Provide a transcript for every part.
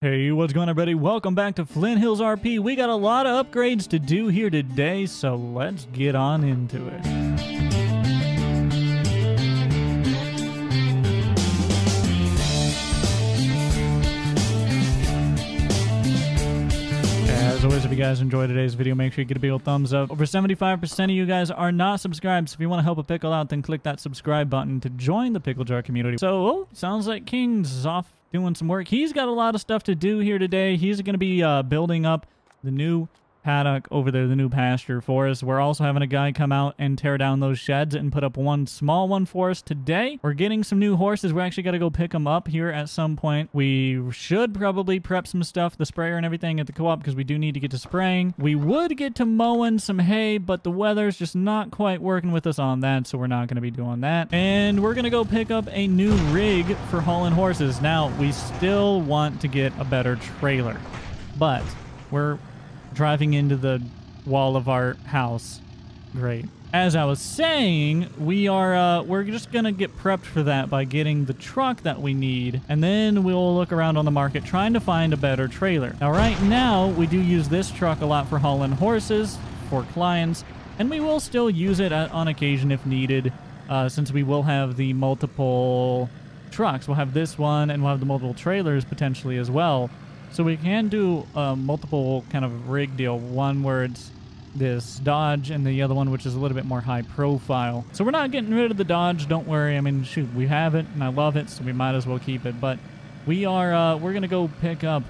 Hey, what's going on, everybody? Welcome back to Flint Hills RP. We got a lot of upgrades to do here today, so let's get on into it. As always, if you guys enjoyed today's video, make sure you get a big old thumbs up. Over 75% of you guys are not subscribed, so if you want to help a pickle out, then click that subscribe button to join the Pickle Jar community. So, sounds like King's off doing some work. He's got a lot of stuff to do here today. He's going to be building up the new paddock over there, the new pasture for us. We're also having a guy come out and tear down those sheds and put up one small one for us today. We're getting some new horses. We actually got to go pick them up here at some point. We should probably prep some stuff, the sprayer and everything at the co-op, because we do need to get to spraying. We would get to mowing some hay, but the weather's just not quite working with us on that, so we're not going to be doing that. And we're going to go pick up a new rig for hauling horses. Now, we still want to get a better trailer, but we're driving into the wall of our house. Great. As I was saying, we're just gonna get prepped for that by getting the truck that we need, and then we'll look around on the market trying to find a better trailer. Now, right now, we do use this truck a lot for hauling horses for clients, and we will still use it on occasion if needed, since we will have the multiple trucks. We'll have this one, and we'll have the multiple trailers potentially as well. So we can do multiple kind of rig deal. One where it's this Dodge and the other one which is a little bit more high profile. So we're not getting rid of the Dodge, don't worry. I mean, shoot, we have it and I love it, so we might as well keep it. But we're going to go pick up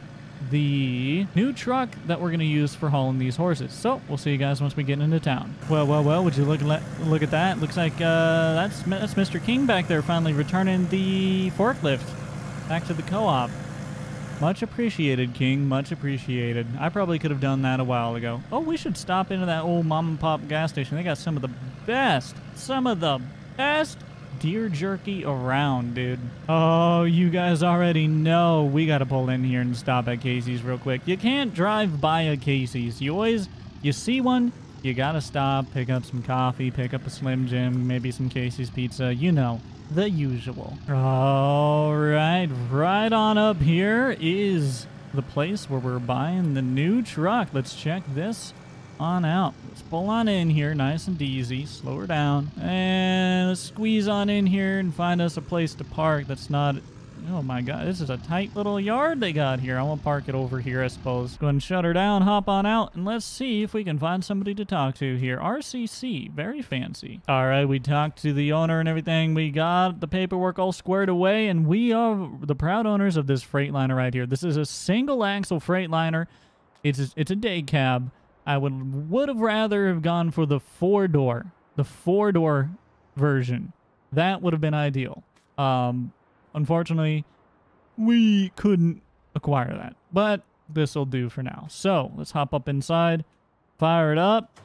the new truck that we're going to use for hauling these horses. So we'll see you guys once we get into town. Well, would you look at that? Looks like that's Mr. King back there finally returning the forklift back to the co-op. Much appreciated, King. Much appreciated. I probably could have done that a while ago. Oh, we should stop into that old mom and pop gas station. They got some of the best deer jerky around, dude. Oh, you guys already know we got to pull in here and stop at Casey's real quick. You can't drive by a Casey's. You see one, you got to stop, pick up some coffee, pick up a Slim Jim, maybe some Casey's pizza, you know. The usual. All right, right on up here is the place where we're buying the new truck. Let's check this on out. Let's pull on in here, nice and easy. Slow her down. And let's squeeze on in here and find us a place to park that's not... Oh my god, this is a tight little yard they got here. I'm gonna park it over here, I suppose. Go ahead and shut her down, hop on out, and let's see if we can find somebody to talk to here. RCC, very fancy. All right, we talked to the owner and everything. We got the paperwork all squared away, and we are the proud owners of this Freightliner right here. This is a single axle Freightliner. It's a day cab. I would have rather have gone for the four-door version. That would have been ideal. Unfortunately, we couldn't acquire that, but this will do for now. So let's hop up inside, fire it up.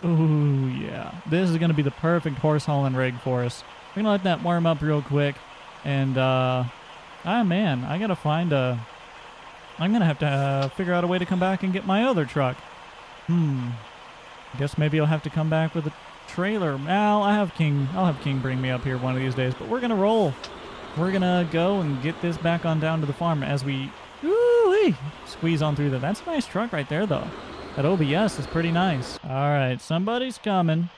Ooh, yeah. This is going to be the perfect horse hauling rig for us. We're going to let that warm up real quick. And, man, I got to find I'm going to have to figure out a way to come back and get my other truck. I guess maybe I'll have to come back with a trailer. I'll have King bring me up here one of these days, but we're going to roll. We're going to go and get this back on down to the farm as we squeeze on through there. That's a nice truck right there, though. That OBS is pretty nice. All right, somebody's coming.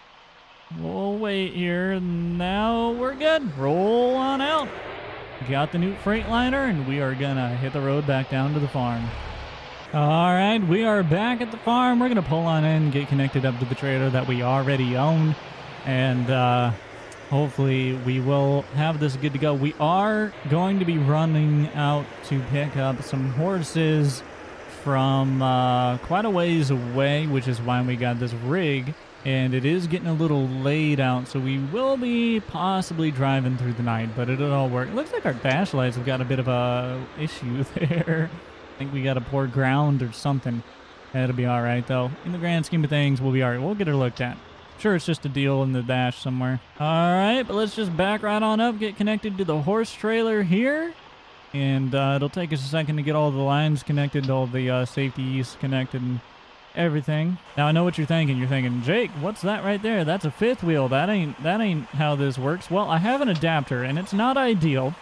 We'll wait here. Now we're good. Roll on out. Got the new Freightliner, and we are going to hit the road back down to the farm. All right, we are back at the farm. We're going to pull on in, get connected up to the trailer that we already own, and hopefully we will have this good to go. We are going to be running out to pick up some horses from quite a ways away, which is why we got this rig. And it is getting a little late out, so we will be possibly driving through the night, but it'll all work. It looks like our dash lights have got a bit of a issue there. I think we got to pour ground or something. It'll be all right, though. In the grand scheme of things, we'll be all right. We'll get her looked at. Sure, it's just a deal in the dash somewhere. All right, but let's just back right on up, get connected to the horse trailer here. And it'll take us a second to get all the lines connected, all the safeties connected and everything. Now, I know what you're thinking. You're thinking, Jake, what's that right there? That's a fifth wheel. That ain't how this works. Well, I have an adapter, and it's not ideal,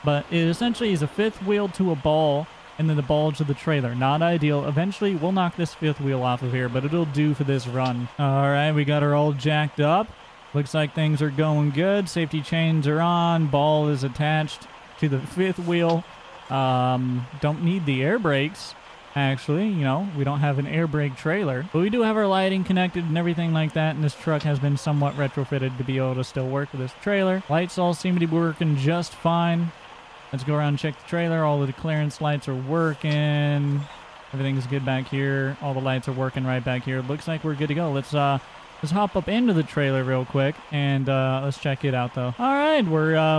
but it essentially is a fifth wheel to a ball and then the bulge of the trailer. Not ideal. Eventually, we'll knock this fifth wheel off of here, but it'll do for this run. All right, we got her all jacked up. Looks like things are going good. Safety chains are on. Ball is attached to the fifth wheel. Don't need the air brakes. Actually, you know, we don't have an air brake trailer, but we do have our lighting connected and everything like that, and this truck has been somewhat retrofitted to be able to still work with this trailer. Lights all seem to be working just fine. Let's go around and check the trailer. All of the clearance lights are working. Everything's good back here. All the lights are working right back here. Looks like we're good to go. Let's hop up into the trailer real quick and let's check it out though. All right,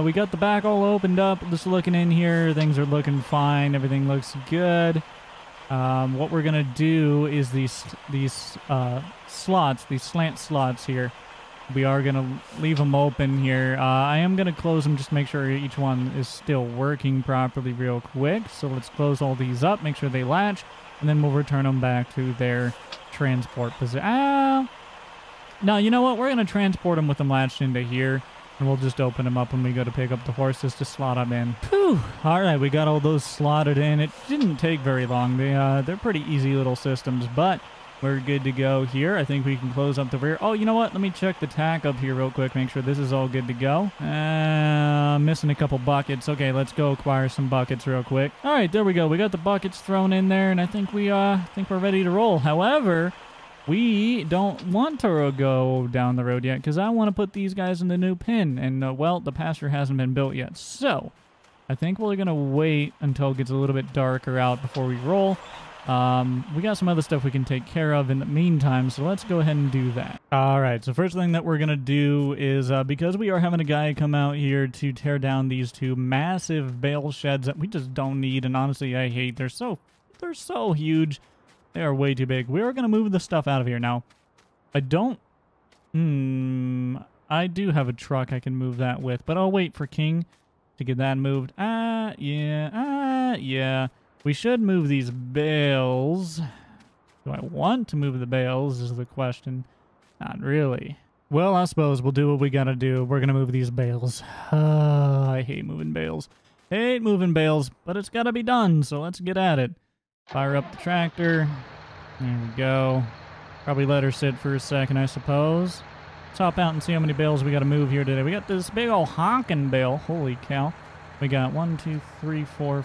we got the back all opened up. Just looking in here, things are looking fine. Everything looks good. What we're gonna do is these slots, these slant slots here, we are gonna leave them open here. I am gonna close them just to make sure each one is still working properly real quick. So let's close all these up, make sure they latch, and then we'll return them back to their transport position. No, you know what? We're gonna transport them with them latched into here. And we'll just open them up when we go to pick up the horses to slot them in. Whew. All right, we got all those slotted in. It didn't take very long. They're pretty easy little systems, but we're good to go here. I think we can close up the rear. Oh, you know what? Let me check the tack up here real quick. Make sure this is all good to go. Missing a couple buckets. Okay, let's go acquire some buckets real quick. All right, there we go. We got the buckets thrown in there, and I think we're ready to roll. However, we don't want to go down the road yet because I want to put these guys in the new pen. And, well, the pasture hasn't been built yet. So, I think we're going to wait until it gets a little bit darker out before we roll. We got some other stuff we can take care of in the meantime, so let's go ahead and do that. All right, so first thing that we're going to do is, because we are having a guy come out here to tear down these two massive bale sheds that we just don't need, and honestly, I hate. They're so huge. They are way too big. We are going to move the stuff out of here now. I do have a truck I can move that with, but I'll wait for King to get that moved. Yeah. We should move these bales. Do I want to move the bales is the question. Not really. Well, I suppose we'll do what we got to do. We're going to move these bales. I hate moving bales. Hate moving bales, but it's got to be done, so let's get at it. Fire up the tractor. There we go. Probably let her sit for a second, I suppose. Let's hop out and see how many bales we got to move here today. We got this big old honking bale. Holy cow. We got 1, 2, 3, 4,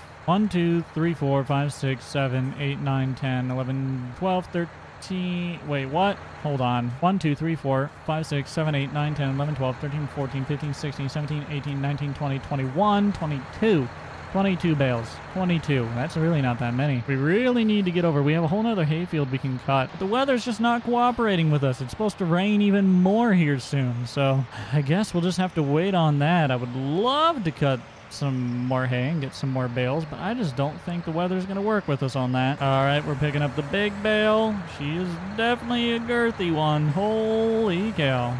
5, 6, 7, 8, 9, 10, 11, 12, 13. Wait, what? Hold on. 1, 2, 3, 4, 5, 6, 7, 8, 9, 10, 11, 12, 13, 14, 15, 16, 17, 18, 19, 20, 21, 22. 22 bales. 22. That's really not that many. We really need to get over. We have a whole nother hayfield we can cut. But the weather's just not cooperating with us. It's supposed to rain even more here soon. So I guess we'll just have to wait on that. I would love to cut some more hay and get some more bales, but I just don't think the weather's going to work with us on that. All right, we're picking up the big bale. She is definitely a girthy one. Holy cow.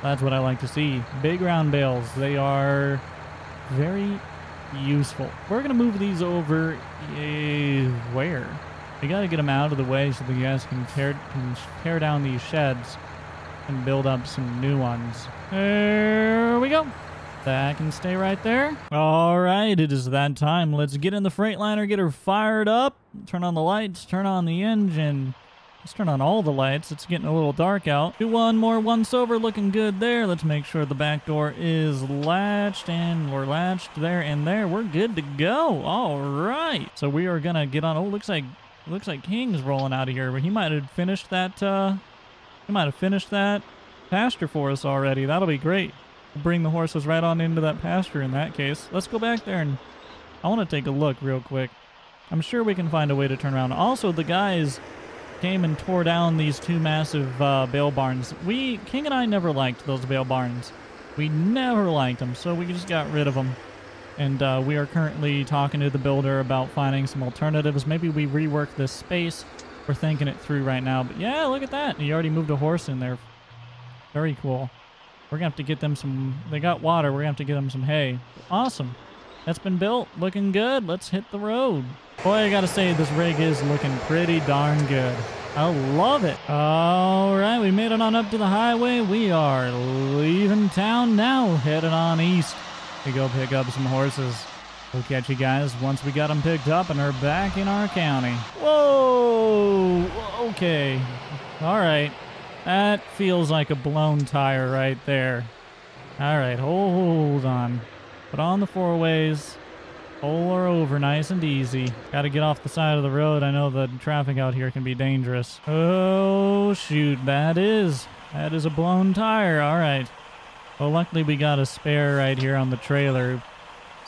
That's what I like to see. Big round bales. They are very useful. We're going to move these over where? We got to get them out of the way so the guys can tear down these sheds and build up some new ones. There we go. That can stay right there. All right, it is that time. Let's get in the Freightliner, get her fired up, turn on the lights, turn on the engine. Let's turn on all the lights. It's getting a little dark out. Do one more once over, looking good there. Let's make sure the back door is latched, and we're latched there and there. We're good to go. All right. So we are gonna get on. Oh, looks like King's rolling out of here. He might have finished that. Pasture for us already. That'll be great. We'll bring the horses right on into that pasture in that case. Let's go back there and I want to take a look real quick. I'm sure we can find a way to turn around. Also, the guys came and tore down these two massive bale barns. King and I never liked those bale barns. We never liked them, so we just got rid of them. And we are currently talking to the builder about finding some alternatives. Maybe we rework this space. We're thinking it through right now. But yeah, look at that. He already moved a horse in there. Very cool. We're going to have to get them some... They got water. We're going to have to get them some hay. Awesome. That's been built. Looking good. Let's hit the road. Boy, I got to say, this rig is looking pretty darn good. I love it. All right, we made it on up to the highway. We are leaving town now, headed on east to go pick up some horses. We'll catch you guys once we got them picked up and are back in our county. Whoa! Okay. All right. That feels like a blown tire right there. All right, hold on. Put on the four-ways. Pull her over nice and easy. Got to get off the side of the road. I know the traffic out here can be dangerous. Oh, shoot. That is a blown tire. All right. Well, luckily we got a spare right here on the trailer.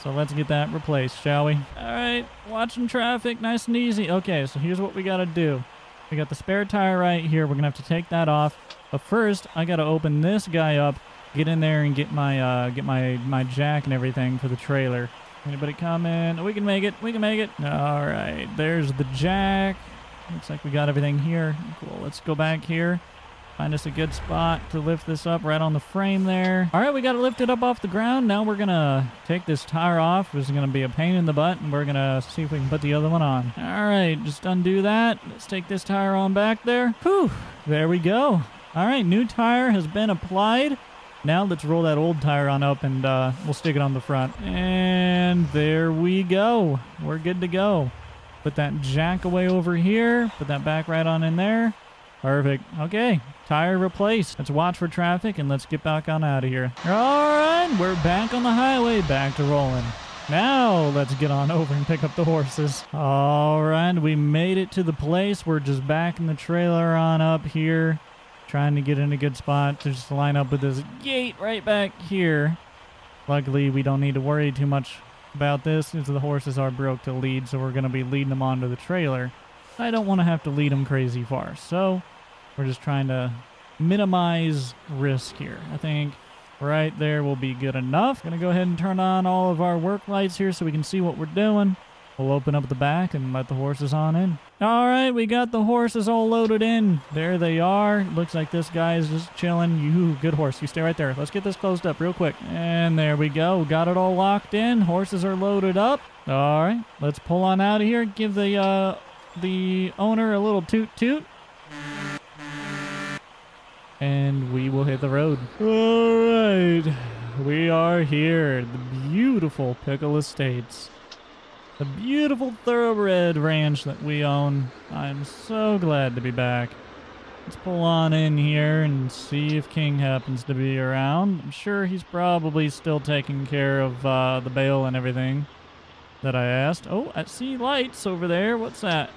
So let's get that replaced, shall we? All right, watching traffic, nice and easy. Okay, so here's what we got to do. We got the spare tire right here. We're going to have to take that off. But first, I got to open this guy up, get in there and get my jack and everything for the trailer. Anybody come in? We can make it. We can make it. All right, there's the jack. Looks like we got everything here. Cool, let's go back here. Find us a good spot to lift this up right on the frame there. All right, we got to lift it up off the ground. Now we're going to take this tire off. This is going to be a pain in the butt, and we're going to see if we can put the other one on. All right, just undo that. Let's take this tire on back there. Whew, there we go. All right, new tire has been applied. Now let's roll that old tire on up, and we'll stick it on the front. And there we go. We're good to go. Put that jack away over here. Put that back right on in there. Perfect. Okay, tire replaced. Let's watch for traffic and let's get back on out of here. All right, we're back on the highway, back to rolling. Now let's get on over and pick up the horses. All right, we made it to the place. We're just backing the trailer on up here, trying to get in a good spot to just line up with this gate right back here. Luckily, we don't need to worry too much about this since the horses are broke to lead, so we're going to be leading them onto the trailer. I don't want to have to lead them crazy far, so we're just trying to minimize risk here. I think right there will be good enough. Gonna go ahead and turn on all of our work lights here so we can see what we're doing. We'll open up the back and let the horses on in. All right, we got the horses all loaded in. There they are. Looks like this guy is just chilling. You, good horse. You stay right there. Let's get this closed up real quick. And there we go. Got it all locked in. Horses are loaded up. All right, let's pull on out of here. Give the owner a little toot toot. And we will hit the road. All right, we are here at the beautiful Pickle Estates. The beautiful thoroughbred ranch that we own. I'm so glad to be back. Let's pull on in here and see if King happens to be around. I'm sure he's probably still taking care of the bale and everything that I asked. Oh, I see lights over there. What's that?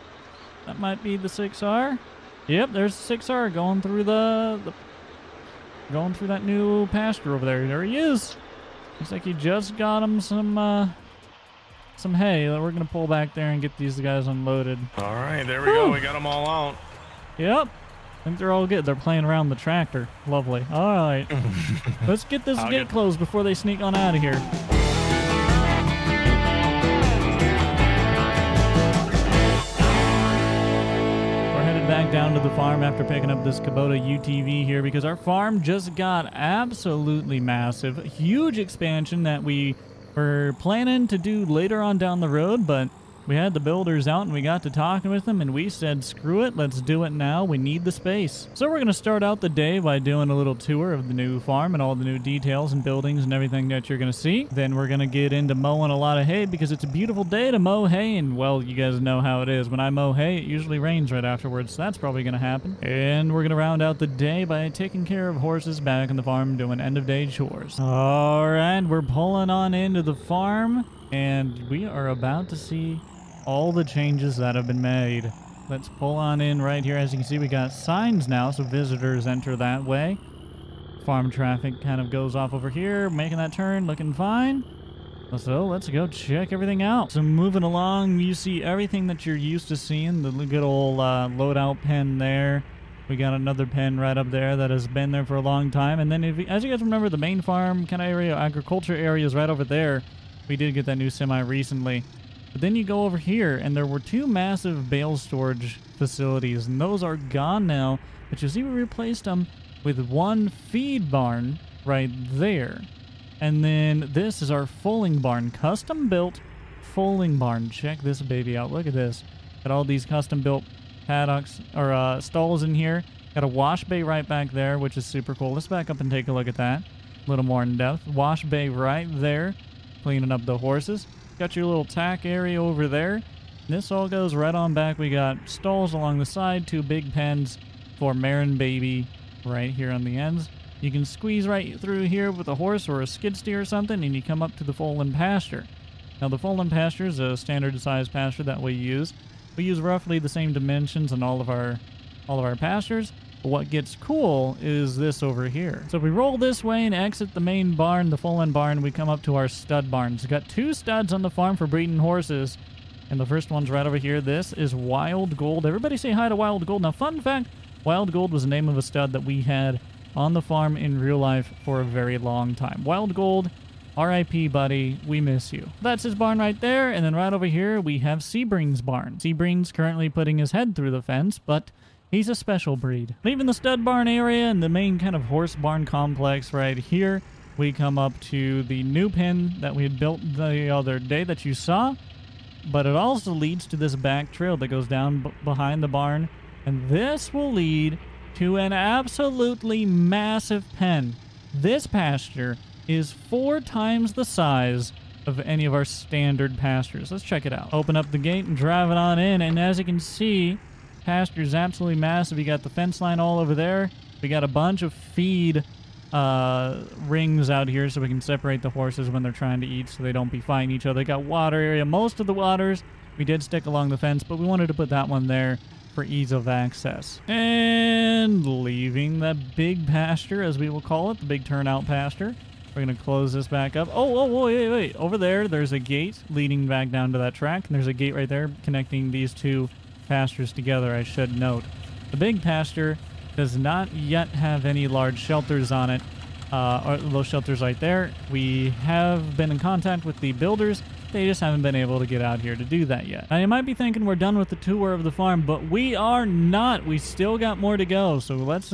That might be the 6R. Yep, there's the 6R going through going through that new pasture over there. There he is. Looks like he just got him some hay that we're gonna pull back there and get these guys unloaded. All right, there we go. We got them all out. Yep. I think they're all good. They're playing around the tractor. Lovely. All right. Let's get this gate closed before they sneak on out of here. Back down to the farm after picking up this Kubota UTV here because our farm just got absolutely massive. Huge expansion that we were planning to do later on down the road, but we had the builders out and we got to talking with them and we said, screw it, let's do it now. We need the space. So we're going to start out the day by doing a little tour of the new farm and all the new details and buildings and everything that you're going to see. Then we're going to get into mowing a lot of hay because it's a beautiful day to mow hay. And well, you guys know how it is. When I mow hay, it usually rains right afterwards. So that's probably going to happen. And we're going to round out the day by taking care of horses back on the farm doing end of day chores. All right, we're pulling on into the farm and we are about to see all the changes that have been made. Let's pull on in right here. As you can see, we got signs now, so visitors enter that way. Farm traffic kind of goes off over here, making that turn, looking fine. So let's go check everything out. So moving along, you see everything that you're used to seeing. The good old loadout pen there. We got another pen right up there that has been there for a long time. And then, as you guys remember, the main farm kind of area, agriculture area is right over there. We did get that new semi recently. But then you go over here, and there were two massive bale storage facilities, and those are gone now. But you see we replaced them with one feed barn right there. And then this is our foaling barn, custom-built foaling barn. Check this baby out. Look at this. Got all these custom-built paddocks, or stalls in here. Got a wash bay right back there, which is super cool. Let's back up and take a look at that. A little more in depth. Wash bay right there, cleaning up the horses. Got your little tack area over there. This all goes right on back. We got stalls along the side, 2 big pens for mare and baby right here on the ends. You can squeeze right through here with a horse or a skid steer or something, and you come up to the foal-in pasture. Now, the foal-in pasture is a standard size pasture that we use. We use roughly the same dimensions in all of our pastures. But what gets cool is this over here. So if we roll this way and exit the main barn, the foal-in barn, we come up to our stud barns. We've got 2 studs on the farm for breeding horses. And the first one's right over here. This is Wild Gold. Everybody say hi to Wild Gold. Now, fun fact, Wild Gold was the name of a stud that we had on the farm in real life for a very long time. Wild Gold, R.I.P. buddy, we miss you. That's his barn right there, and then right over here we have Sebring's barn. Sebring's currently putting his head through the fence, but he's a special breed. Leaving the stud barn area and the main kind of horse barn complex right here, we come up to the new pen that we had built the other day that you saw, but it also leads to this back trail that goes down behind the barn, and this will lead to an absolutely massive pen. This pasture is 4 times the size of any of our standard pastures. Let's check it out. Open up the gate and drive it on in, and as you can see, pasture is absolutely massive. You got the fence line all over there. We got a bunch of feed rings out here so we can separate the horses when they're trying to eat so they don't be fighting each other. Got water area. Most of the waters we did stick along the fence, but we wanted to put that one there for ease of access. And leaving that big pasture, as we will call it, the big turnout pasture. We're going to close this back up. Oh, wait. Over there's a gate leading back down to that track. And there's a gate right there connecting these 2 pastures together, I should note. The big pasture does not yet have any large shelters on it. Or those shelters right there. We have been in contact with the builders. They just haven't been able to get out here to do that yet. Now, you might be thinking we're done with the tour of the farm, but we are not. We still got more to go. So let's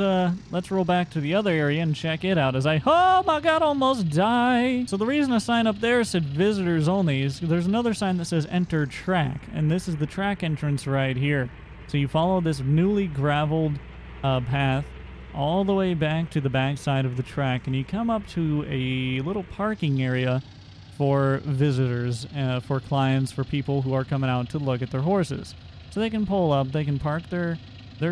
roll back to the other area and check it out as oh my God, almost die. So the reason a sign up there said visitors only is there's another sign that says enter track, and this is the track entrance right here. So you follow this newly graveled path all the way back to the back side of the track, and you come up to a little parking area for visitors, for clients, for people who are coming out to look at their horses. So they can pull up, they can park their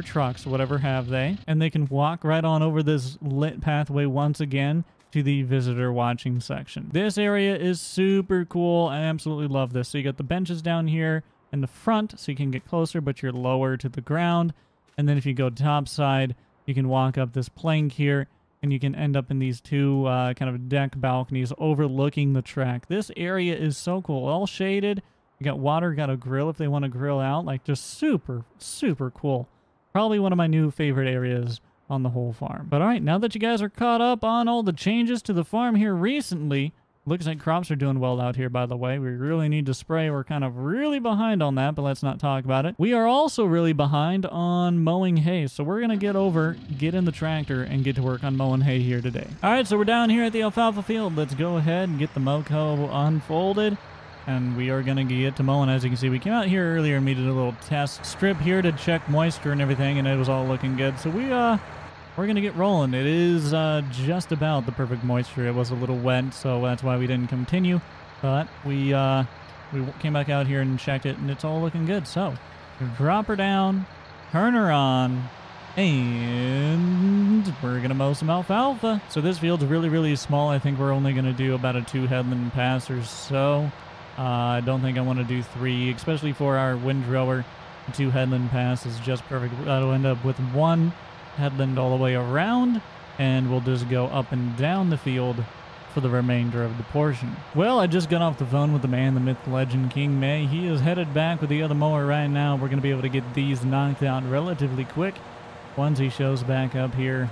trucks, whatever have they, and they can walk right on over this lit pathway once again to the visitor watching section. This area is super cool. I absolutely love this. So you got the benches down here in the front so you can get closer, but you're lower to the ground. And then if you go top side, you can walk up this plank here, and you can end up in these 2 kind of deck balconies overlooking the track. This area is so cool. All shaded. You got water, got a grill if they want to grill out. Like, just super, super cool. Probably one of my new favorite areas on the whole farm. But all right, now that you guys are caught up on all the changes to the farm here recently, looks like crops are doing well out here, by the way. We really need to spray. We're kind of really behind on that, but let's not talk about it. We are also really behind on mowing hay, so we're going to get in the tractor and get to work on mowing hay here today. All right, so we're down here at the alfalfa field. Let's go ahead and get the mow hoe unfolded, and we are going to get to mowing. As you can see, we came out here earlier and we did a little test strip here to check moisture and everything, and it was all looking good. So we're going to get rolling. It is just about the perfect moisture. It was a little wet, so that's why we didn't continue. But we came back out here and checked it, and it's all looking good. So drop her down, turn her on, and we're going to mow some alfalfa. So this field's really, really small. I think we're only going to do about a 2 headland pass or so. I don't think I want to do 3, especially for our windrower. 2 headland pass is just perfect. That'll end up with 1 headland all the way around, and we'll just go up and down the field for the remainder of the portion. Well, I just got off the phone with the man, the myth, legend, King May. He is headed back with the other mower right now. We're going to be able to get these knocked out relatively quick once he shows back up here.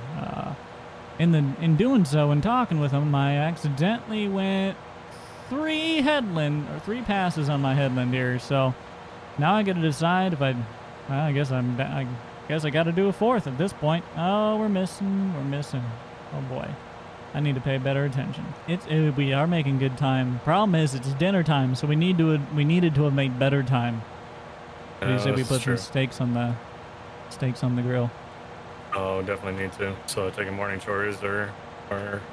In doing so and talking with him, I accidentally went 3 passes on my headland here, so now I got to decide if I guess I got to do a 4th at this point. Oh, we're missing. Oh boy, I need to pay better attention. We are making good time. Problem is, it's dinner time, so we needed to have made better time. What do you say we put some steaks on the grill? Oh, definitely need to. So taking morning chores are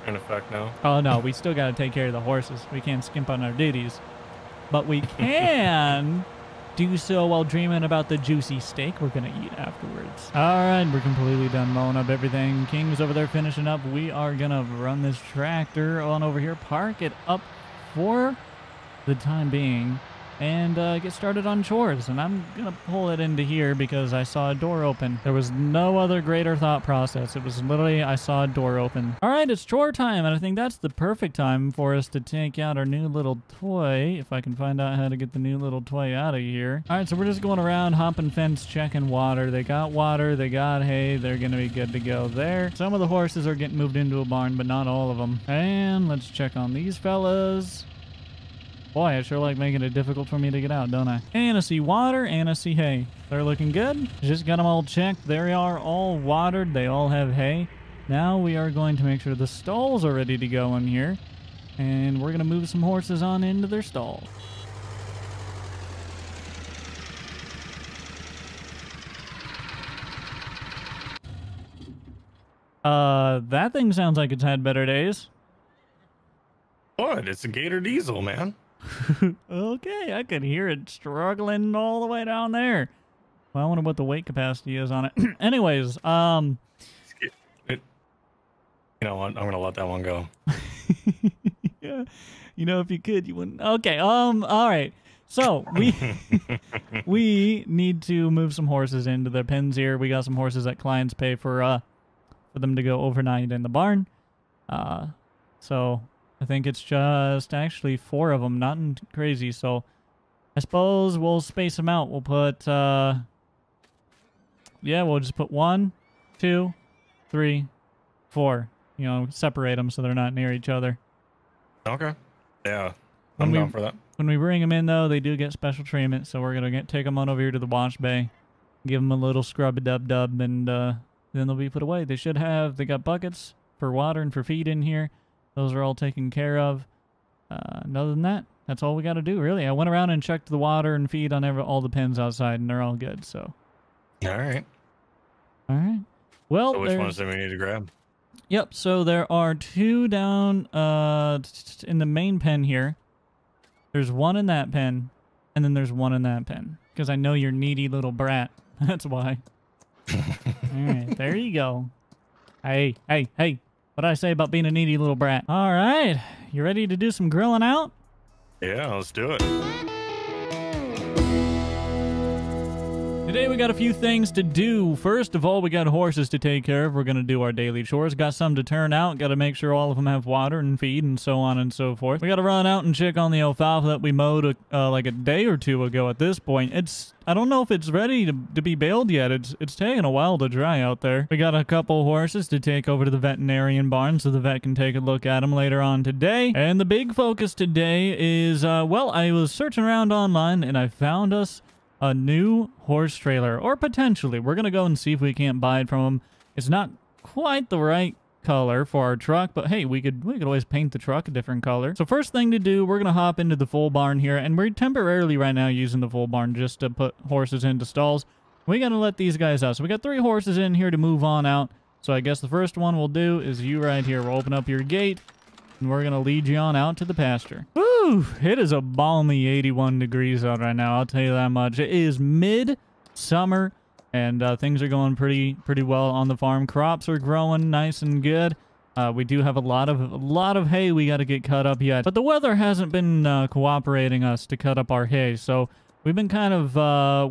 in effect now. Oh no, we still got to take care of the horses. We can't skimp on our duties. but we can do so while dreaming about the juicy steak we're gonna eat afterwards. All right, we're completely done mowing up everything. King's over there finishing up. We are gonna run this tractor on over here, park it up for the time being, and get started on chores. And I'm gonna pull it into here because I saw a door open. There was no other greater thought process. It was literally, I saw a door open. All right, it's chore time, and I think that's the perfect time for us to take out our new little toy, if I can find out how to get the new little toy out of here. All right, so we're just going around, hopping fence, checking water. They got water, they got hay, they're gonna be good to go there. Some of the horses are getting moved into a barn, but not all of them. And let's check on these fellas. Boy, I sure like making it difficult for me to get out, don't I? And I see water, and I see hay. They're looking good. Just got them all checked. They are all watered. They all have hay. Now we are going to make sure the stalls are ready to go in here. And we're going to move some horses on into their stalls. That thing sounds like it's had better days. What? It's a Gator Diesel, man. Okay, I could hear it struggling all the way down there. Well, I wonder what the weight capacity is on it. Anyways, You know what? I'm gonna let that one go. Yeah, you know, if you could, you wouldn't. Okay, all right. So we need to move some horses into their pens here. We got some horses that clients pay for them to go overnight in the barn. So I think it's just actually 4 of them, nothing crazy. So I suppose we'll space them out. We'll put, yeah, we'll just put 1, 2, 3, 4. You know, separate them so they're not near each other. Okay. Yeah, I'm down for that. When we bring them in, though, they do get special treatment. So we're going to take them on over here to the wash bay, give them a little scrub-a-dub-dub, and then they'll be put away. They got buckets for water and for feed in here. Those are all taken care of. And other than that, that's all we got to do, really. I went around and checked the water and feed on all the pens outside, and they're all good, so. All right. All right. Well, so which ones do we need to grab? Yep, so there are 2 down in the main pen here. There's 1 in that pen, and then there's 1 in that pen. Because I know you're needy little brat. That's why. All right, there you go. Hey. What did I say about being a needy little brat? All right. You ready to do some grilling out? Yeah, let's do it. Today we got a few things to do. First of all, we got horses to take care of. We're going to do our daily chores. Got some to turn out. Got to make sure all of them have water and feed and so on and so forth. We got to run out and check on the alfalfa that we mowed like a day or 2 ago at this point. I don't know if it's ready to be baled yet. It's taking a while to dry out there. We got a couple horses to take over to the veterinarian barn so the vet can take a look at them later on today. And the big focus today is, well, I was searching around online and I found us a new horse trailer, or potentially. We're going to go and see if we can't buy it from them. It's not quite the right color for our truck, but hey, we could always paint the truck a different color. So first thing to do, we're going to hop into the full barn here, and we're temporarily right now using the full barn just to put horses into stalls. We got to let these guys out. So we got 3 horses in here to move on out. So I guess the first one we'll do is you right here. We'll open up your gate, and we're going to lead you on out to the pasture. Woo! It is a balmy 81 degrees out right now, I'll tell you that much. It is mid-summer, and things are going pretty well on the farm. Crops are growing nice and good. We do have a lot of hay we got to get cut up yet, but the weather hasn't been cooperating us to cut up our hay, so we've been kind of,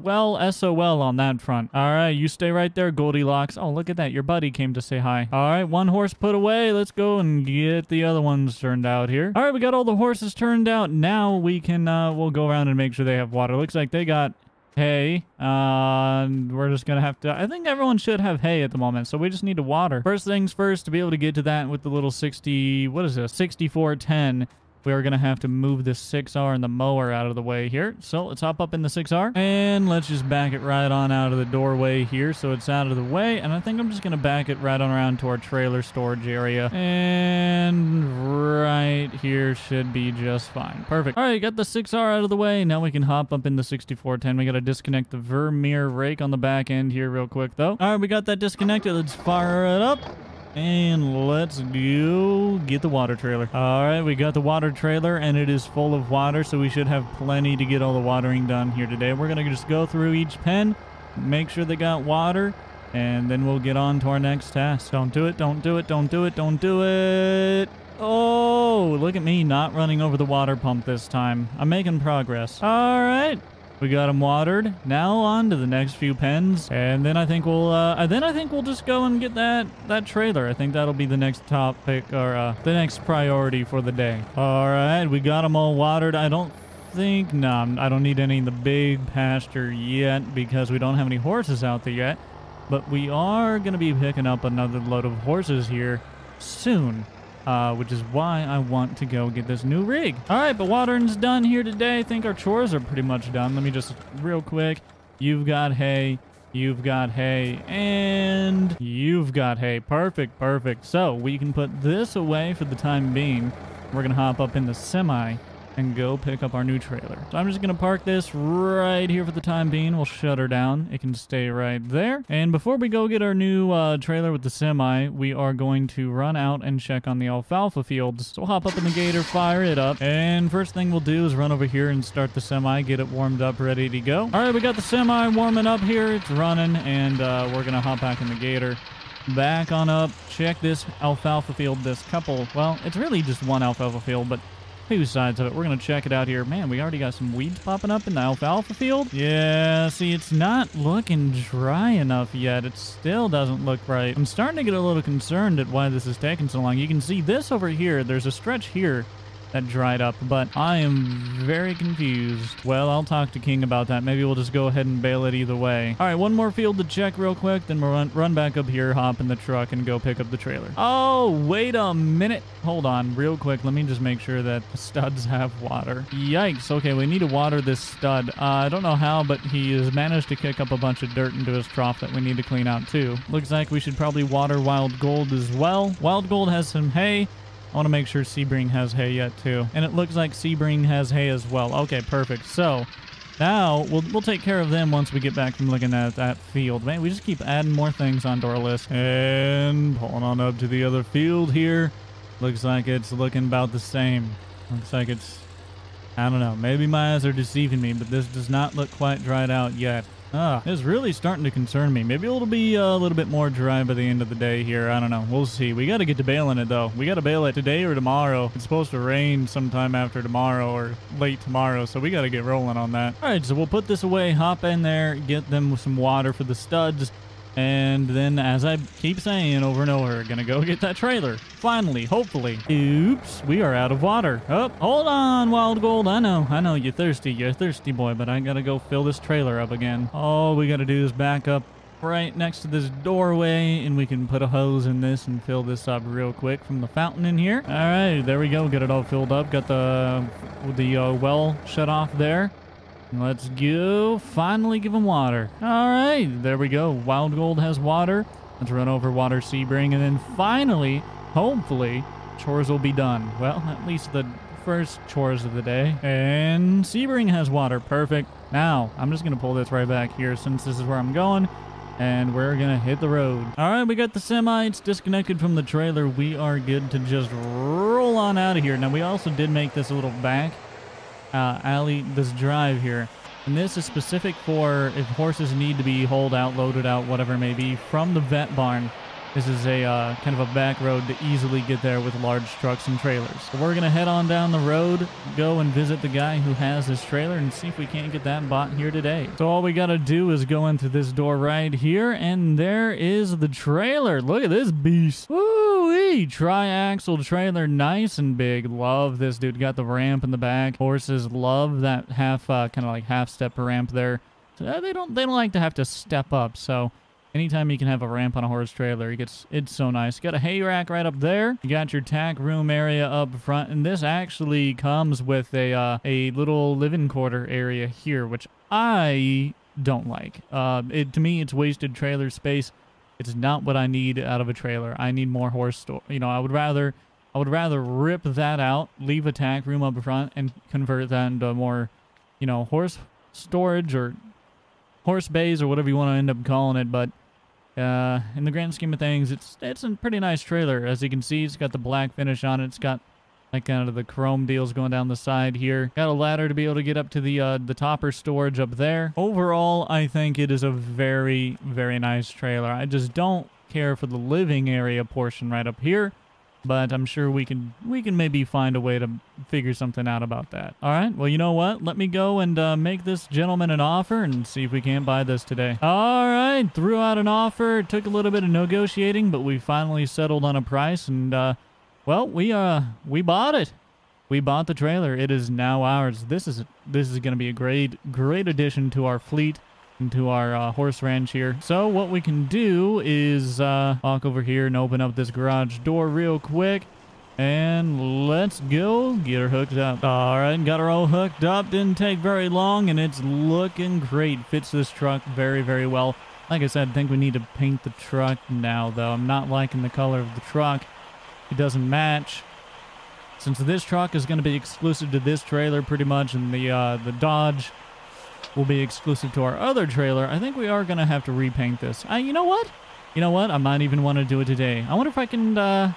well, SOL on that front. All right, you stay right there, Goldilocks. Oh, look at that. Your buddy came to say hi. All right, 1 horse put away. Let's go and get the other ones turned out here. All right, we got all the horses turned out. Now we can, we'll go around and make sure they have water. Looks like they got hay. We're just going to have to, I think everyone should have hay at the moment, so we just need to water. First things first, to be able to get to that with the little 6410, we are going to have to move this 6R and the mower out of the way here. So let's hop up in the 6R and let's just back it right on out of the doorway here so it's out of the way. And I think I'm just going to back it right on around to our trailer storage area. And right here should be just fine. Perfect. All right, got the 6R out of the way. Now we can hop up in the 6410. We got to disconnect the Vermeer rake on the back end here real quick though. All right, we got that disconnected. Let's fire it up. And let's go get the water trailer. All right, we got the water trailer, and it is full of water, so we should have plenty to get all the watering done here today. We're going to just go through each pen, make sure they got water, and then we'll get on to our next task. Don't do it, don't do it, don't do it, don't do it. Oh, look at me not running over the water pump this time. I'm making progress. All right. We got them watered. Now on to the next few pens, and then I think we'll just go and get that trailer. I think that'll be the next topic, or the next priority for the day. All right, we got them all watered. I don't need any in the big pasture yet because we don't have any horses out there yet. But we are gonna be picking up another load of horses here soon. Which is why I want to go get this new rig. All right, but watering's done here today. I think our chores are pretty much done. Let me just real quick. You've got hay, and you've got hay. Perfect, perfect. So we can put this away for the time being. We're gonna hop up in the semi and go pick up our new trailer. So I'm just gonna park this right here for the time being. We'll shut her down. It can stay right there. And before we go get our new trailer with the semi, we are going to run out and check on the alfalfa fields. So we'll hop up in the gator, fire it up, and first thing we'll do is run over here and start the semi, get it warmed up, ready to go. All right, we got the semi warming up here. It's running, and we're gonna hop back in the gator. Back on up, check this alfalfa field, well, it's really just one alfalfa field, but two sides of it. We're going to check it out here. Man, we already got some weeds popping up in the alfalfa field. Yeah, see, it's not looking dry enough yet. It still doesn't look right. I'm starting to get a little concerned at why this is taking so long. You can see this over here. There's a stretch here that dried up, but I am very confused. Well, I'll talk to King about that. Maybe we'll just go ahead and bail it either way. All right, one more field to check real quick, then we'll run back up here, hop in the truck, and go pick up the trailer. Oh, wait a minute. Hold on real quick. Let me just make sure that the studs have water. Yikes. Okay, we need to water this stud. I don't know how, but he has managed to kick up a bunch of dirt into his trough that we need to clean out too. Looks like we should probably water Wild Gold as well. Wild Gold has some hay. I want to make sure Sebring has hay yet too. And it looks like Sebring has hay as well. Okay, perfect. So now we'll take care of them once we get back from looking at that field. Man, we just keep adding more things onto our list. And pulling on up to the other field here. Looks like it's looking about the same. Looks like it's, I don't know, maybe my eyes are deceiving me, but this does not look quite dried out yet. It's really starting to concern me. Maybe it'll be a little bit more dry by the end of the day here. I don't know. We'll see. We got to get to baling it, though. We got to bale it today or tomorrow. It's supposed to rain sometime after tomorrow or late tomorrow, so we got to get rolling on that. All right, so we'll put this away, hop in there, get them some water for the studs, and then, as I keep saying over and over, gonna go get that trailer. Finally, hopefully. Oops, we are out of water. Oh, hold on, Wild Gold. I know, you're thirsty boy, but I gotta go fill this trailer up again. All we gotta do is back up right next to this doorway, and we can put a hose in this and fill this up real quick from the fountain in here. All right, there we go. Get it all filled up. Got the well shut off there. Let's go. Finally give them water. All right, there we go. Wild Gold has water. Let's run over water Sebring, and then finally, hopefully, chores will be done. Well, at least the first chores of the day. And Sebring has water. Perfect. Now, I'm just going to pull this right back here since this is where I'm going, and we're going to hit the road. All right, we got the semi. It's disconnected from the trailer. We are good to just roll on out of here. Now, we also did make this a little back alley, this drive here, and this is specific for if horses need to be hauled out, loaded out, whatever it may be, from the vet barn. This is a kind of a back road to easily get there with large trucks and trailers. So we're gonna head on down the road, go and visit the guy who has this trailer, and see if we can't get that bought here today. So all we gotta do is go into this door right here, and there is the trailer. Look at this beast. Woo-wee! Tri-axle trailer, nice and big. Love this, dude. Got the ramp in the back. Horses love that kind of like half step ramp there. So they don't like to have to step up. So anytime you can have a ramp on a horse trailer, it's so nice. You got a hay rack right up there. You got your tack room area up front, and this actually comes with a little living quarter area here, which I don't like. To me, it's wasted trailer space. It's not what I need out of a trailer. I need more horse store. You know, I would rather rip that out, leave a tack room up front, and convert that into more, you know, horse storage or horse bays or whatever you want to end up calling it. But In the grand scheme of things, it's a pretty nice trailer. As you can see, it's got the black finish on it. It's got like kind of the chrome deals going down the side here. Got a ladder to be able to get up to the topper storage up there. Overall, I think it is a very, very nice trailer. I just don't care for the living area portion right up here, but I'm sure we can maybe find a way to figure something out about that. All right, well, you know what? Let me go and make this gentleman an offer and see if we can't buy this today. All right, threw out an offer. It took a little bit of negotiating, but we finally settled on a price, and well, we bought it. We bought the trailer. It is now ours. This is going to be a great addition to our fleet and to our horse ranch here. So what we can do is walk over here and open up this garage door real quick, and let's go get her hooked up. All right, got her all hooked up. Didn't take very long, and it's looking great. Fits this truck very, very well. Like I said, I think we need to paint the truck now, though. I'm not liking the color of the truck. It doesn't match. Since this truck is going to be exclusive to this trailer pretty much, and the Dodge will be exclusive to our other trailer, I think we are going to have to repaint this. You know what? You know what? I might even want to do it today. I wonder if I can I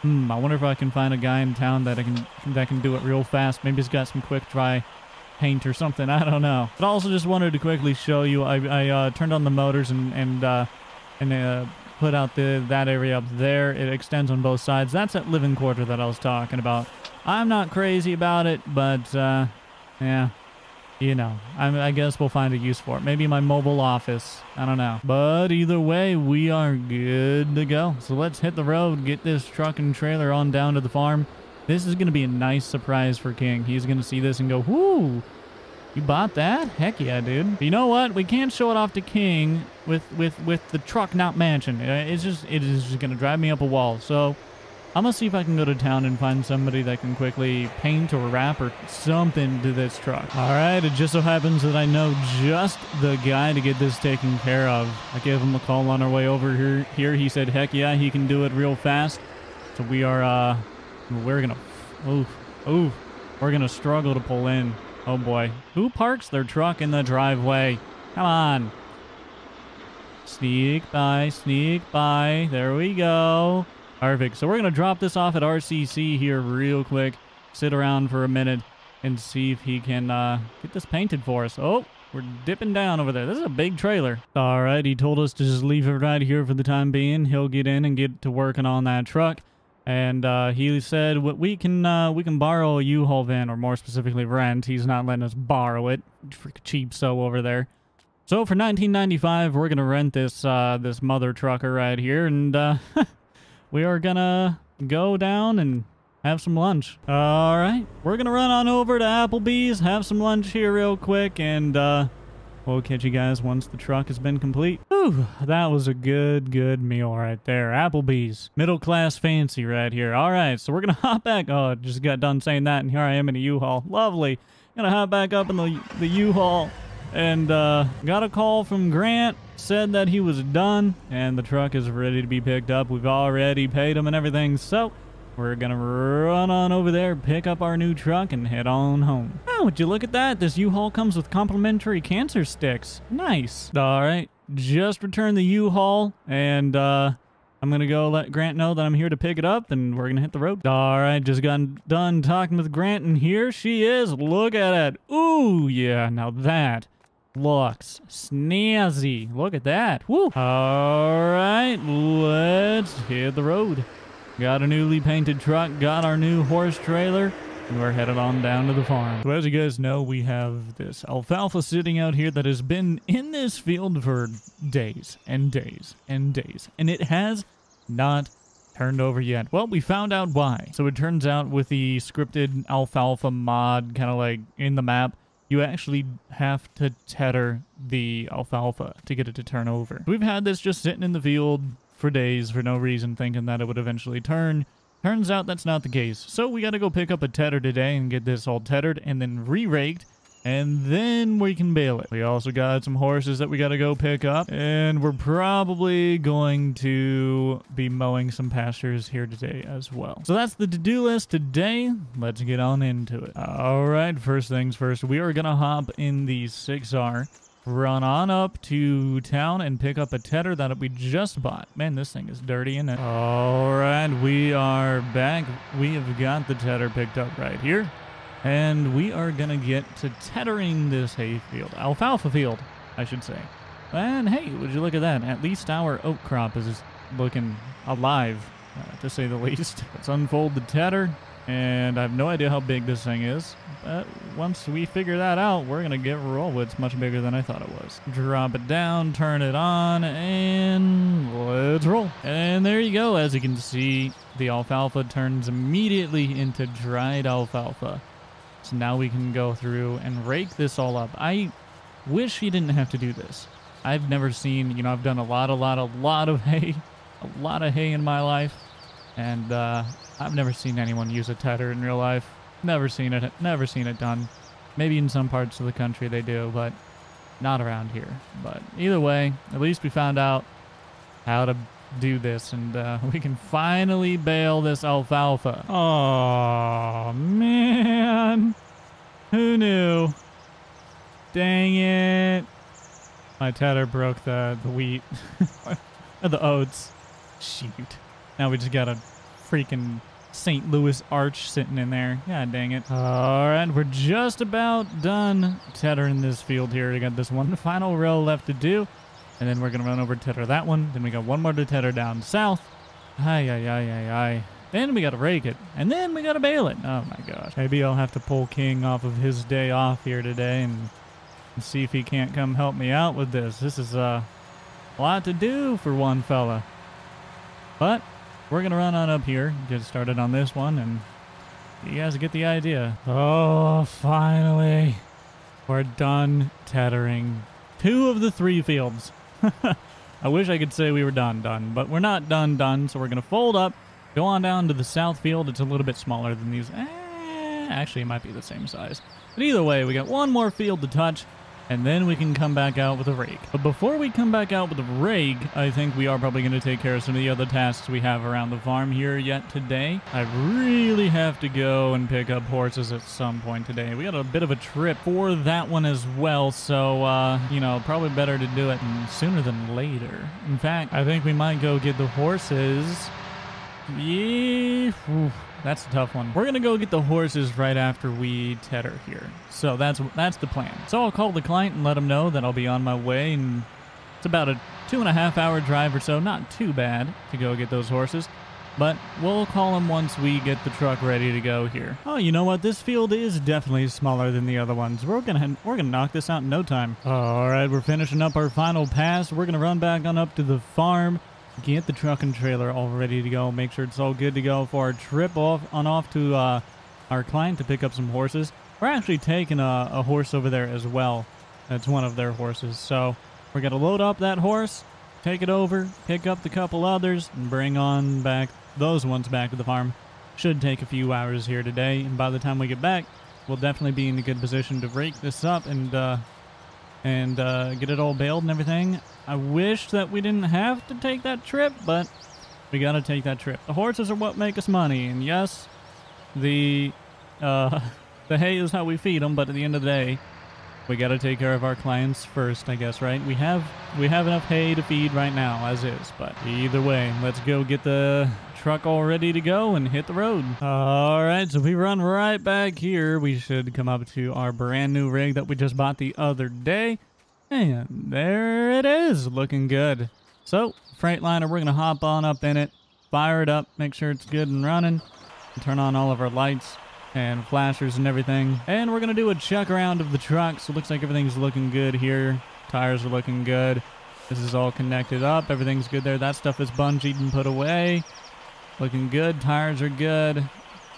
wonder if I can find a guy in town that can do it real fast. Maybe he's got some quick dry paint or something. I don't know. But I also just wanted to quickly show you. I turned on the motors and put out that area up there. It extends on both sides. That's that living quarter that I was talking about. I'm not crazy about it, but yeah, you know, I guess we'll find a use for it. Maybe my mobile office. I don't know. But either way, we are good to go. So let's hit the road, get this truck and trailer on down to the farm. This is going to be a nice surprise for King. He's going to see this and go, whoo, you bought that? Heck yeah, dude. But you know what? We can't show it off to King with the truck not matching. It is just going to drive me up a wall. So I'm going to see if I can go to town and find somebody that can quickly paint or wrap or something to this truck. All right, it just so happens that I know just the guy to get this taken care of. I gave him a call on our way over here. He said, heck yeah, he can do it real fast. So we're going to struggle to pull in. Oh boy. Who parks their truck in the driveway? Come on. Sneak by, sneak by. There we go. Perfect. So we're going to drop this off at RCC here real quick. Sit around for a minute and see if he can get this painted for us. Oh, we're dipping down over there. This is a big trailer. All right. He told us to just leave it right here for the time being. He'll get in and get to working on that truck. And he said we can borrow a U-Haul van, or more specifically rent. He's not letting us borrow it. Cheap so over there. So for $19.95, we're gonna rent this this mother trucker right here, and we are gonna go down and have some lunch. All right, we're gonna run on over to Applebee's, have some lunch here real quick, and we'll catch you guys once the truck has been complete. Whew, that was a good meal right there. Applebee's. Middle class fancy right here. All right, so we're going to hop back. Oh, I just got done saying that, and here I am in a U-Haul. Lovely. Going to hop back up in the U-Haul, and got a call from Grant. Said that he was done, and the truck is ready to be picked up. We've already paid him and everything, so we're gonna run on over there, pick up our new truck, and head on home. Oh, would you look at that? This U-Haul comes with complimentary cancer sticks. Nice. All right, just returned the U-Haul, and I'm gonna go let Grant know that I'm here to pick it up, and we're gonna hit the road. All right, just got done talking with Grant, and here she is. Look at it. Ooh, yeah, now that looks snazzy. Look at that. Woo. All right, let's hit the road. Got a newly painted truck, got our new horse trailer, and we're headed on down to the farm. So as you guys know, we have this alfalfa sitting out here that has been in this field for days and days and days, and it has not turned over yet. Well, we found out why. So it turns out with the scripted alfalfa mod, kind of like in the map, you actually have to tether the alfalfa to get it to turn over. We've had this just sitting in the field for days for no reason, thinking that it would eventually turn. Turns out that's not the case. So we got to go pick up a tedder today and get this all tethered and then re-raked, and then we can bale it. We also got some horses that we got to go pick up, and we're probably going to be mowing some pastures here today as well. So that's the to-do list today. Let's get on into it. All right, first things first, we are going to hop in the 6R run on up to town and pick up a tedder that we just bought. Man, this thing is dirty, isn't it? All right, we are back. We have got the tedder picked up right here. And we are going to get to tethering this hay field. Alfalfa field, I should say. And hey, would you look at that? At least our oat crop is looking alive, to say the least. Let's unfold the tedder. And I have no idea how big this thing is. But once we figure that out, we're going to get roll. It's much bigger than I thought it was. Drop it down, turn it on, and let's roll. And there you go. As you can see, the alfalfa turns immediately into dried alfalfa. So now we can go through and rake this all up. I wish you didn't have to do this. I've never seen, you know, I've done a lot of hay. A lot of hay in my life. And I've never seen anyone use a tedder in real life. Never seen it done. Maybe in some parts of the country they do, but not around here. But either way, at least we found out how to do this, and we can finally bale this alfalfa. Oh man, who knew? Dang it! My tedder broke the wheat, or the oats. Shoot. Now we just got a freaking St. Louis arch sitting in there. God dang it. All right, we're just about done tethering this field here. We got this one final row left to do, and then we're going to run over tether that one. Then we got one more to tether down south. Ay. Then we got to rake it, and then we got to bale it. Oh my gosh. Maybe I'll have to pull King off of his day off here today and see if he can't come help me out with this. This is a lot to do for one fella. But we're going to run on up here, get started on this one, and you guys get the idea. Oh, finally. We're done tethering 2 of the 3 fields. I wish I could say we were done, but we're not done, so we're going to fold up, go on down to the south field. It's a little bit smaller than these. Actually, it might be the same size. But either way, we got one more field to touch, and then we can come back out with a rake. But before we come back out with a rake, I think we are probably going to take care of some of the other tasks we have around the farm here yet today. I really have to go and pick up horses at some point today. We got a bit of a trip for that one as well, so, you know, probably better to do it sooner than later. In fact, I think we might go get the horses. Yeah, that's a tough one. We're gonna go get the horses right after we tether here. So that's the plan. So I'll call the client and let him know that I'll be on my way, and it's about a 2.5 hour drive or so. Not too bad to go get those horses, but we'll call him once we get the truck ready to go here. Oh, you know what? This field is definitely smaller than the other ones. We're gonna knock this out in no time. All right, we're finishing up our final pass. We're gonna run back on up to the farm. Get the truck and trailer all ready to go. Make sure it's all good to go for our trip off to our client to pick up some horses. We're actually taking a horse over there as well. That's one of their horses. So we're going to load up that horse, take it over, pick up the couple others, and bring on back those ones back to the farm. Should take a few hours here today. And by the time we get back, we'll definitely be in a good position to rake this up and get it all baled and everything. I wish that we didn't have to take that trip, but we gotta take that trip. The horses are what make us money, and yes, the hay is how we feed them, but at the end of the day, we gotta take care of our clients first, I guess, right? We have enough hay to feed right now, as is, but either way, let's go get the truck all ready to go and hit the road. All right, so if we run right back here, we should come up to our brand new rig that we just bought the other day. And there it is, looking good. So, Freightliner, we're gonna hop on up in it, fire it up, make sure it's good and running, and turn on all of our lights and flashers and everything. And we're gonna do a check around of the truck. So it looks like everything's looking good here. Tires are looking good. This is all connected up. Everything's good there. That stuff is bungeed and put away. Looking good. Tires are good.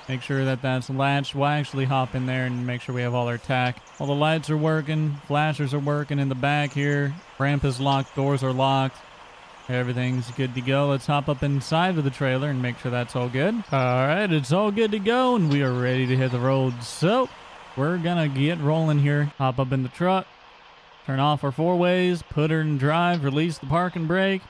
Make sure that that's latched. We'll actually hop in there and make sure we have all our tack. All the lights are working. Flashers are working in the back here. Ramp is locked. Doors are locked. Everything's good to go. Let's hop up inside of the trailer and make sure that's all good. All right, it's all good to go, and we are ready to hit the road. So we're gonna get rolling here. Hop up in the truck, turn off our 4-ways, put her in drive, release the parking brake,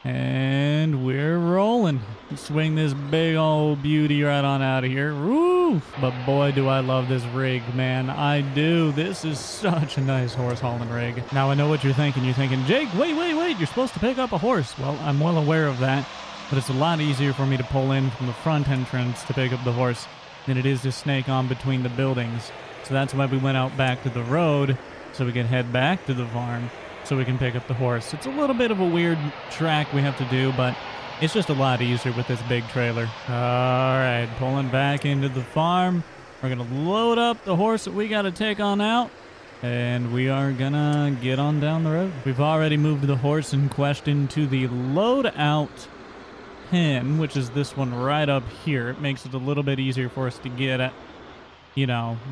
And we're rolling. Swing this big old beauty right on out of here. Woo! But boy, do I love this rig, man. I do. This is such a nice horse hauling rig. Now, I know what you're thinking. You're thinking, Jake, wait. You're supposed to pick up a horse. Well, I'm well aware of that. But it's a lot easier for me to pull in from the front entrance to pick up the horse than it is to snake on between the buildings. So that's why we went out back to the road so we can head back to the farm so we can pick up the horse. It's a little bit of a weird track we have to do, but it's just a lot easier with this big trailer. All right, pulling back into the farm. We're going to load up the horse that we got to take on out, and we are going to get on down the road. We've already moved the horse in question to the load out pen, which is this one right up here. It makes it a little bit easier for us to get at,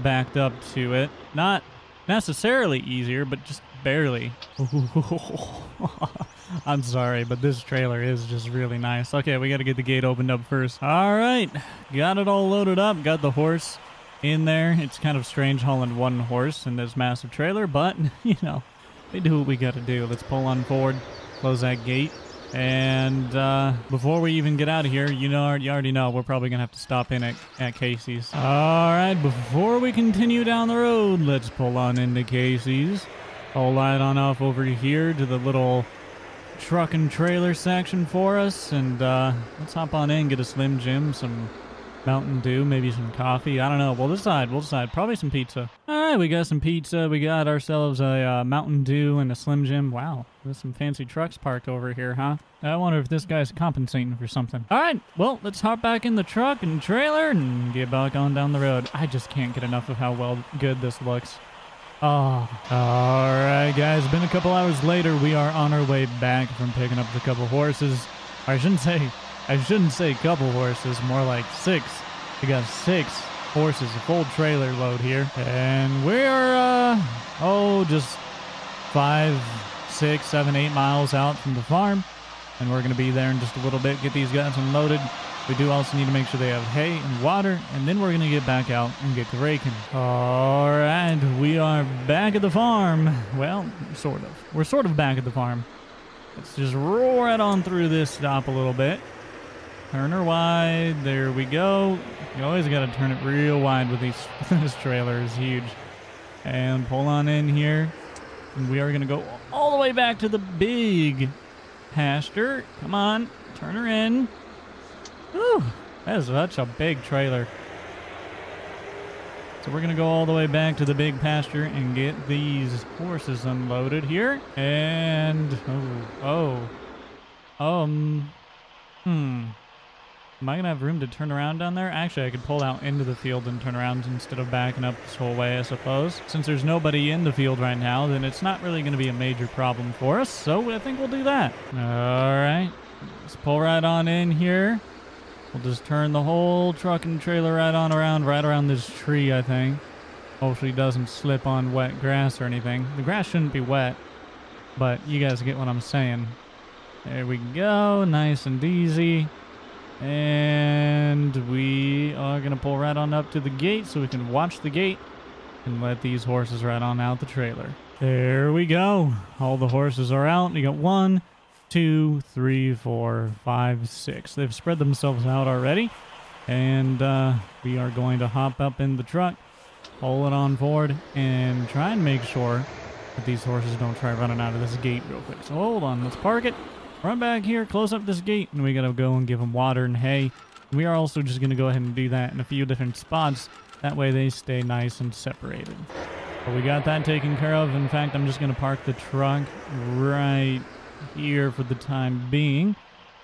backed up to it. Not necessarily easier, but just barely. I'm sorry, but this trailer is just really nice. Okay, we got to get the gate opened up first. All right, got it all loaded up. Got the horse in there. It's kind of strange hauling one horse in this massive trailer, but, we do what we got to do. Let's pull on forward, close that gate. And before we even get out of here, you already know we're probably going to have to stop in at Casey's. All right, before we continue down the road, let's pull on into Casey's. I'll light on off over here to the little truck and trailer section for us. And let's hop on in, get a Slim Jim, some Mountain Dew, maybe some coffee. I don't know. We'll decide. Probably some pizza. All right, we got some pizza. We got ourselves a Mountain Dew and a Slim Jim. Wow, there's some fancy trucks parked over here, huh? I wonder if this guy's compensating for something. All right, well, let's hop back in the truck and trailer and get back on down the road. I just can't get enough of how good this looks. Oh, all right, guys. Been a couple hours later. We are on our way back from picking up the couple horses. I shouldn't say couple horses, more like 6. We got 6 horses, a full trailer load here. And we're, just 5, 6, 7, 8 miles out from the farm. And we're going to be there in just a little bit, get these guys unloaded. We do also need to make sure they have hay and water, and then we're going to get back out and get to raking. All right, we are back at the farm. Well, sort of. We're sort of back at the farm. Let's just roll right on through this stop a little bit. Turn her wide. There we go. You always got to turn it real wide with these. This trailer is huge. And pull on in here. And we are going to go all the way back to the big pasture. Come on. Turn her in. Whew, that is such a big trailer. So we're going to go all the way back to the big pasture and get these horses unloaded here. And, am I going to have room to turn around down there? Actually, I could pull out into the field and turn around instead of backing up this whole way, I suppose. Since there's nobody in the field right now, then it's not really going to be a major problem for us. So I think we'll do that. All right. Let's pull right on in here. We'll just turn the whole truck and trailer right around this tree, I think. Hopefully it doesn't slip on wet grass or anything. The grass shouldn't be wet, but you guys get what I'm saying. There we go. Nice and easy. And we are going to pull right on up to the gate so we can watch the gate and let these horses right on out the trailer. There we go. All the horses are out. You got 1, 2, 3, 4, 5, 6. They've spread themselves out already. And we are going to hop up in the truck, pull it on forward, and try and make sure that these horses don't try running out of this gate real quick. So hold on, let's park it. Run back here, close up this gate, and we got to go and give them water and hay. We are also just going to go ahead and do that in a few different spots. That way they stay nice and separated. But we got that taken care of. In fact, I'm just going to park the truck right here for the time being.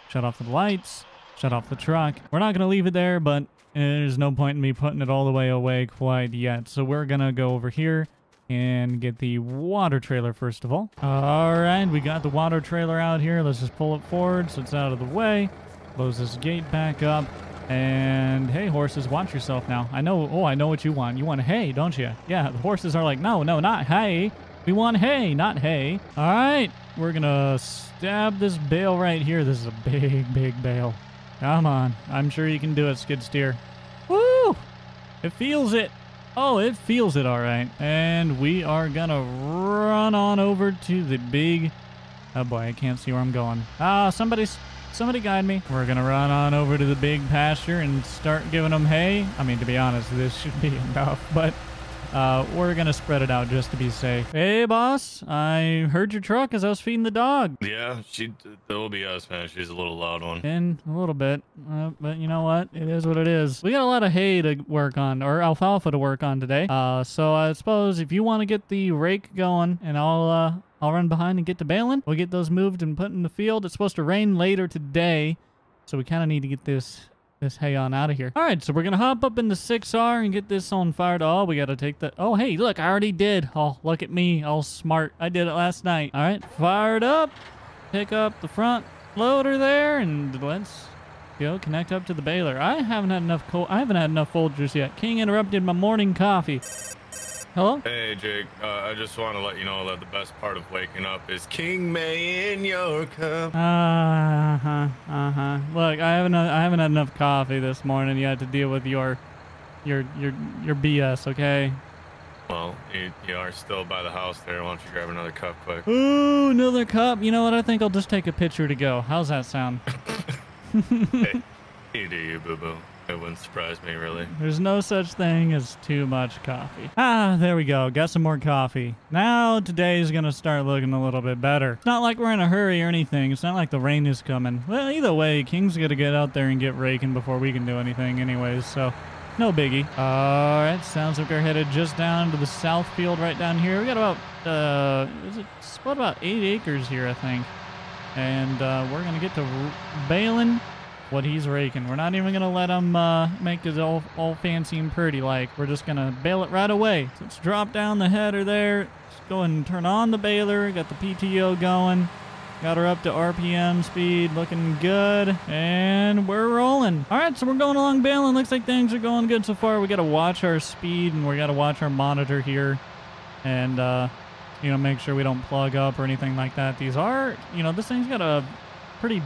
Shut off the lights, shut off the truck. We're not going to leave it there, but there's no point in me putting it all the way away quite yet. So we're going to go over here and get the water trailer first of all. All right, we got the water trailer out here. Let's just pull it forward so it's out of the way. Close this gate back up. And hey, horses, watch yourself now. I know what you want. You want hay, don't you? Yeah, the horses are like, no, not hay. We want hay, not hay. All right, we're gonna stab this bale right here. This is a big bale. Come on. I'm sure you can do it, skid steer. Woo! It feels it. Oh, it feels it all right. And we are gonna run on over to the big Oh boy, I can't see where I'm going. Ah, somebody guide me. We're gonna run on over to the big pasture and start giving them hay. I mean, to be honest, this should be enough, but we're gonna spread it out just to be safe. Hey, boss, I heard your truck as I was feeding the dog. Yeah, the OBS, man, she's a little loud one. In a little bit, but you know what? It is what it is. We got a lot of hay to work on, or alfalfa to work on today. So I suppose if you want to get the rake going, and I'll run behind and get to baling. We'll get those moved and put in the field. It's supposed to rain later today, so we kind of need to get this hay on out of here. All right, so we're gonna hop up in the 6R and get this on fire. Oh, we gotta take the... Oh, hey, look, I already did. Oh, look at me, all smart. I did it last night. All right, fired up. Pick up the front loader there, and let's go connect up to the baler. I haven't had enough Folgers yet. King interrupted my morning coffee. Hello? Hey, Jake. I just want to let you know that the best part of waking up is King May in your cup. Look, I haven't had enough coffee this morning yet to deal with your BS. Okay. Well, you are still by the house there. Why don't you grab another cup quick? Ooh, another cup. You know what? I think I'll just take a picture to go. How's that sound? Hey, you do you, boo-boo. It wouldn't surprise me, really. There's no such thing as too much coffee. Ah, there we go. Got some more coffee. Now today's gonna start looking a little bit better. It's not like we're in a hurry or anything. It's not like the rain is coming. Well, either way, King's gonna get out there and get raking before we can do anything anyways, so no biggie. All right, sounds like we're headed just down to the south field right down here. We got about, it's about 8 acres here, I think. And we're gonna get to baling what he's raking. We're not even gonna let him make it all fancy and pretty like. We're just gonna bale it right away. So let's drop down the header there. Let's go and turn on the baler. Got the PTO going. Got her up to RPM speed, looking good, and we're rolling. All right, so we're going along baling. Looks like things are going good so far. We gotta watch our speed and we gotta watch our monitor here, and you know, make sure we don't plug up or anything like that. These are, you know, this thing's got a pretty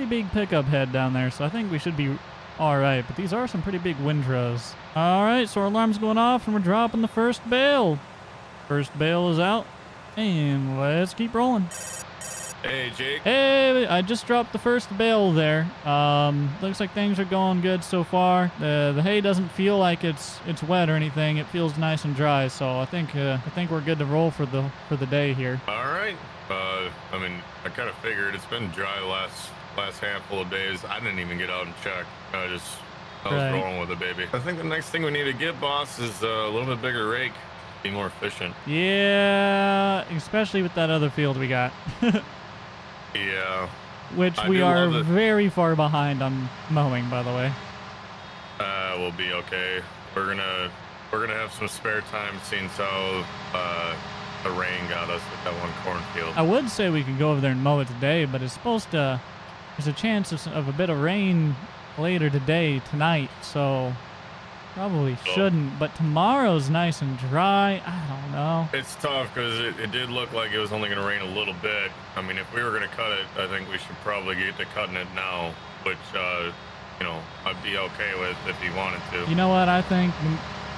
big pickup head down there, so I think we should be all right, but these are some pretty big windrows. All right, so our alarm's going off and we're dropping the first bale. First bale is out, and let's keep rolling. Hey, Jake. Hey, I just dropped the first bale there. Looks like things are going good so far. The hay doesn't feel like it's wet or anything. It feels nice and dry, so I think we're good to roll for the day here. All right. I mean, I kind of figured it's been dry the last handful of days. I didn't even get out and check. I was rolling with it, baby. I think the next thing we need to get, boss, is a little bit bigger rake. Be more efficient. Yeah, especially with that other field we got. Yeah. Which we are very far behind on mowing, by the way. We'll be okay. We're gonna have some spare time, seeing how the rain got us at that one cornfield. I would say we could go over there and mow it today, but it's supposed to. There's a chance of a bit of rain later tonight, so probably shouldn't. But tomorrow's nice and dry. I don't know. It's tough because it did look like it was only going to rain a little bit. I mean, if we were going to cut it, I think we should probably get to cutting it now, which, you know, I'd be okay with if you wanted to. You know what I think?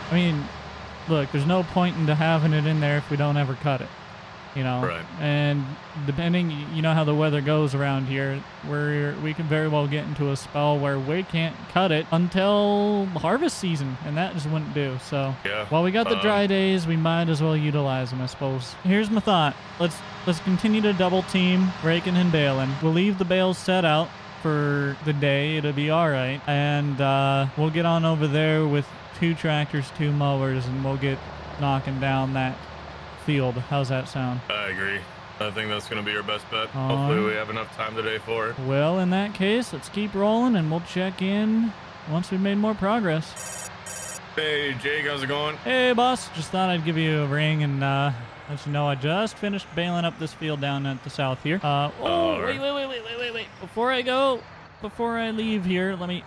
I mean, look, there's no point into having it in there if we don't ever cut it. You know, right. And depending, you know how the weather goes around here, we can very well get into a spell where we can't cut it until harvest season, and that just wouldn't do. So yeah, while we got the dry days, we might as well utilize them, I suppose. Here's my thought. Let's continue to double team raking and baling. We'll leave the bales set out for the day. It'll be all right, and we'll get on over there with 2 tractors, 2 mowers, and we'll get knocking down that field. How's that sound? I agree. I think that's going to be our best bet. Hopefully we have enough time today for it. Well, in that case, let's keep rolling and we'll check in once we've made more progress. Hey, Jake, how's it going? Hey, boss. Just thought I'd give you a ring and let you know I just finished baling up this field down at the south here. Wait. Before I leave here, let me...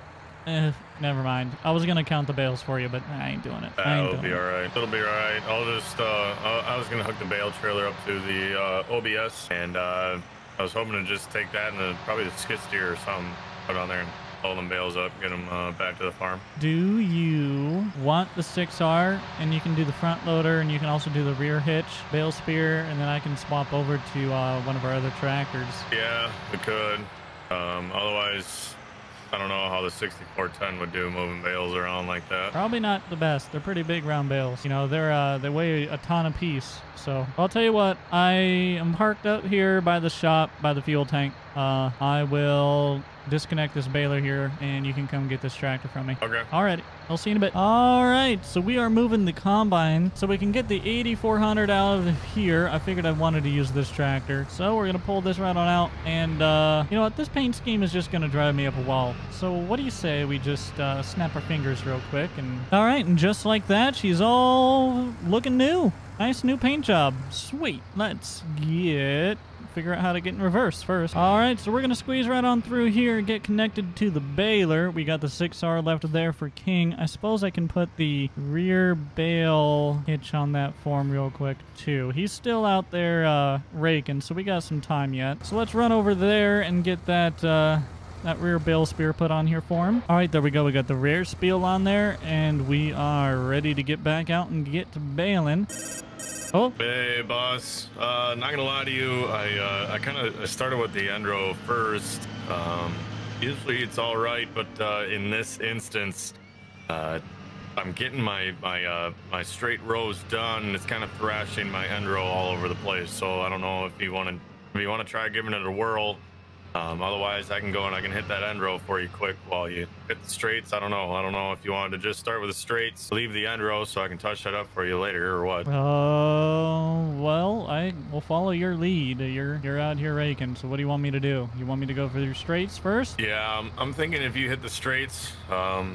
never mind. I was gonna count the bales for you, but I ain't doing it. It'll be all right. It'll be all right. I'll just, I was gonna hook the bale trailer up to the OBS, and I was hoping to just take that and probably the skid steer or something, put on there and all them bales up, get them back to the farm. Do you want the 6R? And you can do the front loader, and you can also do the rear hitch bale spear, and then I can swap over to one of our other tractors. Yeah, we could. Otherwise, I don't know how the 6410 would do moving bales around like that. Probably not the best. They're pretty big round bales. You know, they weigh a ton apiece. So I'll tell you what, I am parked up here by the shop, by the fuel tank. I will disconnect this baler here, and you can come get this tractor from me. Okay. Alrighty. I'll see you in a bit. Alright, so we are moving the combine so we can get the 8400 out of here. I figured I wanted to use this tractor. So we're going to pull this right on out. And, you know what? This paint scheme is just going to drive me up a wall. So what do you say we just snap our fingers real quick? And alright, and just like that, she's all looking new. Nice new paint job. Sweet. Let's figure out how to get in reverse first. All right, so we're going to squeeze right on through here and get connected to the baler. We got the 6R left there for King. I suppose I can put the rear bale hitch on that form real quick, too. He's still out there raking, so we got some time yet. So let's run over there and get that rear bale spear put on here for him. All right, there we go. We got the rear spiel on there, and we are ready to get back out and get to baling. Oh. Hey, boss. Not gonna lie to you, I kind of started with the end row first. Usually it's all right, but in this instance, I'm getting my straight rows done. It's kind of thrashing my end row all over the place. So I don't know if you want to try giving it a whirl. Otherwise, I can go and I can hit that end row for you quick while you hit the straights. I don't know if you wanted to just start with the straights, leave the end row so I can touch that up for you later, or what? Well, I will follow your lead. You're out here raking, so what do you want me to do? You want me to go for your straights first? Yeah, I'm thinking if you hit the straights,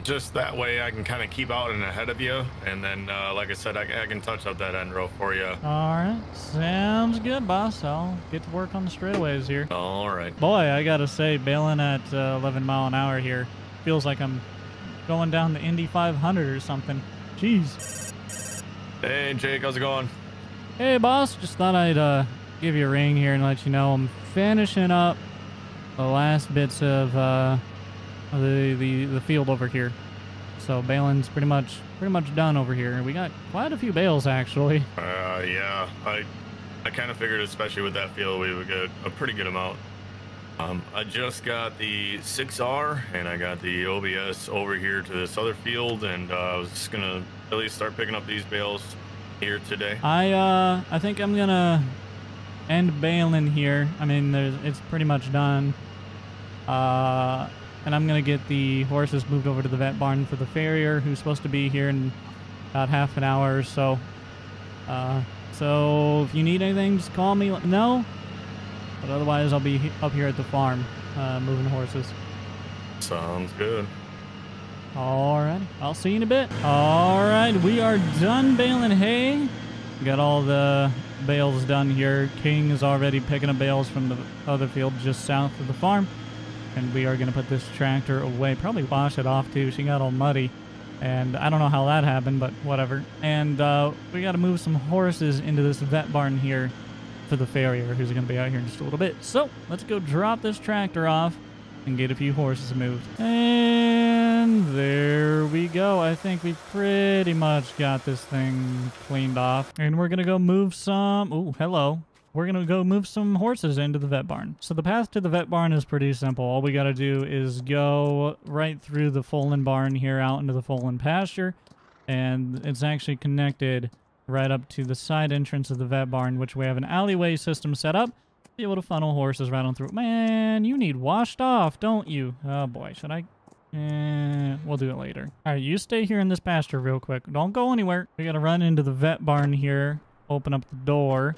just that way I can kind of keep out and ahead of you, and then, like I said, I can touch up that end row for you. All right, sounds good, boss. I'll get to work on the straightaways here. All right. Boy, I gotta say, bailing at 11 mile an hour here feels like I'm going down the Indy 500 or something. Jeez. Hey, Jake, how's it going? Hey, boss. Just thought I'd give you a ring here and let you know I'm finishing up the last bits of the field over here. So bailing's pretty much done over here. We got quite a few bales actually. Yeah, I kind of figured, especially with that field, we would get a pretty good amount. I just got the 6R and I got the OBS over here to this other field, and I was just gonna at least start picking up these bales here today. I think I'm gonna end baling here. I mean, it's pretty much done. And I'm gonna get the horses moved over to the vet barn for the farrier, who's supposed to be here in about half an hour or so. So if you need anything, just call me. Let me know. But otherwise, I'll be up here at the farm, moving horses. Sounds good. Alright, I'll see you in a bit. Alright, we are done baling hay. We got all the bales done here. King is already picking up bales from the other field just south of the farm. And we are going to put this tractor away. Probably wash it off too. She got all muddy. And I don't know how that happened, but whatever. And we got to move some horses into this vet barn here for the farrier, who's going to be out here in just a little bit. So let's go drop this tractor off and get a few horses moved. And there we go. I think we pretty much got this thing cleaned off. And we're going to go move some... Oh, hello. We're going to go move some horses into the vet barn. So the path to the vet barn is pretty simple. All we got to do is go right through the foaling barn here out into the foaling pasture. And it's actually connected right up to the side entrance of the vet barn, which we have an alleyway system set up. Be able to funnel horses right on through. Man, you need washed off, don't you? Oh boy, should I? We'll do it later. All right, you stay here in this pasture real quick. Don't go anywhere. We gotta run into the vet barn here, open up the door,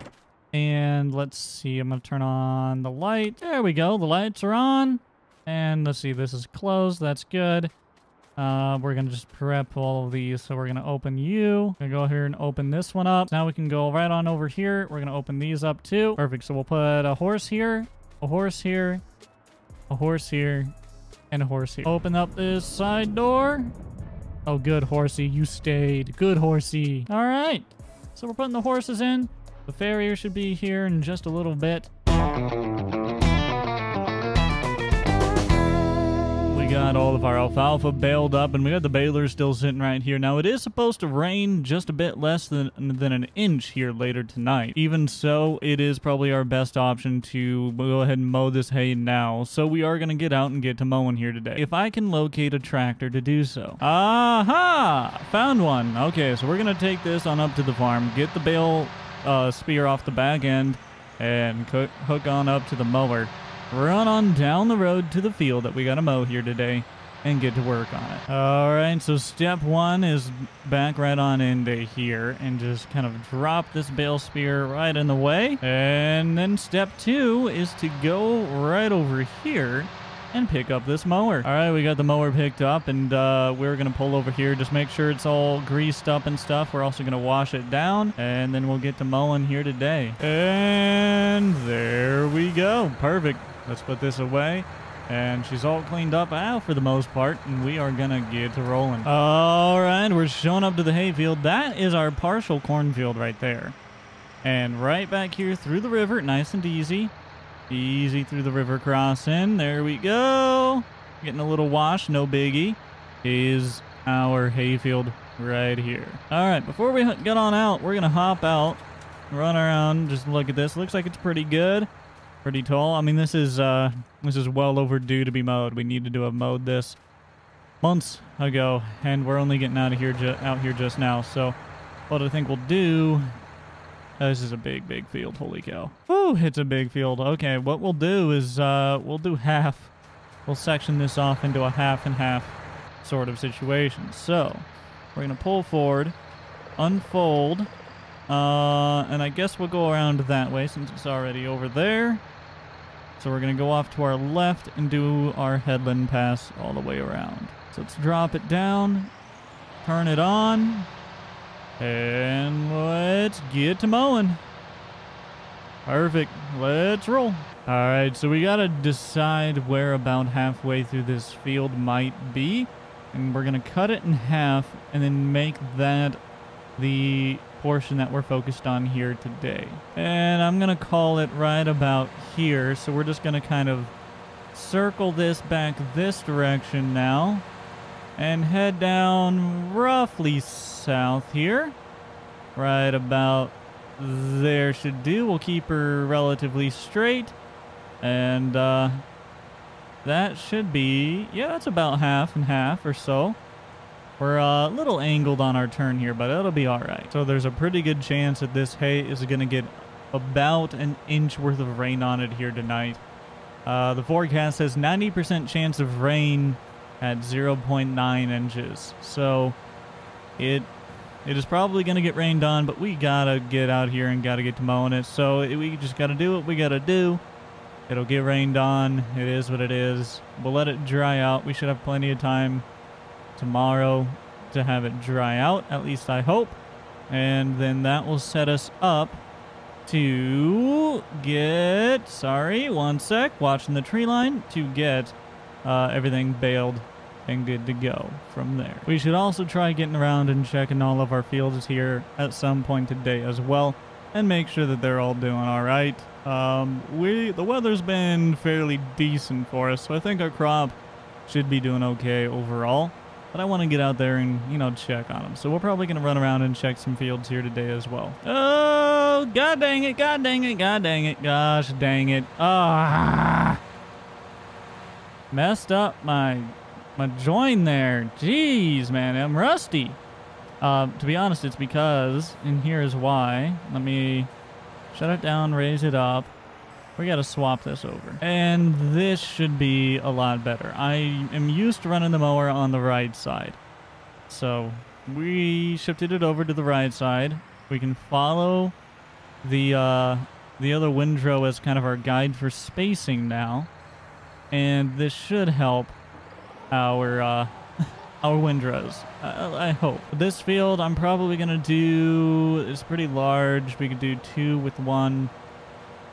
and let's see. I'm gonna turn on the light. There we go. The lights are on. And let's see, this is closed. That's good. We're going to just prep all of these. So we're going to open you. Gonna go here and open this one up. Now we can go right on over here. We're going to open these up too. Perfect. So we'll put a horse here, a horse here, a horse here, and a horse here. Open up this side door. Oh, good horsey. You stayed. Good horsey. All right. So we're putting the horses in. The farrier should be here in just a little bit. We got all of our alfalfa baled up, and we got the baler still sitting right here. Now, it is supposed to rain just a bit less than an inch here later tonight. Even so, it is probably our best option to go ahead and mow this hay now. So we are going to get out and get to mowing here today. If I can locate a tractor to do so. Aha! Found one. Okay, so we're going to take this on up to the farm, get the bale spear off the back end, and hook on up to the mower. Run on down the road to the field that we got to mow here today and get to work on it. All right, so step one is back right on into here and just kind of drop this bale spear right in the way. And then step two is to go right over here and pick up this mower. All right, we got the mower picked up, and we're going to pull over here. Just make sure it's all greased up and stuff. We're also going to wash it down, and then we'll get to mowing here today. And there we go. Perfect. Let's put this away. And she's all cleaned up out for the most part, and we are going to get to rolling. All right, we're showing up to the hayfield. That is our partial cornfield right there. And right back here through the river, nice and easy. Easy through the river crossing. There we go. Getting a little wash, no biggie. Is our hayfield right here. All right, before we get on out, we're going to hop out, run around, just look at this. Looks like it's pretty good. Pretty tall. I mean, this is well overdue to be mowed. We needed to have mowed this months ago, and we're only getting out here just now. So what I think we'll do, this is a big field. Holy cow. Whew, it's a big field. Okay, what we'll do is we'll do half. We'll section this off into a half and half sort of situation. So we're going to pull forward, unfold, and I guess we'll go around that way since it's already over there. So we're going to go off to our left and do our headland pass all the way around. So let's drop it down, turn it on, and let's get to mowing. Perfect. Let's roll. All right, so we got to decide where about halfway through this field might be. And we're going to cut it in half and then make that the portion that we're focused on here today. And I'm going to call it right about here. So we're just going to kind of circle this back this direction now and head down roughly south here. Right about there should do. We'll keep her relatively straight. And that should be, yeah, that's about half and half or so. We're a little angled on our turn here, but it'll be all right. So there's a pretty good chance that this hay is going to get about an inch worth of rain on it here tonight. The forecast says 90% chance of rain at 0.9 inches. So it is probably going to get rained on, but we got to get out here and got to get to mowing it. So we just got to do what we got to do. It'll get rained on. It is what it is. We'll let it dry out. We should have plenty of time tomorrow to have it dry out, at least I hope. And then that will set us up to get, sorry, one sec, watching the tree line, to get everything baled and good to go from there. We should also try getting around and checking all of our fields here at some point today as well, and make sure that they're all doing all right. The weather's been fairly decent for us, so I think our crop should be doing okay overall. But I want to get out there and, you know, check on them. So we're probably going to run around and check some fields here today as well. Oh, god dang it, god dang it, god dang it, gosh dang it. Ah, messed up my join there. Jeez, man, I'm rusty. To be honest, it's because, and here's why. Let me shut it down, raise it up. We got to swap this over. And this should be a lot better. I am used to running the mower on the right side. So we shifted it over to the right side. We can follow the other windrow as kind of our guide for spacing now. And this should help our windrows. I hope. This field I'm probably going to do, it's pretty large. We could do 2 with 1.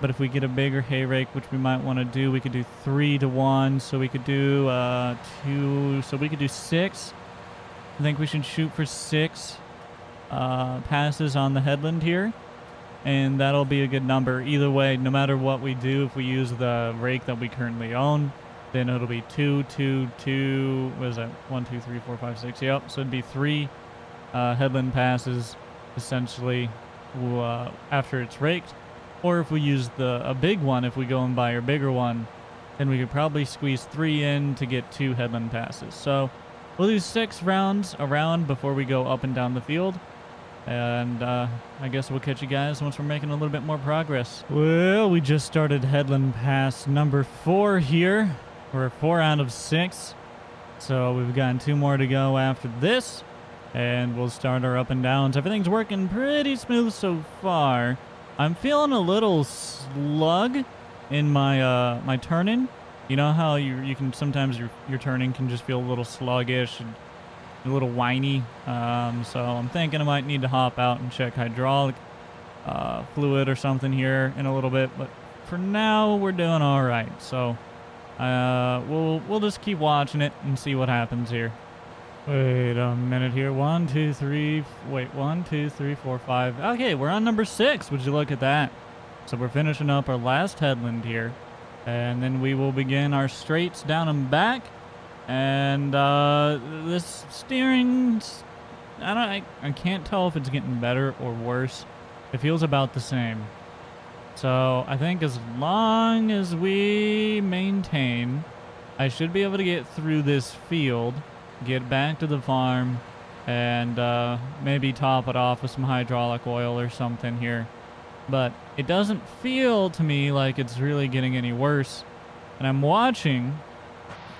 But if we get a bigger hay rake, which we might want to do, we could do 3 to 1. So we could do 2. So we could do 6. I think we should shoot for 6 passes on the headland here. And that'll be a good number. Either way, no matter what we do, if we use the rake that we currently own, Then it'll be 2, 2, 2. What is that? 1, 2, 3, 4, 5, 6. Yep. So it'd be 3 headland passes, essentially, after it's raked. Or if we use a big one, if we go and buy a bigger one, then we could probably squeeze 3 in to get 2 headland passes. So we'll do 6 rounds around before we go up and down the field. And I guess we'll catch you guys once we're making a little bit more progress. Well, we just started headland pass number 4 here. We're 4 out of 6. So we've gotten 2 more to go after this. And we'll start our up and downs. Everything's working pretty smooth so far. I'm feeling a little slug in my my turning. You know how you can sometimes your turning can just feel a little sluggish and a little whiny. So I'm thinking I might need to hop out and check hydraulic fluid or something here in a little bit. But for now, we're doing all right. So we'll just keep watching it and see what happens here. Wait a minute here. 1, 2, 3. Wait, 1, 2, 3, 4, 5. Okay, we're on number 6. Would you look at that? So we're finishing up our last headland here. And then we will begin our straights down and back. And this steering, I can't tell if it's getting better or worse. It feels about the same. So I think as long as we maintain, I should be able to get through this field, get back to the farm, and maybe top it off with some hydraulic oil or something here. But it doesn't feel to me like it's really getting any worse. And I'm watching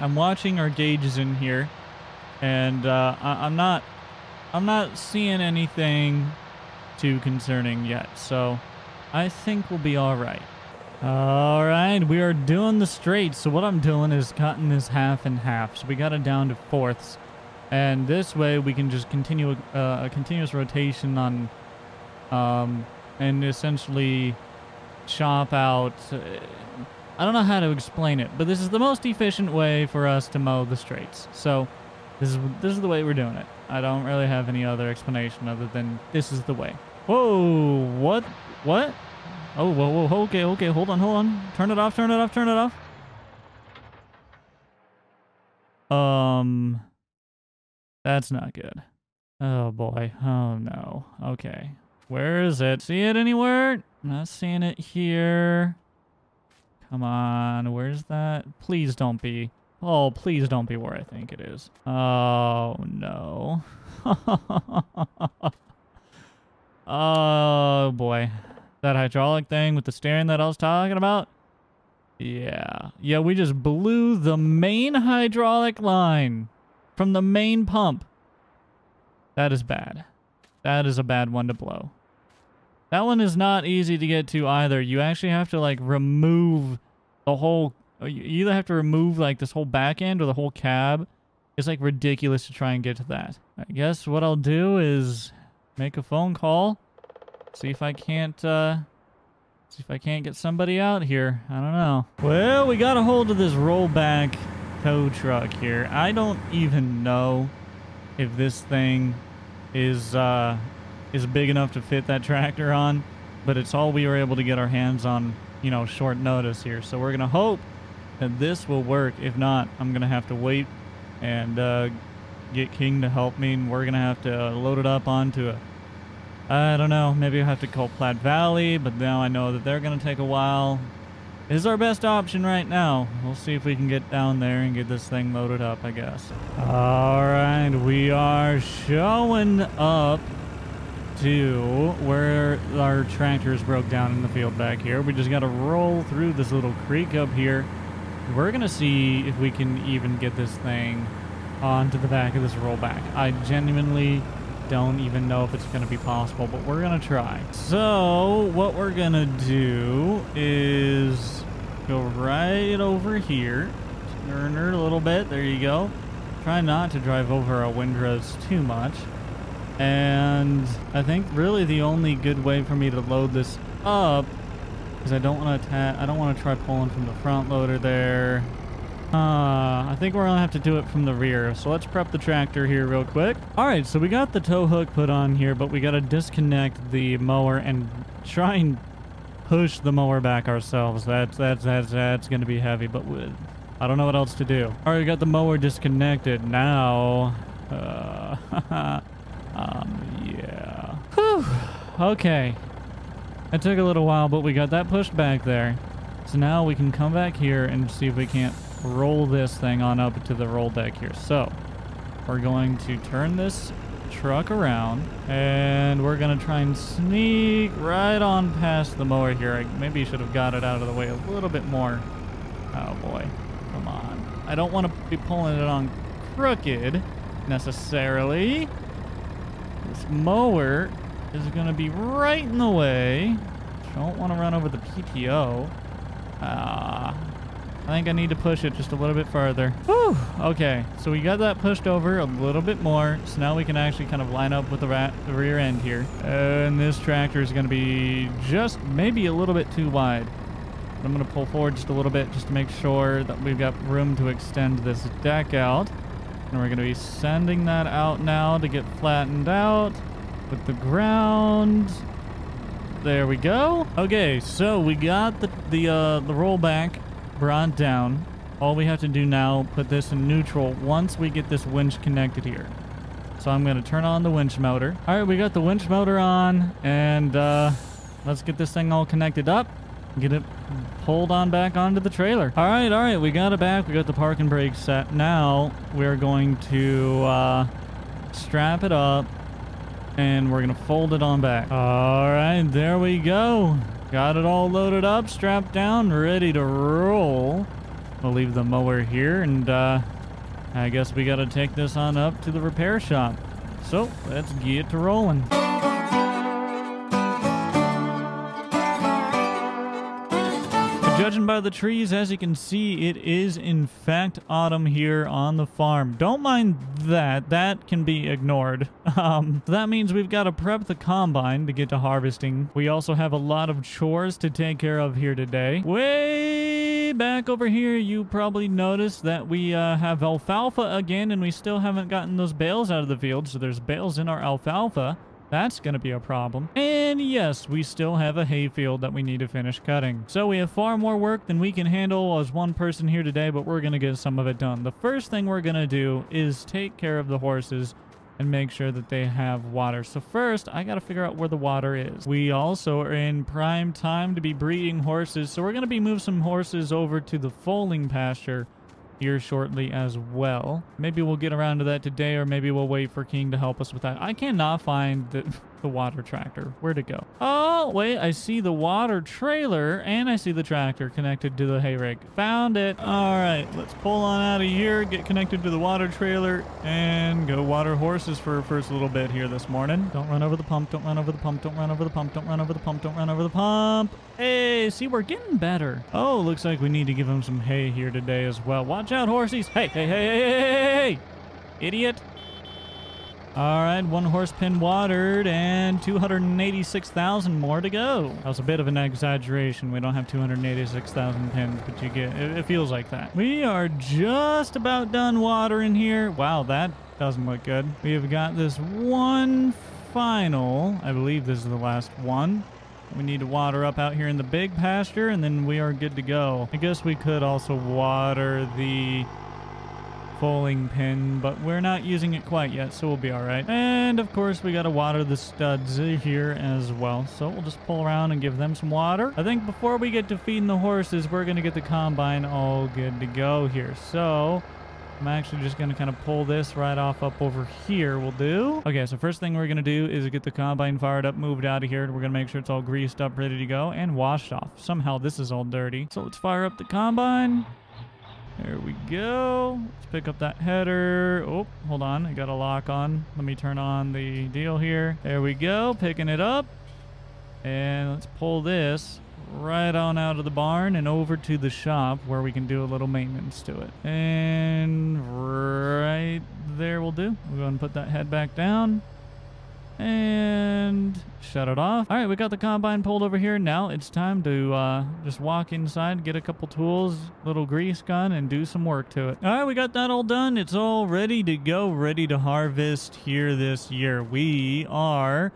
our gauges in here, and I'm not seeing anything too concerning yet. So I think we'll be all right. All right, we are doing the straight. So what I'm doing is cutting this half in half. So we got it down to fourths. And this way we can just continue a continuous rotation on, and essentially chop out. I don't know how to explain it, but this is the most efficient way for us to mow the straights. So this is the way we're doing it. I don't really have any other explanation other than this is the way. Whoa, what? Oh, whoa, okay, hold on. Turn it off. That's not good. Oh boy, oh no. Okay, where is it? See it anywhere? Not seeing it here. Come on, where's that? Please don't be. Oh, please don't be where I think it is. Oh no. Oh boy. That hydraulic thing with the steering that I was talking about? Yeah, we just blew the main hydraulic line from the main pump. That is bad. That is a bad one to blow. That one is not easy to get to either. You actually have to like remove the whole, you either have to remove like this whole back end or the whole cab. It's like ridiculous to try and get to that. I guess what I'll do is make a phone call. See if I can't get somebody out here. I don't know. Well, we got a hold of this rollback tow truck here. I don't even know if this thing is big enough to fit that tractor on, but it's all we were able to get our hands on, you know, short notice here. So we're gonna hope that this will work. If not, I'm gonna have to wait and get King to help me, and we're gonna have to load it up onto a, I don't know, maybe I have to call Platte Valley, but now I know that they're going to take a while. This is our best option right now. We'll see if we can get down there and get this thing loaded up, I guess. All right, we are showing up to where our tractors broke down in the field back here. We just got to roll through this little creek up here. We're going to see if we can even get this thing onto the back of this rollback. I genuinely don't even know if it's going to be possible, but we're going to try. So what we're going to do is go right over here. Turn her a little bit. There you go. Try not to drive over our windrows too much. And I think really the only good way for me to load this up is I don't want to try pulling from the front loader there. I think we're gonna have to do it from the rear. So let's prep the tractor here real quick. All right, so we got the tow hook put on here, but we got to disconnect the mower and try and push the mower back ourselves. That's gonna be heavy, but I don't know what else to do. All right, we got the mower disconnected. Now, yeah. Whew. Okay. It took a little while, but we got that pushed back there. So now we can come back here and see if we can't roll this thing on up to the roll deck here. So we're going to turn this truck around and we're going to try and sneak right on past the mower here. I maybe should have got it out of the way a little bit more. Oh boy, come on. I don't want to be pulling it on crooked necessarily. This mower is going to be right in the way. Don't want to run over the PTO. I think I need to push it just a little bit further. Whew. Okay, so we got that pushed over a little bit more. So now we can actually kind of line up with the rear end here. And this tractor is going to be just maybe a little bit too wide. But I'm going to pull forward just a little bit just to make sure that we've got room to extend this deck out. And we're going to be sending that out now to get flattened out with the ground. There we go. Okay, so we got the rollback brought down. All we have to do now, put this in neutral once we get this winch connected here. So I'm going to turn on the winch motor. All right, we got the winch motor on, and let's get this thing all connected up. Get it pulled on back onto the trailer. All right, we got it back. We got the parking brake set. Now we're going to strap it up, and we're going to fold it on back. All right, there we go. Got it all loaded up, strapped down, ready to roll. We'll leave the mower here, and I guess we got to take this on up to the repair shop. So let's get to rolling. Judging by the trees, as you can see, it is in fact autumn here on the farm. Don't mind that. That can be ignored. That means we've got to prep the combine to get to harvesting. We also have a lot of chores to take care of here today. Way back over here, you probably noticed that we have alfalfa again, and we still haven't gotten those bales out of the field, so there's bales in our alfalfa. That's going to be a problem. And yes, we still have a hayfield that we need to finish cutting. So we have far more work than we can handle as one person here today, but we're going to get some of it done. The first thing we're going to do is take care of the horses and make sure that they have water. So first, I got to figure out where the water is. We also are in prime time to be breeding horses, so we're going to be moving some horses over to the foaling pasture here shortly as well. Maybe we'll get around to that today, or maybe we'll wait for King to help us with that. I cannot find the water tractor. Where'd it go? Oh, wait, I see the water trailer and I see the tractor connected to the hay rake. Found it. All right, let's pull on out of here, get connected to the water trailer, and go water horses for our first little bit here this morning. Don't run over the pump, don't run over the pump, don't run over the pump, don't run over the pump, don't run over the pump. Hey, see, we're getting better. Oh, looks like we need to give him some hay here today as well. Watch out, horsies. Hey, hey, hey, hey, hey, hey, hey. Idiot. All right, one horse pen watered and 286,000 more to go. That was a bit of an exaggeration. We don't have 286,000 pens, but you get it feels like that. We are just about done watering here. Wow, that doesn't look good. We have got this one final, I believe this is the last one. We need to water up out here in the big pasture, and then we are good to go. I guess we could also water the foaling pen, but we're not using it quite yet, so we'll be all right. And of course, we got to water the studs here as well. So we'll just pull around and give them some water. I think before we get to feeding the horses, we're going to get the combine all good to go here. So I'm actually just going to kind of pull this right off up over here will do. Okay, so first thing we're going to do is get the combine fired up, moved out of here. We're going to make sure it's all greased up, ready to go, and washed off. Somehow this is all dirty. So let's fire up the combine. There we go. Let's pick up that header. Oh, hold on. I got a lock on. Let me turn on the deal here. There we go. Picking it up. And let's pull this right on out of the barn and over to the shop where we can do a little maintenance to it. And right there will do. We'll go ahead and put that head back down and shut it off. All right, we got the combine pulled over here. Now it's time to just walk inside, get a couple tools, little grease gun, and do some work to it. All right, we got that all done. It's all ready to go, ready to harvest here this year. We are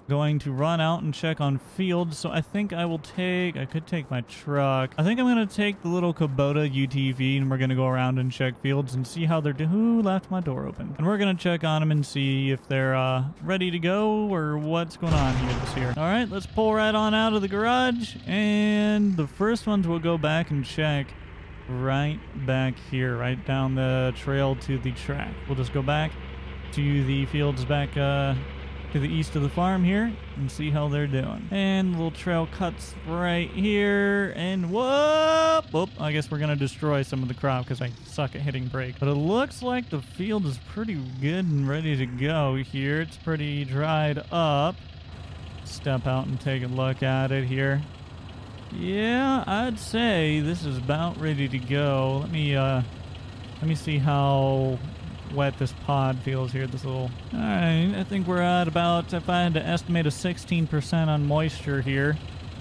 going to run out and check on fields. So I think I could take my truck. I think I'm going to take the little Kubota UTV and we're going to go around and check fields and see how they're doing. Who left my door open? And we're going to check on them and see if they're ready to go or what's going on here this year. All right, let's pull right on out of the garage. And the first ones we'll go back and check right back here, right down the trail to the track. We'll just go back to the fields back to the east of the farm here and see how they're doing. And the little trail cuts right here. And whoop! Whoop! I guess we're gonna destroy some of the crop because I suck at hitting brake. But it looks like the field is pretty good and ready to go here. It's pretty dried up. Step out and take a look at it here. Yeah, I'd say this is about ready to go. Let me see how wet this pod feels here. This little... Alright, I think we're at about, if I had to estimate, a 16% on moisture here,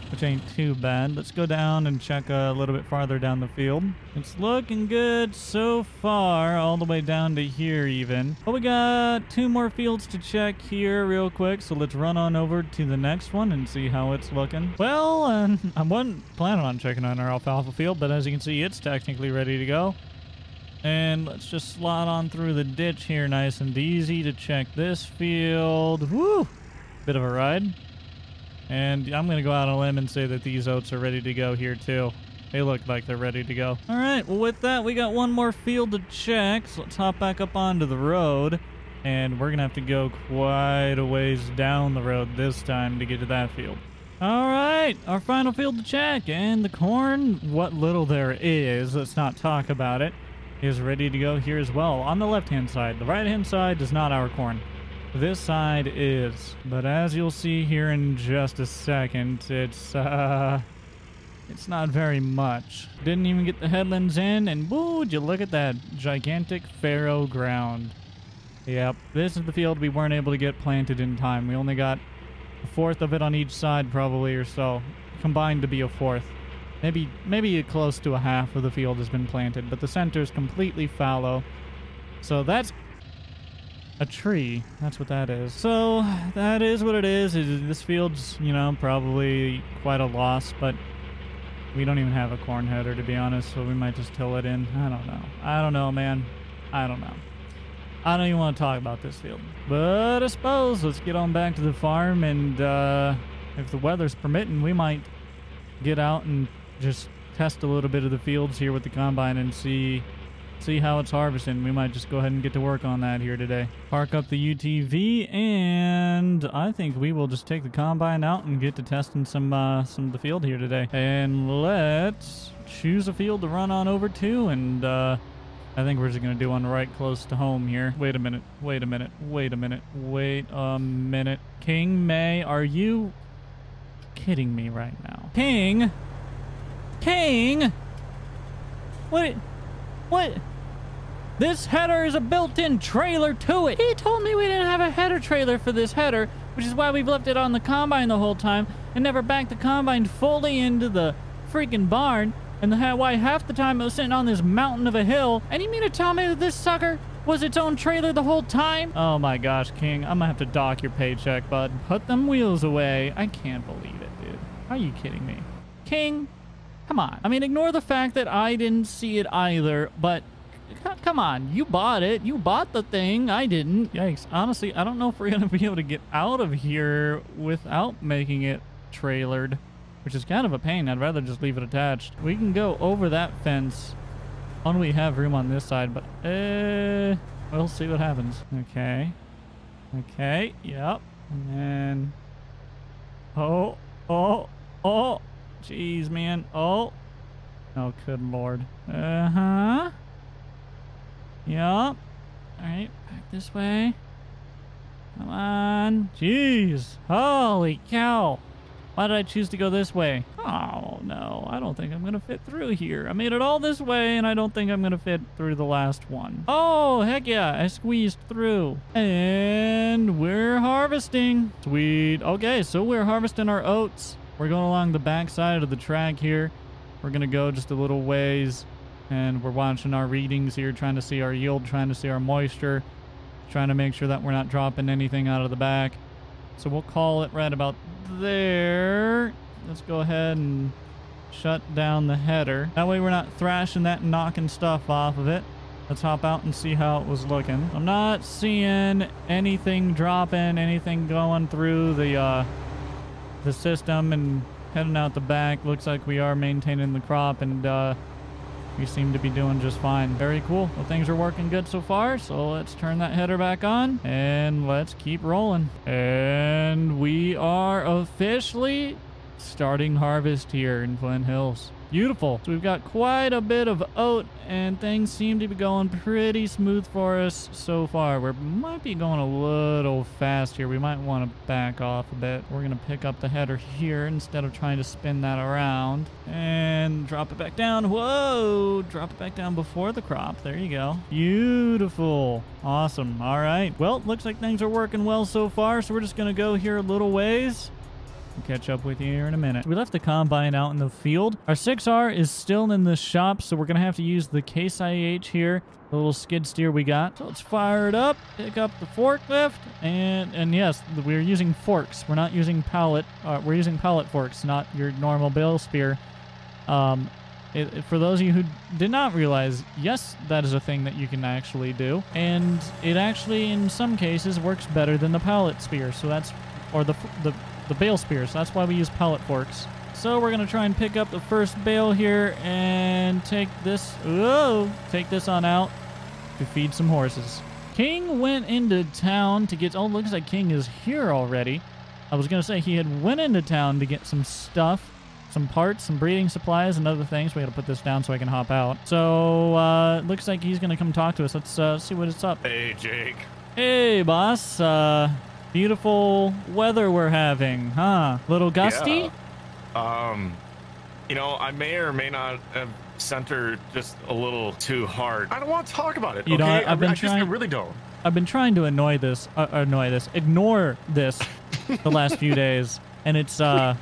which ain't too bad. Let's go down and check a little bit farther down the field. It's looking good so far, all the way down to here even. But we got 2 more fields to check here real quick, so let's run on over to the next one and see how it's looking. Well, I wasn't planning on checking on our alfalfa field, but as you can see, it's technically ready to go. And let's just slide on through the ditch here nice and easy to check this field. Woo! Bit of a ride. And I'm going to go out on a limb and say that these oats are ready to go here too. They look like they're ready to go. All right, well with that, we got one more field to check. So let's hop back up onto the road. And we're going to have to go quite a ways down the road this time to get to that field. All right, our final field to check. And the corn, what little there is, let's not talk about it, is ready to go here as well on the left-hand side. The right-hand side is not our corn. This side is. But as you'll see here in just a second, it's not very much. Didn't even get the headlands in, and woo, would you look at that gigantic farrow ground. Yep, this is the field we weren't able to get planted in time. We only got a fourth of it on each side probably or so, combined to be a fourth. Maybe close to a half of the field has been planted, but the center is completely fallow. So that's a tree. That's what that is. So that is what it is. This field's, you know, probably quite a loss, but we don't even have a corn header, to be honest, so we might just till it in. I don't know. I don't know, man. I don't know. I don't even want to talk about this field. But I suppose let's get on back to the farm, and if the weather's permitting, we might get out and just test a little bit of the fields here with the combine and see how it's harvesting. We might just go ahead and get to work on that here today. Park up the UTV, and I think we will just take the combine out and get to testing some of the field here today. And let's choose a field to run on over to, and I think we're just gonna do one right close to home here. Wait a minute. King May, are you kidding me right now? King! What? This header is a built-in trailer to it. He told me we didn't have a header trailer for this header, which is why we've left it on the combine the whole time and never backed the combine fully into the freaking barn, and why half the time it was sitting on this mountain of a hill. And you mean to tell me that this sucker was its own trailer the whole time? Oh my gosh, King, I'm gonna have to dock your paycheck, bud. Put them wheels away. I can't believe it, dude. Are you kidding me? King, come on. I mean, ignore the fact that I didn't see it either, but come on. You bought it. You bought the thing. I didn't. Yikes. Honestly, I don't know if we're going to be able to get out of here without making it trailered, which is kind of a pain. I'd rather just leave it attached. We can go over that fence. Only we have room on this side, but we'll see what happens. Okay. Yep. And then oh. Jeez, man. Oh, good lord. Yep. All right, back this way. Come on. Jeez. Holy cow. Why did I choose to go this way? Oh, no. I don't think I'm going to fit through here. I made it all this way, and I don't think I'm going to fit through the last one. Oh, heck yeah. I squeezed through. And we're harvesting. Sweet. Okay, so we're harvesting our oats. We're going along the back side of the track here. We're going to go just a little ways, and we're watching our readings here, trying to see our yield, trying to see our moisture, trying to make sure that we're not dropping anything out of the back. So we'll call it right about there. Let's go ahead and shut down the header. That way we're not thrashing that and knocking stuff off of it. Let's hop out and see how it was looking. I'm not seeing anything dropping, anything going through the system and heading out the back. Looks like we are maintaining the crop, and we seem to be doing just fine. Very cool. Well, things are working good so far, so let's turn that header back on and let's keep rolling. And we are officially starting harvest here in Flint Hills. Beautiful. So we've got quite a bit of oat, and things seem to be going pretty smooth for us so far. We might be going a little fast here. We might want to back off a bit. We're going to pick up the header here instead of trying to spin that around and drop it back down. Whoa! Drop it back down before the crop. There you go. Beautiful. Awesome. All right. Well, looks like things are working well so far, so we're just going to go here a little ways. I'll catch up with you here in a minute. We left the combine out in the field. Our 6R is still in the shop, so we're going to have to use the Case IH here, the little skid steer we got. So let's fire it up, pick up the forklift, and yes, we're using forks. We're not using pallet. We're using pallet forks, not your normal bale spear. For those of you who did not realize, yes, that is a thing that you can actually do, and it actually, in some cases, works better than the pallet spear. So that's, or the bale spears. That's why we use pallet forks. So we're going to try and pick up the first bale here and take this on out to feed some horses. King went into town to get, oh, looks like King is here already. I was going to say he had went into town to get some stuff, some parts, some breeding supplies and other things. We got to put this down so I can hop out. So looks like he's going to come talk to us. Let's see what it's up. Hey, Jake. Hey, boss. Beautiful weather we're having, huh? Little gusty? Yeah. You know, I may or may not have sent her just a little too hard. I don't want to talk about it. You know, I really don't. I've been trying to ignore this the last few days, and it's, I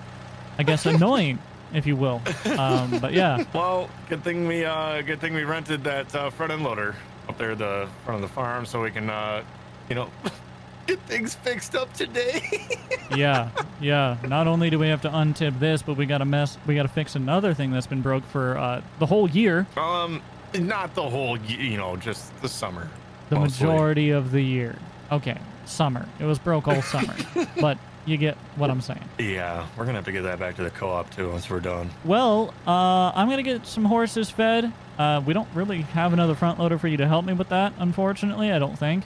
guess, annoying, if you will. But yeah. Well, good thing we rented that front end loader up there at the front of the farm, so we can, you know, get things fixed up today. yeah. Not only do we have to untip this, but we gotta fix another thing that's been broke for the whole year. Not the whole, you know, just the summer. The mostly. Majority of the year. Okay, summer. It was broke all summer. But you get what I'm saying. Yeah, we're gonna have to get that back to the co-op too once we're done. Well, I'm gonna get some horses fed. We don't really have another front loader for you to help me with that, unfortunately. I don't think.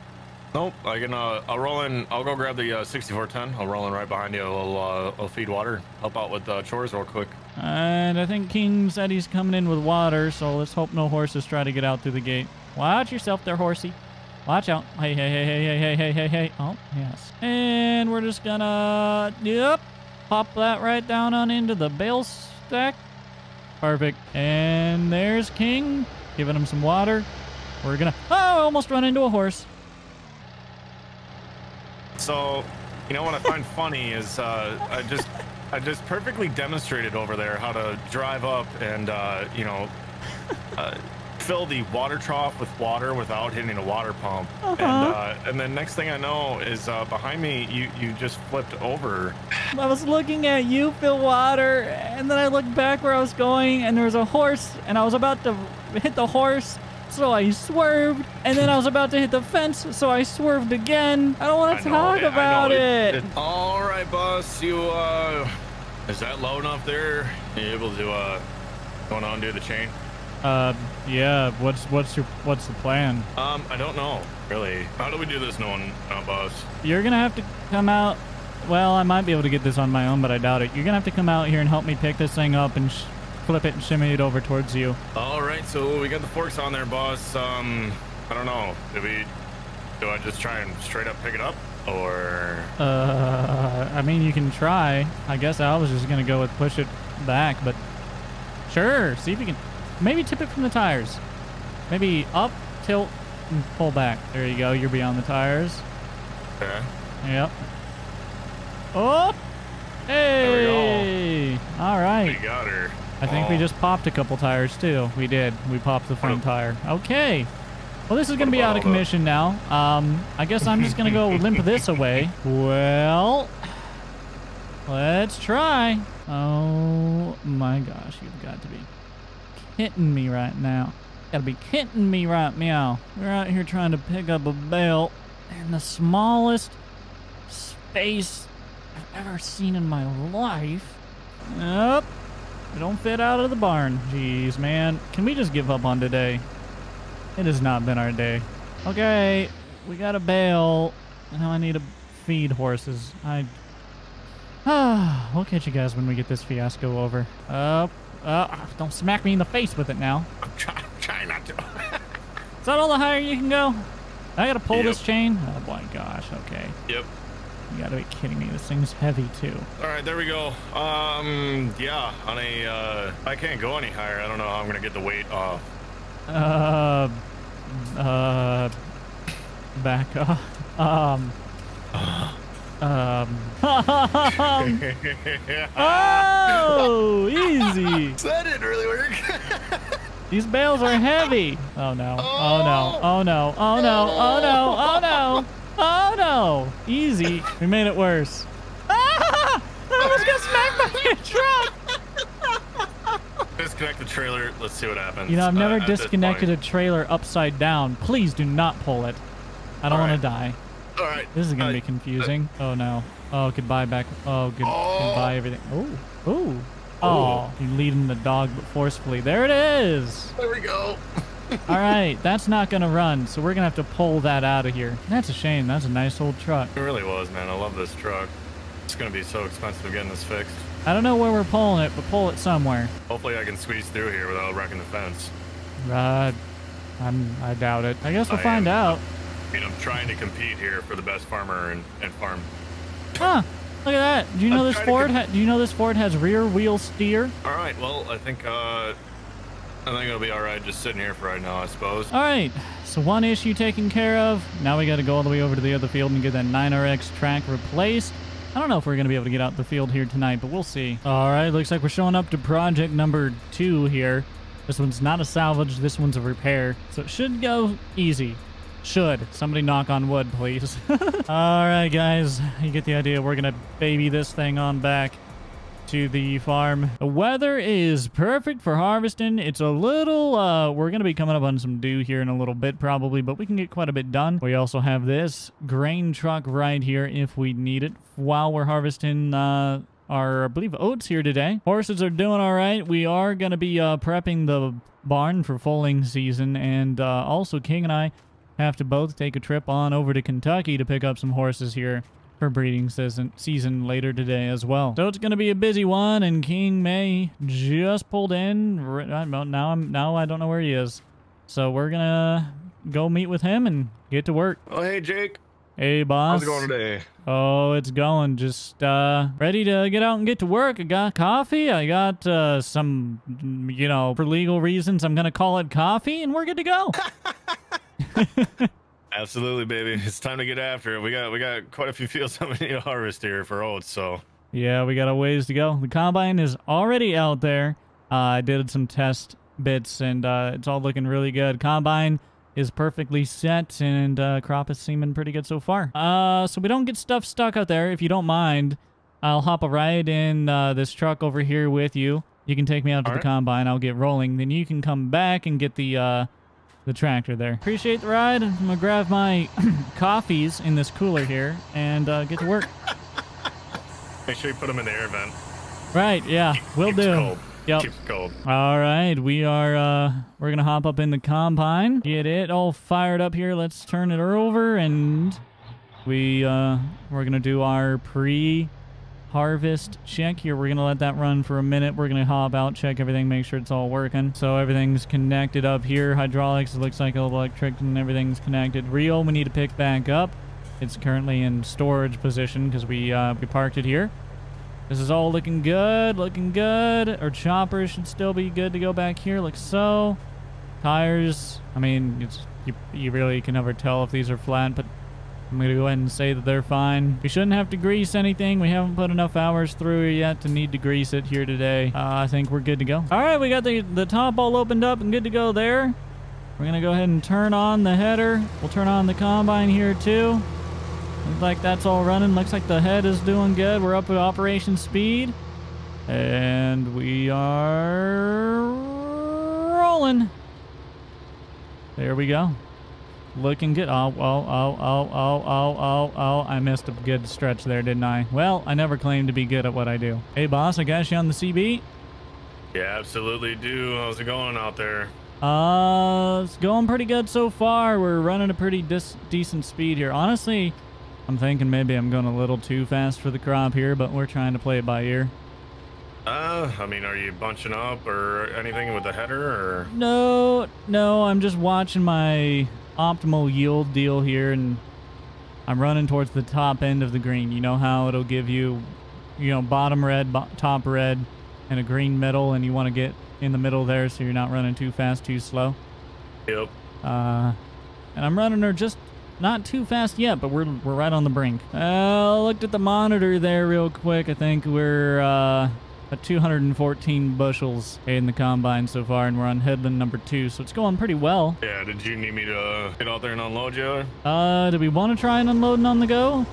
Nope, I can, I'll roll in, I'll go grab the 6410. I'll roll in right behind you. I'll feed water, help out with chores real quick. And I think King said he's coming in with water, so let's hope no horses try to get out through the gate. Watch yourself there, horsey. Watch out. Hey. Oh, yes. And we're just gonna, pop that right down on into the bale stack. Perfect. And there's King, giving him some water. We're gonna, I almost run into a horse. So, you know what I find funny is I just perfectly demonstrated over there how to drive up and you know, fill the water trough with water without hitting a water pump. And then next thing I know is behind me you just flipped over. I was looking at you fill water, and then I looked back where I was going, and there was a horse, and I was about to hit the horse. So I swerved, and then I was about to hit the fence, so I swerved again. I don't want to talk about it. All right, boss. You, is that low enough there? Are you able to, going on undo the chain? Yeah. What's the plan? I don't know, really. How do we do this, boss? You're gonna have to come out. Well, I might be able to get this on my own, but I doubt it. You're gonna have to come out here and help me pick this thing up and flip it and shimmy it over towards you. All right, so we got the forks on there, boss. I don't know. Do I just try and straight up pick it up, or? I mean, you can try. I guess I was just gonna go with push it back, but sure. See if you can. Maybe tip it from the tires. Maybe up, tilt, and pull back. There you go. You're beyond the tires. Okay. Yep. Oh. Hey. There we go. All right. We got her. I think we just popped a couple tires too. We did. We popped the front tire. Okay. Well, this is going to be out of commission now. I guess I'm just going to go limp this away. Well, let's try. Oh, my gosh. You've got to be kidding me right now. Gotta be kidding me right now. We're out here trying to pick up a bale in the smallest space I've ever seen in my life. Nope. It don't fit out of the barn. Jeez, man. Can we just give up on today? It has not been our day. Okay, we got a bale. Now I need to feed horses. We'll catch you guys when we get this fiasco over. Don't smack me in the face with it now. I'm trying not to. Is that all the higher you can go? I gotta pull this chain? Oh my gosh, okay. Yep. You gotta be kidding me. This thing's heavy too. All right, there we go. Yeah, on a, I can't go any higher. I don't know how I'm gonna get the weight off. Back up. Oh, easy. That didn't really work. These bales are heavy. Oh no. Oh no. Oh no. Oh no. Oh no. Oh no. Oh no. Easy. We made it worse. Ah! I almost got smacked by a truck. Disconnect the trailer. Let's see what happens. You know, I've never disconnected a trailer upside down. Please do not pull it. I don't want to die. All right. This is going to be confusing. Oh no. Oh, goodbye back. Oh, goodbye everything. Oh. Oh. Oh, you're leading the dog but forcefully. There it is. There we go. All right, that's not going to run, so we're going to have to pull that out of here. That's a shame. That's a nice old truck. It really was, man. I love this truck. It's going to be so expensive getting this fixed. I don't know where we're pulling it, but pull it somewhere. Hopefully I can squeeze through here without wrecking the fence. I doubt it. I guess we'll find out. I mean, I'm trying to compete here for the best farmer and farm. Huh. Look at that. Do you know this Ford? Do you know this Ford has rear wheel steer? All right. Well, I think it'll be all right just sitting here for right now, I suppose. All right. So one issue taken care of. Now we got to go all the way over to the other field and get that 9RX track replaced. I don't know if we're going to be able to get out the field here tonight, but we'll see. All right. Looks like we're showing up to project number 2 here. This one's not a salvage. This one's a repair. So it should go easy. Should. Somebody knock on wood, please. All right, guys. You get the idea. We're going to baby this thing on back to the farm. The weather is perfect for harvesting. It's a little, we're going to be coming up on some dew here in a little bit probably, but we can get quite a bit done. We also have this grain truck right here if we need it while we're harvesting our, I believe, oats here today. Horses are doing all right. We are going to be prepping the barn for foaling season, and also King and I have to both take a trip on over to Kentucky to pick up some horses here for breeding season later today as well. So it's going to be a busy one, and King May just pulled in. Now I don't know where he is. So we're going to go meet with him and get to work. Oh, hey, Jake. Hey, boss. How's it going today? Oh, it's going. Just ready to get out and get to work. I got coffee. I got some, you know, for legal reasons, I'm going to call it coffee, and we're good to go. Absolutely, baby. It's time to get after it. We got quite a few fields that we need to harvest here for oats, so. Yeah, we got a ways to go. The combine is already out there. I did some test bits, and it's all looking really good. Combine is perfectly set, and crop is seeming pretty good so far. So we don't get stuff stuck out there. If you don't mind, I'll hop a ride in this truck over here with you. You can take me out to the combine. I'll get rolling. Then you can come back and get the tractor there. Appreciate the ride. I'm gonna grab my coffees in this cooler here and get to work. Make sure you put them in the air vent. Right, yeah, will do. Cold. Yep. Keeps it cold. All right, we're gonna hop up in the combine, get it all fired up here. Let's turn it over, and we're gonna do our pre-harvest check here. We're gonna let that run for a minute. We're gonna hop out, check everything, make sure it's all working. So everything's connected up here. Hydraulics, it looks like electric, and everything's connected. Reel, we need to pick back up. It's currently in storage position because we parked it here. This is all looking good, looking good. Our chopper should still be good to go back here, like so. Tires, I mean, you really can never tell if these are flat, but I'm going to go ahead and say that they're fine. We shouldn't have to grease anything. We haven't put enough hours through it yet to need to grease it here today. I think we're good to go. All right, we got the top all opened up and good to go there. We're going to go ahead and turn on the header. We'll turn on the combine here too. Looks like that's all running. Looks like the head is doing good. We're up at operation speed. And we are rolling. There we go. Looking good. Oh. I missed a good stretch there, didn't I? Well, I never claimed to be good at what I do. Hey, boss, I got you on the CB. Yeah, absolutely do. How's it going out there? It's going pretty good so far. We're running a pretty decent speed here. Honestly, I'm thinking maybe I'm going a little too fast for the crop here, but we're trying to play it by ear. I mean, are you bunching up or anything with the header, or? No, I'm just watching my optimal yield deal here, and I'm running towards the top end of the green. You know how it'll give you, bottom red, top red, and a green middle, and you want to get in the middle there so you're not running too fast, too slow. Yep. And I'm running her just not too fast yet, but we're right on the brink. Looked at the monitor there real quick. I think we're at 214 bushels in the combine so far, and we're on headland number 2, so it's going pretty well. Yeah, did you need me to get out there and unload you? Do we want to try and unloading on the go?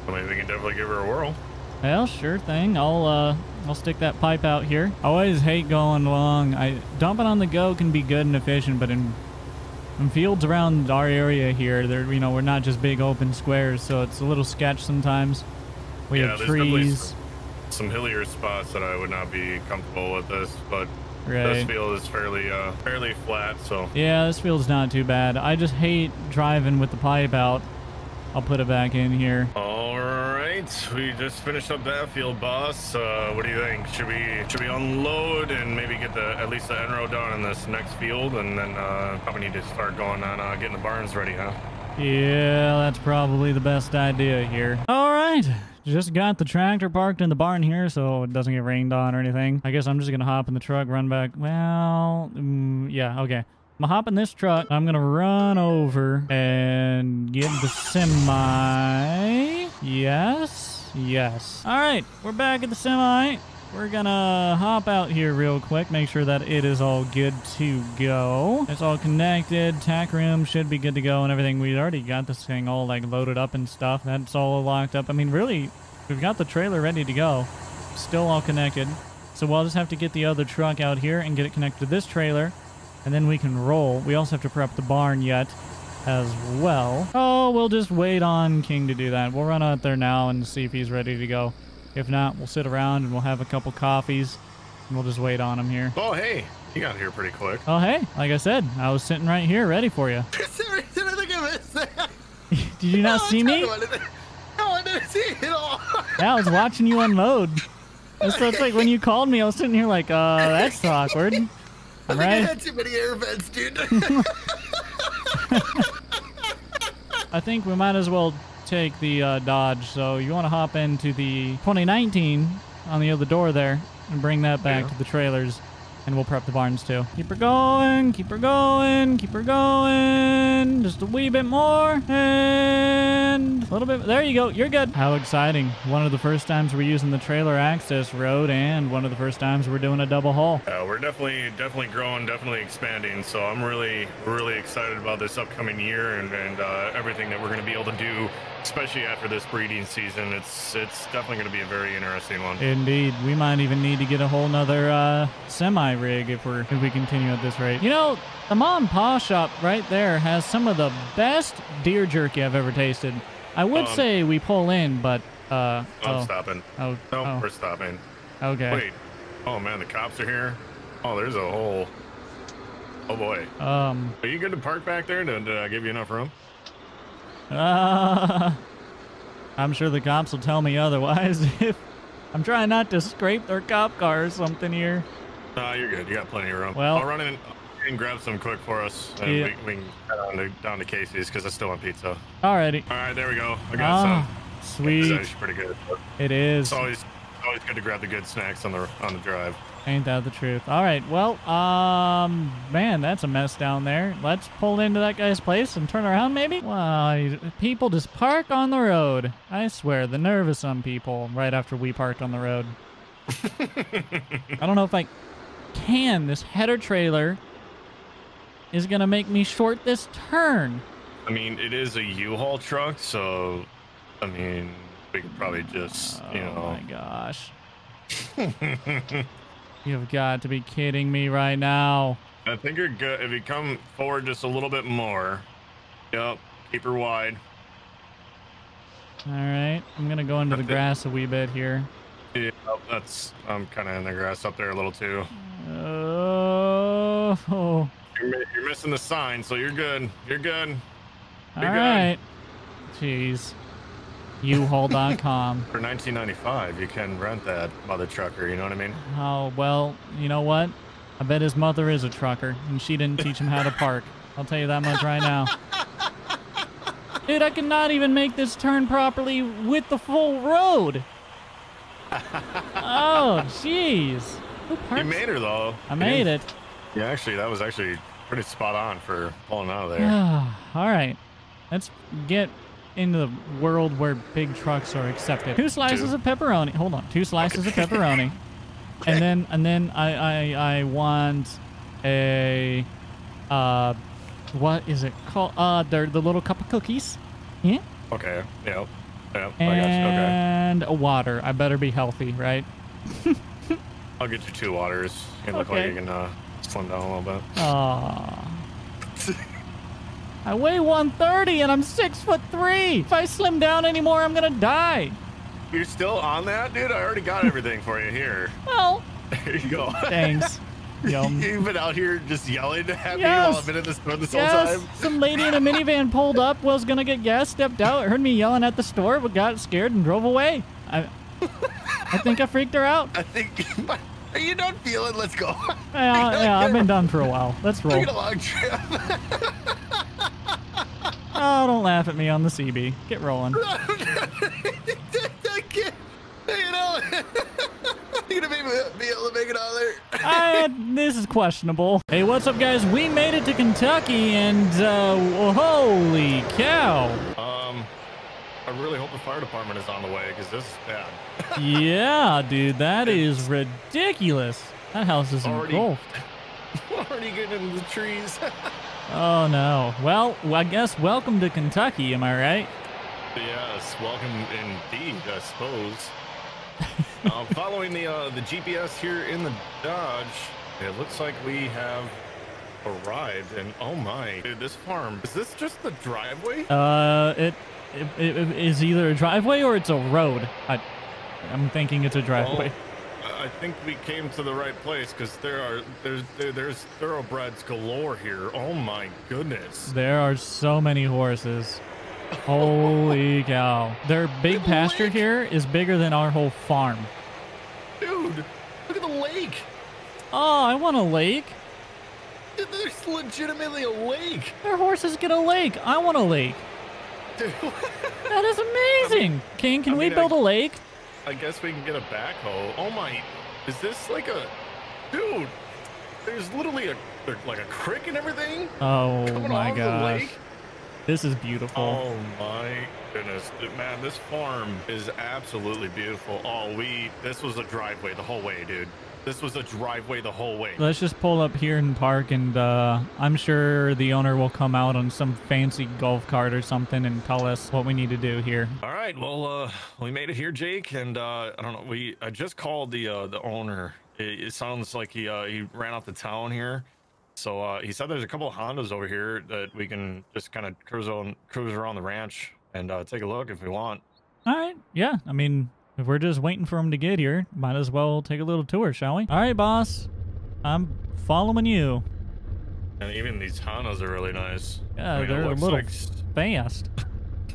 I mean, we can definitely give her a whirl. Well, sure thing. I'll stick that pipe out here. I always hate going long. Dumping on the go can be good and efficient, but in fields around our area here, we're not just big open squares, so it's a little sketch sometimes. We have trees. Some hillier spots that I would not be comfortable with this, but right. This field is fairly flat, so. Yeah, this field's not too bad. I just hate driving with the pipe out. I'll put it back in here. All right, we just finished up that field, boss. What do you think? Should we unload and maybe get at least the end row done in this next field, and then probably need to start going on getting the barns ready, huh? Yeah, that's probably the best idea here. All right. Just got the tractor parked in the barn here so it doesn't get rained on or anything. I guess I'm just going to hop in the truck, run back. Well, yeah, okay. I'm going to hop in this truck. I'm going to run over and get the semi. Yes. All right, we're back at the semi. We're going to hop out here real quick, make sure that it is all good to go. It's all connected. Tack room should be good to go and everything. We already got this thing all loaded up and stuff. That's all locked up. I mean, really, we've got the trailer ready to go. Still all connected. So we'll just have to get the other truck out here and get it connected to this trailer, and then we can roll. We also have to prep the barn yet as well. Oh, we'll just wait on King to do that. We'll run out there now and see if he's ready to go. If not, we'll sit around and we'll have a couple coffees and we'll just wait on him here. Oh, hey, you got here pretty quick. Oh, hey, like I said, I was sitting right here ready for you. Did you not see me? No, I didn't see it at all. Yeah, I was watching you unload. So it's like when you called me, I was sitting here like, that's awkward. I right? I had too many air vents, dude. I think we might as well take the Dodge. So you want to hop into the 2019 on the other door there and bring that back to the trailers, and we'll prep the barns too. Keep her going, keep her going, keep her going. Just a wee bit more, and a little bit. There you go. You're good. How exciting. One of the first times we're using the trailer access road, and one of the first times we're doing a double haul. We're definitely growing, definitely expanding. So I'm really excited about this upcoming year and everything that we're going to be able to do, especially after this breeding season. It's definitely going to be a very interesting one. Indeed. We might even need to get a whole nother semi rig if we continue at this rate. You know, the mom and pa shop right there has some of the best deer jerky I've ever tasted. I would say we pull in, but I'm stopping. Oh, no, we're stopping. Okay. Wait. Oh man, the cops are here. Oh, there's a whole. Oh boy. Are you good to park back there? Did I give you enough room? I'm sure the cops will tell me otherwise. If I'm trying not to scrape their cop car or something here. No, you're good. You got plenty of room. Well, I'll run in and grab some quick for us, and we can head down to Casey's because I still want pizza. Alrighty. All right, there we go. I got some. Sweet. It's actually pretty good. It is. It's always good to grab the good snacks on the drive. Ain't that the truth? All right. Well, man, that's a mess down there. Let's pull into that guy's place and turn around, maybe? Wow, people just park on the road. I swear, the nerve of some people right after we parked on the road. I don't know if I can. This header trailer is going to make me short this turn? I mean, it is a U-Haul truck, so, I mean, we could probably just, you know. Oh, my gosh. You've got to be kidding me right now. I think you're good. If you come forward just a little bit more. Yep, keep her wide. All right, I'm going to go into the grass a wee bit here. Yeah, I'm kind of in the grass up there a little too. Oh. You're missing the sign, so you're good. You're good. All right. Jeez. U-Haul.com. For $19.95, you can rent that mother trucker, you know what I mean? Oh, well, you know what? I bet his mother is a trucker, and she didn't teach him how to park. I'll tell you that much right now. Dude, I cannot even make this turn properly with the full road. Oh, jeez. You made her, though. I made it. Yeah, actually, that was actually pretty spot on for pulling out of there. All right. Let's get into the world where big trucks are accepted. 2 slices of pepperoni. Hold on. 2 slices of pepperoni. Okay. And then I want a what is it called? They're the little cup of cookies. Yeah. Okay. Yep. Yep. And I got you. Okay. water. I better be healthy, right? I'll get you 2 waters. You look like you can slim down a little bit. Aww. I weigh 130 and I'm 6'3". If I slim down anymore, I'm gonna die. You're still on that, dude? I already got everything for you here. Well, there you go. Thanks. You've been out here just yelling at me while I've been in the store this whole time. Some lady in a minivan pulled up, was gonna get gas, stepped out, heard me yelling at the store, but got scared and drove away. I think I freaked her out. I think. Are you done feeling? Let's go. Yeah, I've been done for a while. Let's roll. Look at a long trip. Oh, don't laugh at me on the CB. Get rolling. I can't. You know, you gonna be able to make it out of there? This is questionable. Hey, what's up, guys? We made it to Kentucky, and holy cow! I really hope the fire department is on the way because this is bad. Yeah, dude, that is ridiculous. That house is engulfed. Already getting into the trees. Oh no. Well, I guess welcome to Kentucky. Am I right? Yes, welcome indeed, I suppose. Following the GPS here in the Dodge, it looks like we have arrived. And oh my, dude, this farm, is this just the driveway? It is either a driveway or it's a road. I'm thinking it's a driveway. Well, I think we came to the right place because there's thoroughbreds galore here. Oh my goodness. There are so many horses. Holy cow. Their big pasture here is bigger than our whole farm. Dude, look at the lake. Oh, I want a lake. There's legitimately a lake. Their horses get a lake. I want a lake. Dude. That is amazing. King, can we build a lake? I guess we can get a backhoe. Oh my, is this like a, dude, there's literally like a creek and everything. Oh my gosh. This is beautiful. Oh my goodness, man, this farm is absolutely beautiful. Oh, this was a driveway the whole way, dude. This was a driveway the whole way. Let's just pull up here and park, and I'm sure the owner will come out on some fancy golf cart or something and tell us what we need to do here. All right, well, we made it here, Jake, and I don't know. I just called the owner. It sounds like he ran off the town here. So he said there's a couple of Hondas over here that we can just kind of cruise around the ranch and take a look if we want. All right, yeah. I mean, if we're just waiting for him to get here, might as well take a little tour, shall we? All right, boss. I'm following you. And even these Hondas are really nice. Yeah, I mean, they're a little fast.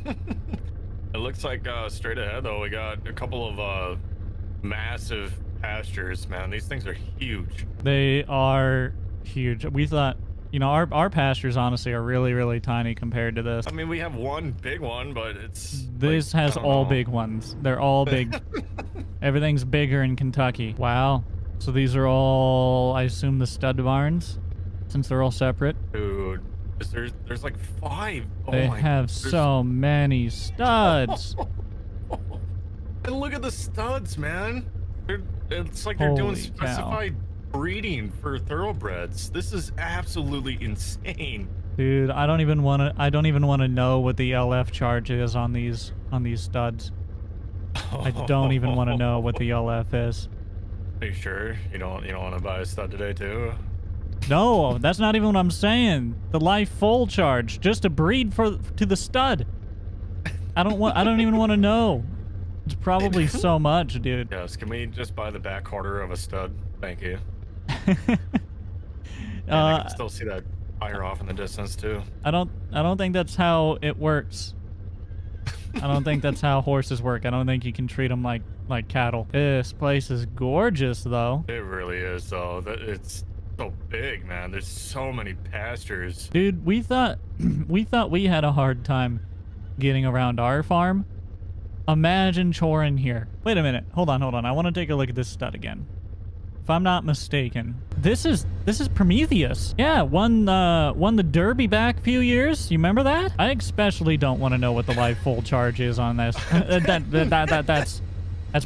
It looks like straight ahead, though, we got a couple of massive pastures, man. These things are huge. They are huge. We thought, you know, our pastures honestly are really, really tiny compared to this. I mean, we have one big one, but this has all big ones. They're all big. Everything's bigger in Kentucky. Wow. So these are all, I assume, the stud barns, since they're all separate. Dude, there's like 5. They have so many studs. And look at the studs, man. It's like they're doing specified breeding for thoroughbreds. This is absolutely insane. Dude, I don't even want to know what the LF charge is on these studs. I don't even want to know what the LF is. Are you sure you don't want to buy a stud today too? No, that's not even what I'm saying. The life full charge just to breed to the stud. I don't even want to know. It's probably so much, dude. Yes, can we just buy the back quarter of a stud? Thank you. I can still see that fire off in the distance too. I don't think that's how it works. I don't think that's how horses work. I don't think you can treat them like cattle. This place is gorgeous, though. It really is, though. It's so big, man. There's so many pastures. Dude, we thought we had a hard time getting around our farm. Imagine choring here. Wait a minute. Hold on. I want to take a look at this stud again. If I'm not mistaken, this is Prometheus. Yeah, won the Derby back a few years. You remember that? I especially don't want to know what the life full charge is on this. That's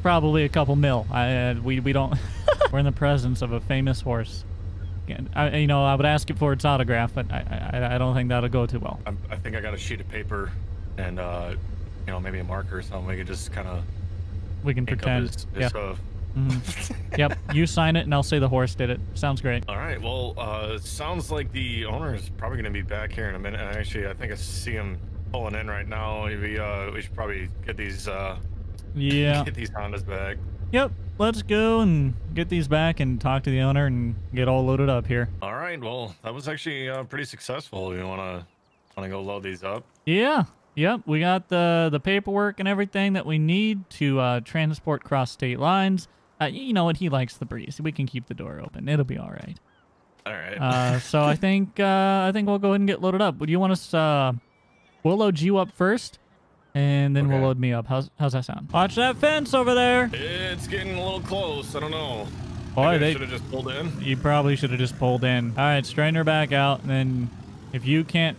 probably a couple mil. We don't. We're in the presence of a famous horse. I would ask it for its autograph, but I don't think that'll go too well. I think I got a sheet of paper and maybe a marker or something. We could just kind of. We can pretend. His yeah. Yep, you sign it and I'll say the horse did it. Sounds great. All right, well, it sounds like the owner is probably going to be back here in a minute. Actually, I think I see him pulling in right now. We should probably get these get these Hondas back. Yep, let's go and get these back and talk to the owner and get all loaded up here. All right, well, that was actually pretty successful. You want to go load these up? Yeah. Yep, we got the paperwork and everything that we need to transport cross state lines. You know what? He likes the breeze. We can keep the door open. It'll be all right. All right. So I think we'll go ahead and get loaded up. Would you want us? We'll load you up first, and then we'll load me up. How's that sound? Watch that fence over there. It's getting a little close. I don't know. Boy, they should have just pulled in. You probably should have just pulled in. All right, straighten her back out, and then if you can't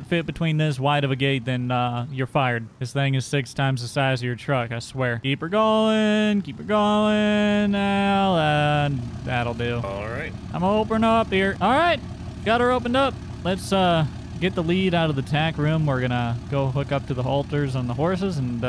fit between this wide of a gate, then you're fired. This thing is 6 times the size of your truck, I swear. Keep her going. Now, and that'll do. All right. I'm opening up here. All right, got her opened up. Let's get the lead out of the tack room. We're gonna go hook up to the halters on the horses, and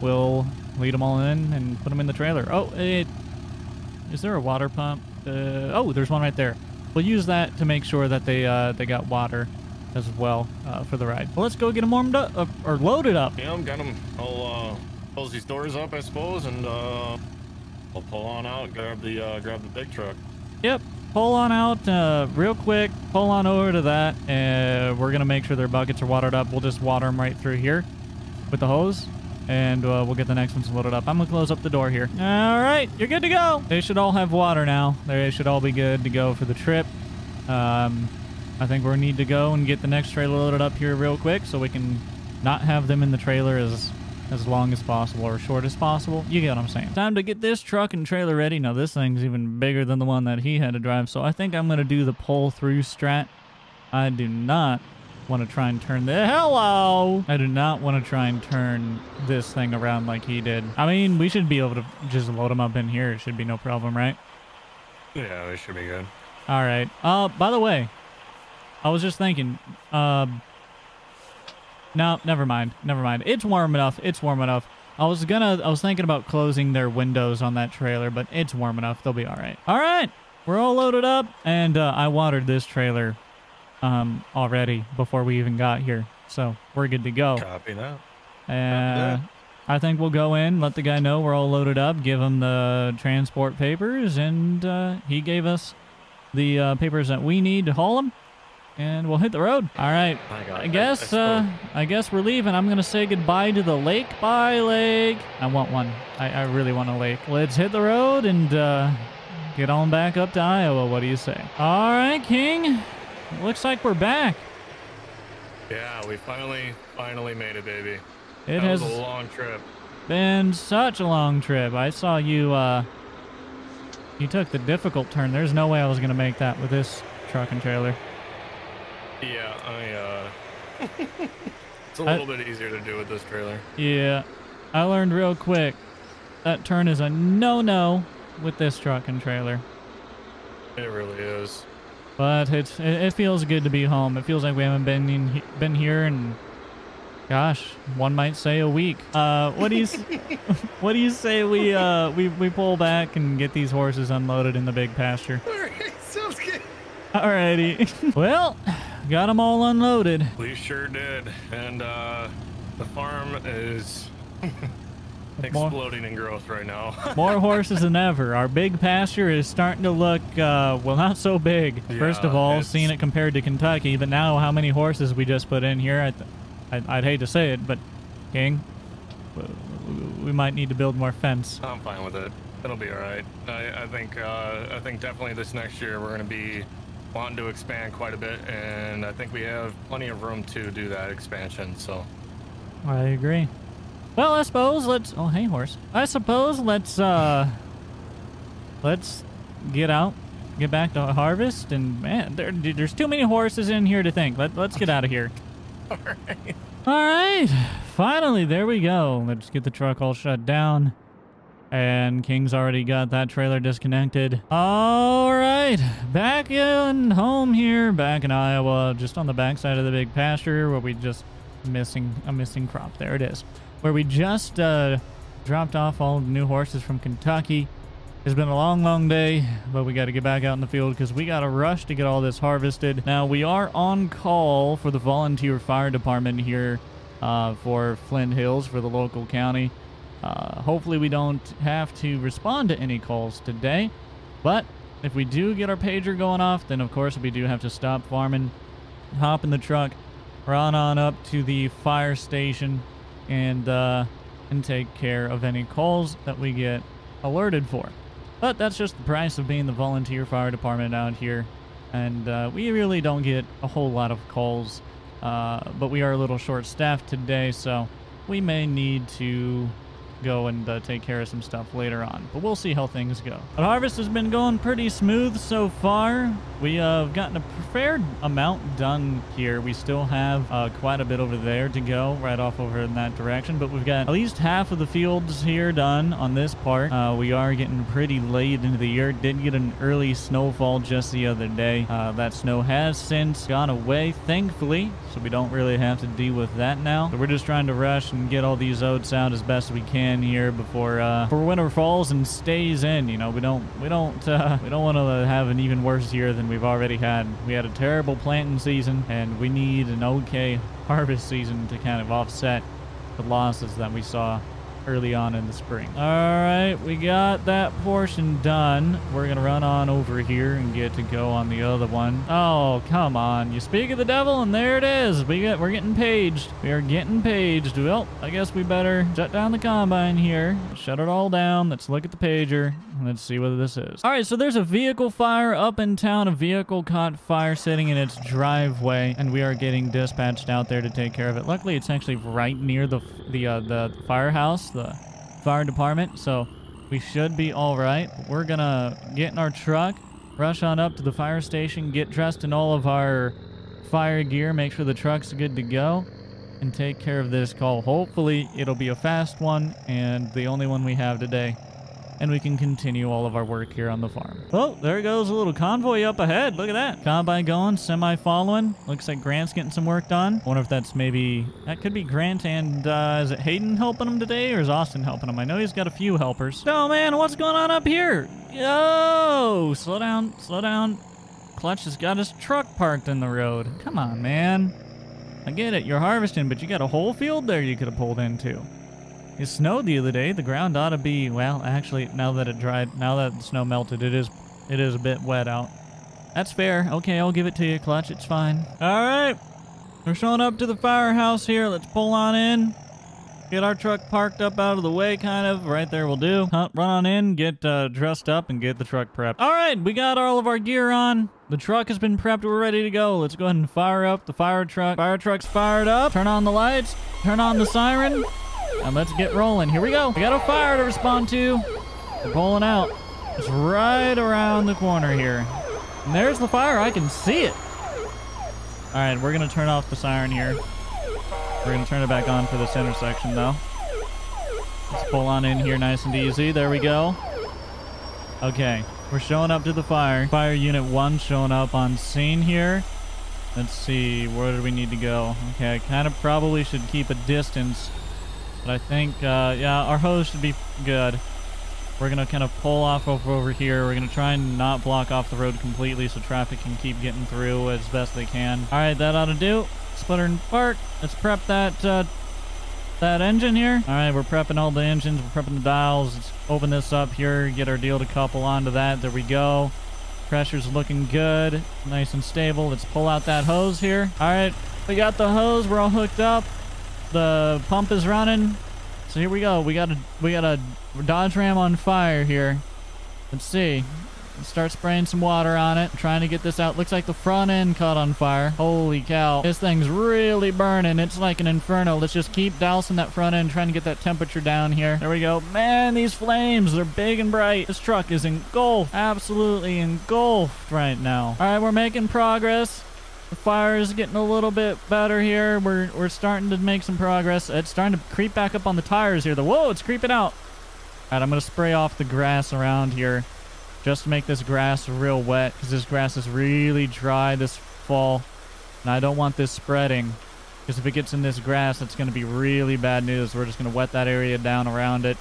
we'll lead them all in and put them in the trailer. Oh, is there a water pump? Oh, there's one right there. We'll use that to make sure that they got water as well for the ride. Well, let's go get them warmed up or loaded up. Yeah, I've got them. I'll close these doors up, I suppose, and I'll pull on out, grab the big truck. Yep, pull on out real quick. Pull on over to that, and we're gonna make sure their buckets are watered up. We'll just water them right through here with the hose, and we'll get the next ones loaded up. I'm gonna close up the door here. All right, you're good to go. They should all have water now. They should all be good to go for the trip. I think we need to go and get the next trailer loaded up here real quick so we can not have them in the trailer as long as possible or short as possible. You get what I'm saying. Time to get this truck and trailer ready. Now this thing's even bigger than the one that he had to drive, so I think I'm gonna do the pull through strat. I do not want to try and turn I do not want to try and turn this thing around like he did. I mean, we should be able to just load them up in here. It should be no problem, right? Yeah, we should be good. All right. By the way, I was just thinking, no, never mind. It's warm enough. I was thinking about closing their windows on that trailer, but it's warm enough. They'll be all right. All right. We're all loaded up, and I watered this trailer already before we even got here, so we're good to go. Copy that. I think we'll go in, let the guy know we're all loaded up, give him the transport papers, and he gave us the papers that we need to haul them, and we'll hit the road. All right. I guess we're leaving. I'm gonna say goodbye to the lake. Bye, lake. I want one. I really want a lake. Let's hit the road and get on back up to Iowa. What do you say? All right, King. Looks like we're back. Yeah, we finally made it, baby. It was a long trip. Been such a long trip. I saw you you took the difficult turn. There's no way I was gonna make that with this truck and trailer. Yeah, it's a little bit easier to do with this trailer. Yeah, I learned real quick that turn is a no-no with this truck and trailer. It really is. But it feels good to be home. It feels like we haven't been here in, gosh, one might say a week. What do you what do you say we pull back and get these horses unloaded in the big pasture? All right, sounds good. Alrighty. Well, got them all unloaded. We sure did, and the farm is exploding in growth right now. More horses than ever. Our big pasture is starting to look, well, not so big. Yeah, First of all, seeing it compared to Kentucky, but now how many horses we just put in here, I'd hate to say it, but King, we might need to build more fence. I'm fine with it. It'll be all right. I think definitely this next year we're going to be wanting to expand quite a bit, and I think we have plenty of room to do that expansion. So I agree. Well, I suppose oh, hey, horse. I suppose let's get out, get back to harvest, and man, there's too many horses in here to think. Let's get out of here. all right. All right, finally, there we go. Let's get the truck all shut down. And King's already got that trailer disconnected. All right, back in home here, back in Iowa, just on the backside of the big pasture where we just a missing crop. There it is. Where we just dropped off all of the new horses from Kentucky. It's been a long day, but we got to get back out in the field because we got to rush to get all this harvested. Now, we are on call for the volunteer fire department here for Flint Hills, for the local county. Hopefully we don't have to respond to any calls today, but if we do get our pager going off, then of course we do have to stop farming, hop in the truck, run on up to the fire station, and take care of any calls that we get alerted for. But that's just the price of being the volunteer fire department out here, and we really don't get a whole lot of calls, but we are a little short-staffed today, so we may need to go and take care of some stuff later on, but we'll see how things go. The harvest has been going pretty smooth so far. We have gotten a fair amount done here. We still have quite a bit over there to go, right off over in that direction, but we've got at least half of the fields here done on this part. We are getting pretty late into the year. Did get an early snowfall just the other day. That snow has since gone away, thankfully, so we don't really have to deal with that now. So we're just trying to rush and get all these oats out as best we can here before winter falls and stays in. You know, we don't want to have an even worse year than we've already had. We had a terrible planting season, and we need an okay harvest season to kind of offset the losses that we saw early on in the spring. All right, we got that portion done. We're gonna run on over here and get to go on the other one. Oh, come on. You speak of the devil, and there it is. We're getting paged. We are getting paged. Well, I guess we better shut down the combine here. Shut it all down. Let's look at the pager, and let's see what this is. All right, so there's a vehicle fire up in town. A vehicle caught fire sitting in its driveway, and we are getting dispatched out there to take care of it. Luckily, it's actually right near the firehouse, the fire department, so we should be all right. We're gonna get in our truck, rush on up to the fire station, get dressed in all of our fire gear, make sure the truck's good to go, and take care of this call. Hopefully it'll be a fast one and the only one we have today, and we can continue all of our work here on the farm. Oh, there goes a little convoy up ahead. Look at that. Combine going, semi following. Looks like Grant's getting some work done. I wonder if that could be Grant and, is it Hayden helping him today, or is Austin helping him? I know he's got a few helpers. Oh man, what's going on up here? Yo, slow down, slow down. Clutch has got his truck parked in the road. Come on, man. I get it, you're harvesting, but you got a whole field there you could have pulled into. It snowed the other day. The ground ought to be, well, actually, now that it dried, now that the snow melted, it is a bit wet out. That's fair. Okay, I'll give it to you, Clutch. It's fine. All right. We're showing up to the firehouse here. Let's pull on in. Get our truck parked up out of the way, kind of. Right there will do. Run on in, get dressed up, and get the truck prepped. All right, we got all of our gear on. The truck has been prepped. We're ready to go. Let's go ahead and fire up the fire truck. Fire truck's fired up. Turn on the lights. Turn on the siren. And let's get rolling. Here we go. We got a fire to respond to. We're pulling out. It's right around the corner here. And there's the fire. I can see it. All right, we're going to turn off the siren here. We're going to turn it back on for this intersection, though. Let's pull on in here nice and easy. There we go. Okay. We're showing up to the fire. Fire unit 1 showing up on scene here. Let's see, where do we need to go? Okay, I kind of probably should keep a distance. But I think, yeah, our hose should be good. We're going to kind of pull off over here. We're going to try and not block off the road completely so traffic can keep getting through as best they can. All right, that ought to do. Splitter and park. Let's prep that that engine here. All right, we're prepping all the engines. We're prepping the dials. Let's open this up here. Get our deal to couple onto that. There we go. Pressure's looking good. Nice and stable. Let's pull out that hose here. All right, we got the hose. We're all hooked up. The pump is running. So here we go. We got a Dodge Ram on fire here. Let's see. Let's start spraying some water on it. Trying to get this out. Looks like the front end caught on fire. Holy cow. This thing's really burning. It's like an inferno. Let's just keep dousing that front end, trying to get that temperature down here. There we go. Man, these flames, they're big and bright. This truck is engulfed. Absolutely engulfed right now. All right, we're making progress. The fire is getting a little bit better here. We're starting to make some progress. It's starting to creep back up on the tires here. Whoa, it's creeping out. All right, I'm going to spray off the grass around here just to make this grass real wet because this grass is really dry this fall. And I don't want this spreading because if it gets in this grass, it's going to be really bad news. We're just going to wet that area down around it.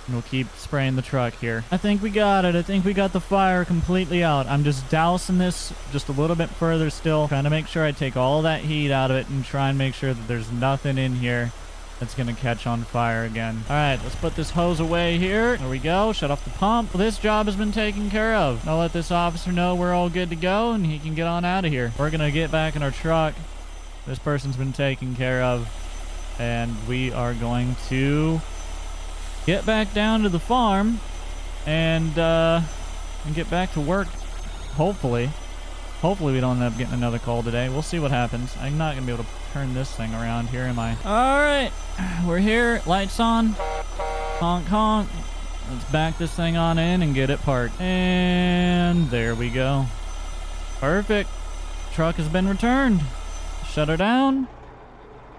And we'll keep spraying the truck here. I think we got it. I think we got the fire completely out. I'm just dousing this just a little bit further still. Trying to make sure I take all that heat out of it and try and make sure that there's nothing in here that's going to catch on fire again. All right, let's put this hose away here. There we go. Shut off the pump. Well, this job has been taken care of. I'll let this officer know we're all good to go and he can get on out of here. We're going to get back in our truck. This person's been taken care of. And we are going to get back down to the farm and get back to work, hopefully. Hopefully we don't end up getting another call today. We'll see what happens. I'm not going to be able to turn this thing around here, am I? All right, we're here. Lights on. Honk, honk. Let's back this thing on in and get it parked. And there we go. Perfect. Truck has been returned. Shut her down.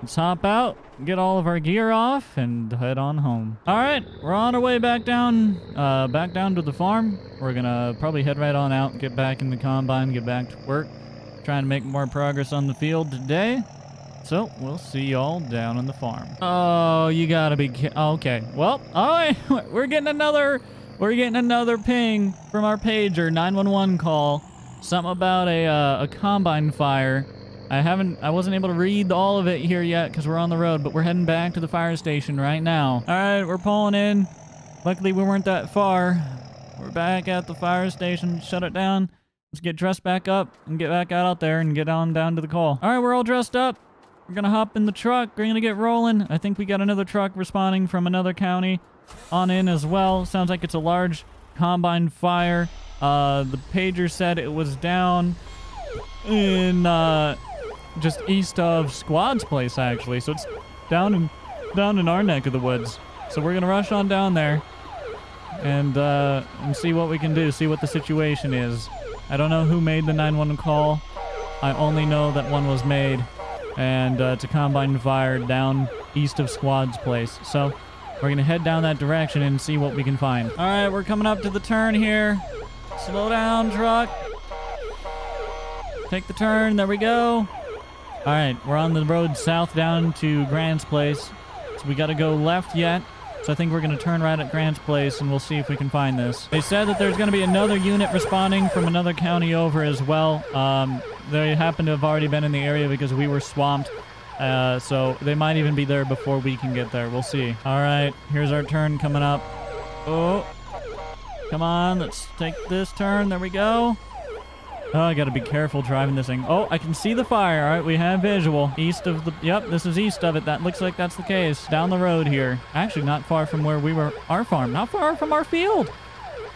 Let's hop out, get all of our gear off, and head on home. All right, we're on our way back down to the farm. We're gonna probably head right on out, get back in the combine, get back to work, trying to make more progress on the field today. So we'll see y'all down on the farm. Oh, you gotta be okay. Well, all right, we're getting another ping from our pager, 911 call. Something about a combine fire. I wasn't able to read all of it here yet because we're on the road, but we're heading back to the fire station right now. All right, we're pulling in. Luckily, we weren't that far. We're back at the fire station. Shut it down. Let's get dressed back up and get back out there and get on down to the call. All right, we're all dressed up. We're going to hop in the truck. We're going to get rolling. I think we got another truck responding from another county on in as well. Sounds like it's a large combine fire. The pager said it was down in just east of Squad's place, actually. So it's down in our neck of the woods. So we're gonna rush on down there and see what we can do, see what the situation is. I don't know who made the 911 call. I only know that one was made, and it's a combine fire down east of Squad's place. So we're gonna head down that direction and see what we can find. All right, we're coming up to the turn here. Slow down, truck. Take the turn. There we go. All right, we're on the road south down to Grant's place. So we got to go left yet. So I think we're going to turn right at Grant's place, and we'll see if we can find this. They said that there's going to be another unit responding from another county over as well. They happen to have already been in the area because we were swamped. So they might even be there before we can get there. We'll see. All right, here's our turn coming up. Oh, come on, let's take this turn. There we go. Oh, I gotta be careful driving this thing. Oh, I can see the fire. All right, we have visual. East of the... Yep, this is east of it. That looks like that's the case. Down the road here. Actually, not far from where we were... Our farm. Not far from our field.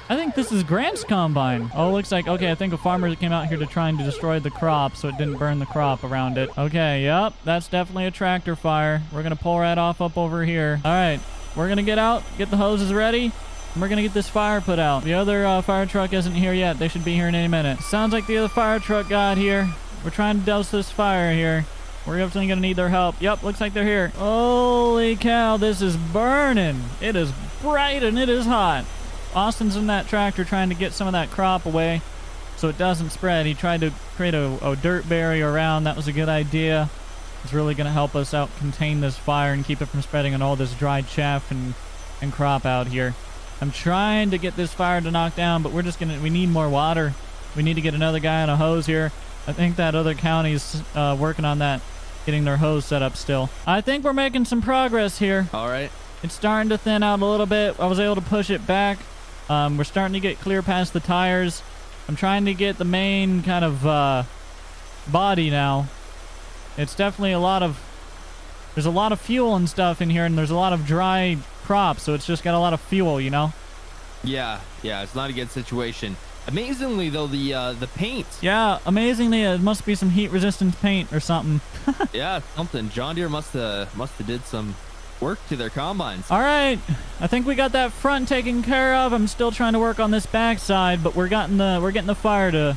I think this is Grant's combine. Oh, looks like... Okay, I think a farmer came out here to try and destroy the crop so it didn't burn the crop around it. Okay, yep. That's definitely a tractor fire. We're gonna pull right off up over here. All right. We're gonna get out, get the hoses ready. And we're going to get this fire put out. The other fire truck isn't here yet. They should be here in any minute. Sounds like the other fire truck got here. We're trying to douse this fire here. We're definitely going to need their help. Yep, looks like they're here. Holy cow, this is burning. It is bright and it is hot. Austin's in that tractor trying to get some of that crop away so it doesn't spread. He tried to create a dirt barrier around. That was a good idea. It's really going to help us out contain this fire and keep it from spreading on all this dried chaff and crop out here. I'm trying to get this fire to knock down, but we need more water. We need to get another guy on a hose here. I think that other county's working on that, getting their hose set up still. I think we're making some progress here. All right. It's starting to thin out a little bit. I was able to push it back. We're starting to get clear past the tires. I'm trying to get the main kind of body now. It's definitely there's a lot of fuel and stuff in here, and there's a lot of dry crops, so it's just got a lot of fuel, you know? Yeah, it's not a good situation. Amazingly, though, the paint. Yeah, amazingly, it must be some heat-resistant paint or something. Yeah, something. John Deere must have did some work to their combines. All right, I think we got that front taken care of. I'm still trying to work on this backside, but we're getting the fire to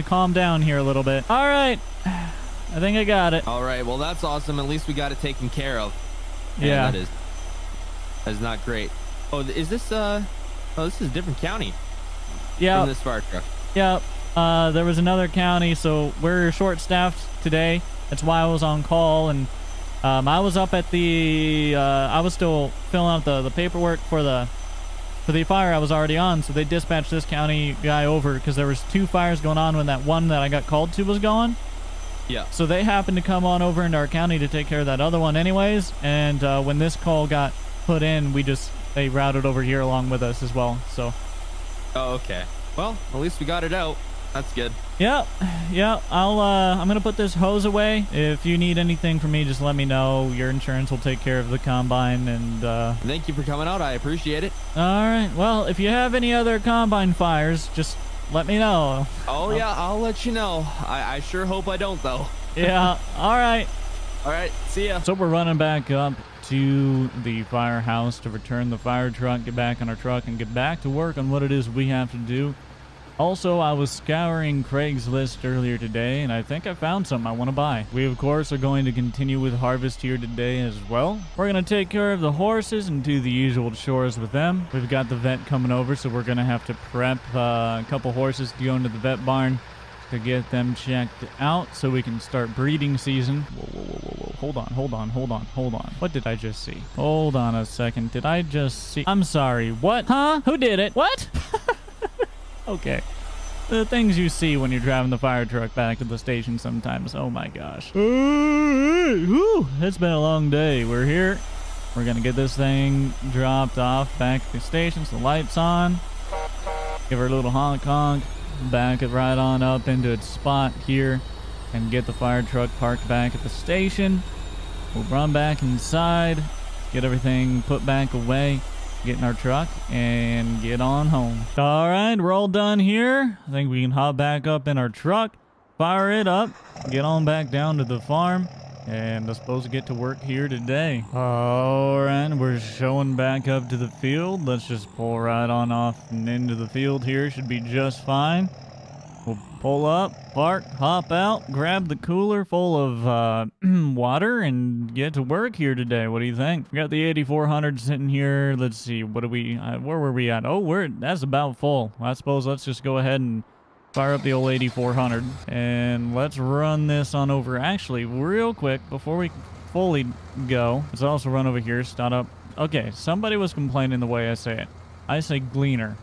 calm down here a little bit. All right, I think I got it. All right, well, that's awesome. At least we got it taken care of. Yeah, that is not great. Oh, is this this is a different county. Yeah. From this fire truck. Yeah. There was another county, so we're short-staffed today. That's why I was on call, and I was up at the I was still filling out the paperwork for the fire I was already on, so they dispatched this county guy over because there was 2 fires going on when that one that I got called to was going. Yeah. So they happened to come on over into our county to take care of that other one anyways, and when this call got put in, they routed over here along with us as well, so. Oh, okay. Well, at least we got it out. That's good. Yeah. I'm gonna put this hose away. If you need anything from me, just let me know. Your insurance will take care of the combine, and thank you for coming out. I appreciate it. All right. Well, if you have any other combine fires, just let me know. Oh yeah, I'll let you know. I sure hope I don't, though. Yeah. All right. All right. See ya. So we're running back up to the firehouse to return the fire truck, get back on our truck, and get back to work on what it is we have to do. Also, I was scouring Craigslist earlier today, and I think I found something I want to buy. We, of course, are going to continue with harvest here today as well. We're going to take care of the horses and do the usual chores with them. We've got the vet coming over, so we're going to have to prep a couple horses to go into the vet barn to get them checked out so we can start breeding season. Whoa. Hold on. What did I just see? Hold on a second. Did I just see? I'm sorry. What? Huh? Who did it? What? Okay. The things you see when you're driving the fire truck back to the station sometimes. Oh my gosh. Whew. It's been a long day. We're here. We're going to get this thing dropped off back at the station. So the light's on. Give her a little honk. Back it right on up into its spot here and get the fire truck parked back at the station. We'll run back inside, get everything put back away, get in our truck, and get on home. All right, we're all done here. I think we can hop back up in our truck, fire it up, get on back down to the farm, and I'm supposed to get to work here today. All right, we're showing back up to the field. Let's just pull right on off and into the field here. Should be just fine. We'll pull up, park, hop out, grab the cooler full of water, and get to work here today. What do you think? We got the 8400 sitting here. Let's see, what do we, where were we at? Oh, that's about full. I suppose let's just go ahead and fire up the old 8400, and let's run this on over. Actually, real quick, before we fully go, let's also run over here, start up. Okay, somebody was complaining the way I say it. I say gleaner.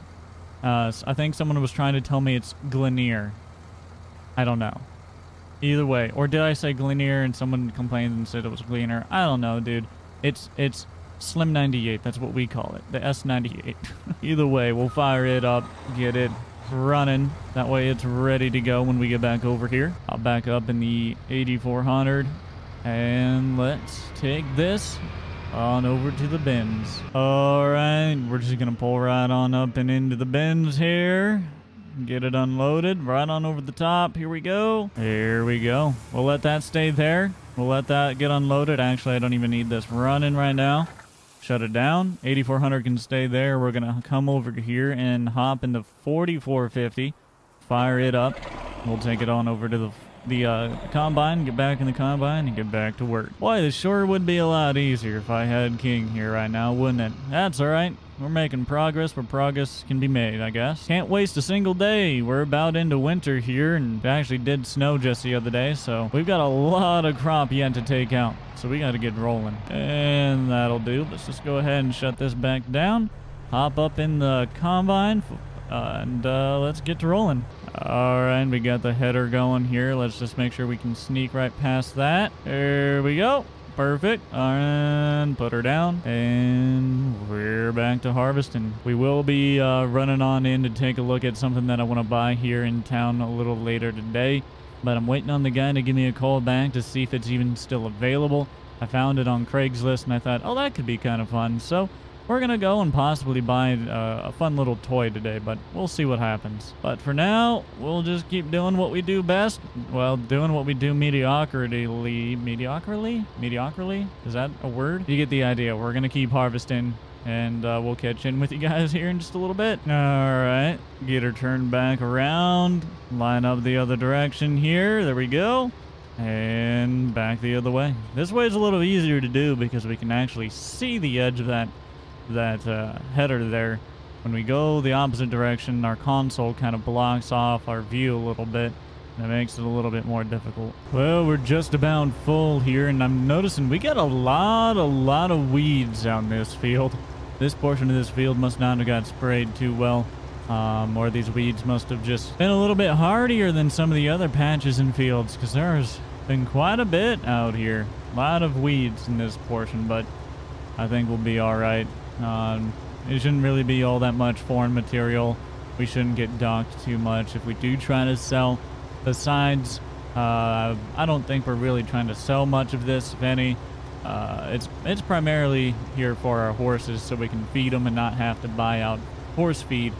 I think someone was trying to tell me it's Glenier. I don't know. Either way. Or did I say Glenier and someone complained and said it was Gleaner? I don't know, dude. It's Slim 98. That's what we call it. The S98. Either way, we'll fire it up, get it running. That way it's ready to go when we get back over here. I'll back up in the 8400. And let's take this on over to the bins. All right, we're just gonna pull right on up and into the bins here. Get it unloaded right on over the top. Here we go. Here we go. We'll let that stay there. We'll let that get unloaded. Actually, I don't even need this running right now. Shut it down. 8400 can stay there. We're gonna come over here and hop into 4450. Fire it up. We'll take it on over to the the combine, get back in the combine, and get back to work. Boy, this sure would be a lot easier if I had King here right now, wouldn't it? That's all right. We're making progress where progress can be made, I guess. Can't waste a single day. We're about into winter here, and it actually did snow just the other day, so we've got a lot of crop yet to take out. So we got to get rolling. And that'll do. Let's just go ahead and shut this back down. Hop up in the combine, and let's get to rolling. All right, we got the header going here. Let's just make sure we can sneak right past that. There we go. Perfect. And put her down. And we're back to harvesting. We will be running on in to take a look at something that I want to buy here in town a little later today. But I'm waiting on the guy to give me a call back to see if it's even still available. I found it on Craigslist and I thought, oh, that could be kind of fun. So we're going to go and possibly buy a fun little toy today, but we'll see what happens. But for now, we'll just keep doing what we do best. Well, doing what we do mediocrely. Mediocrely? Is that a word? You get the idea. We're going to keep harvesting, and we'll catch in with you guys here in just a little bit. All right. Get her turned back around. Line up the other direction here. There we go. And back the other way. This way is a little easier to do because we can actually see the edge of that header there. When we go the opposite direction, our console kind of blocks off our view a little bit. That makes it a little bit more difficult. Well, we're just about full here, and I'm noticing we got a lot of weeds out in this field. This portion of this field must not have got sprayed too well, or these weeds must have just been a little bit hardier than some of the other patches and fields, because there's been quite a bit out here. A lot of weeds in this portion, but I think we'll be all right. It shouldn't really be all that much foreign material. We shouldn't get docked too much if we do try to sell. Besides, I don't think we're really trying to sell much of this, if any. It's primarily here for our horses so we can feed them and not have to buy out horse feed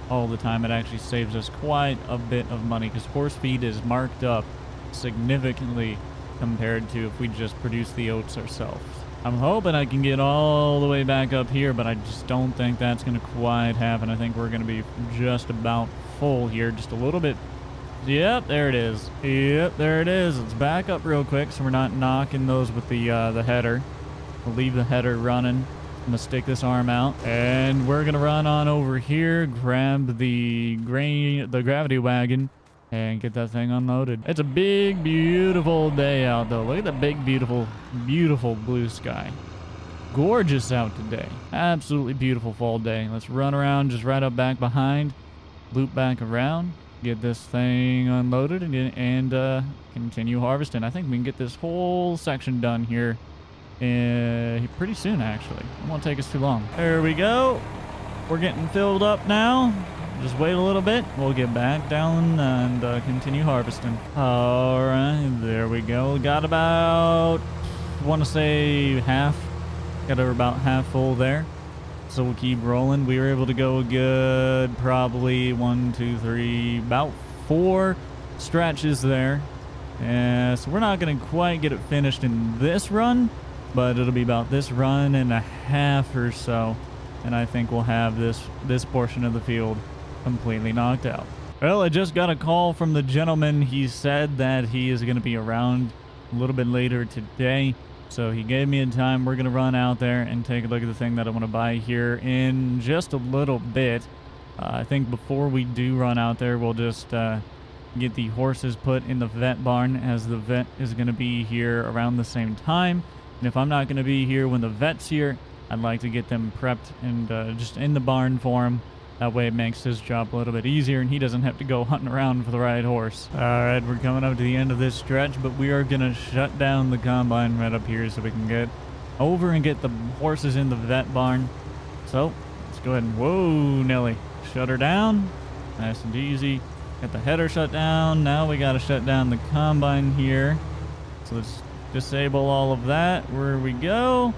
all the time. It actually saves us quite a bit of money because horse feed is marked up significantly compared to if we just produce the oats ourselves. I'm hoping I can get all the way back up here, but I just don't think that's going to quite happen. I think we're going to be just about full here, just a little bit. Yep, there it is. Yep, there it is. Let's back up real quick so we're not knocking those with the header. We'll leave the header running. I'm going to stick this arm out, and we're going to run on over here, grab the gravity wagon, and get that thing unloaded. It's a big, beautiful day out, though. Look at the big, beautiful, beautiful blue sky. Gorgeous out today. Absolutely beautiful fall day. Let's run around just right up back behind, loop back around, get this thing unloaded, and continue harvesting. I think we can get this whole section done here pretty soon, actually. It won't take us too long. There we go. We're getting filled up now. Just wait a little bit. We'll get back down and continue harvesting. All right, there we go. Got about, I want to say half. Got her about half full there. So we'll keep rolling. We were able to go a good probably 1, 2, 3, about 4 stretches there. So we're not going to quite get it finished in this run, but it'll be about this run and a half or so. And I think we'll have this portion of the field completely knocked out. Well, I just got a call from the gentleman. He said that he is going to be around a little bit later today. So he gave me a time. We're going to run out there and take a look at the thing that I want to buy here in just a little bit. I think before we do run out there, we'll just get the horses put in the vet barn, as the vet is going to be here around the same time. And if I'm not going to be here when the vet's here, I'd like to get them prepped and just in the barn for him. That way it makes his job a little bit easier and he doesn't have to go hunting around for the right horse. All right, we're coming up to the end of this stretch, but we are going to shut down the combine right up here so we can get over and get the horses in the vet barn. So let's go ahead and, whoa, Nelly, shut her down. Nice and easy. Got the header shut down. Now we got to shut down the combine here. So let's disable all of that. Where we go.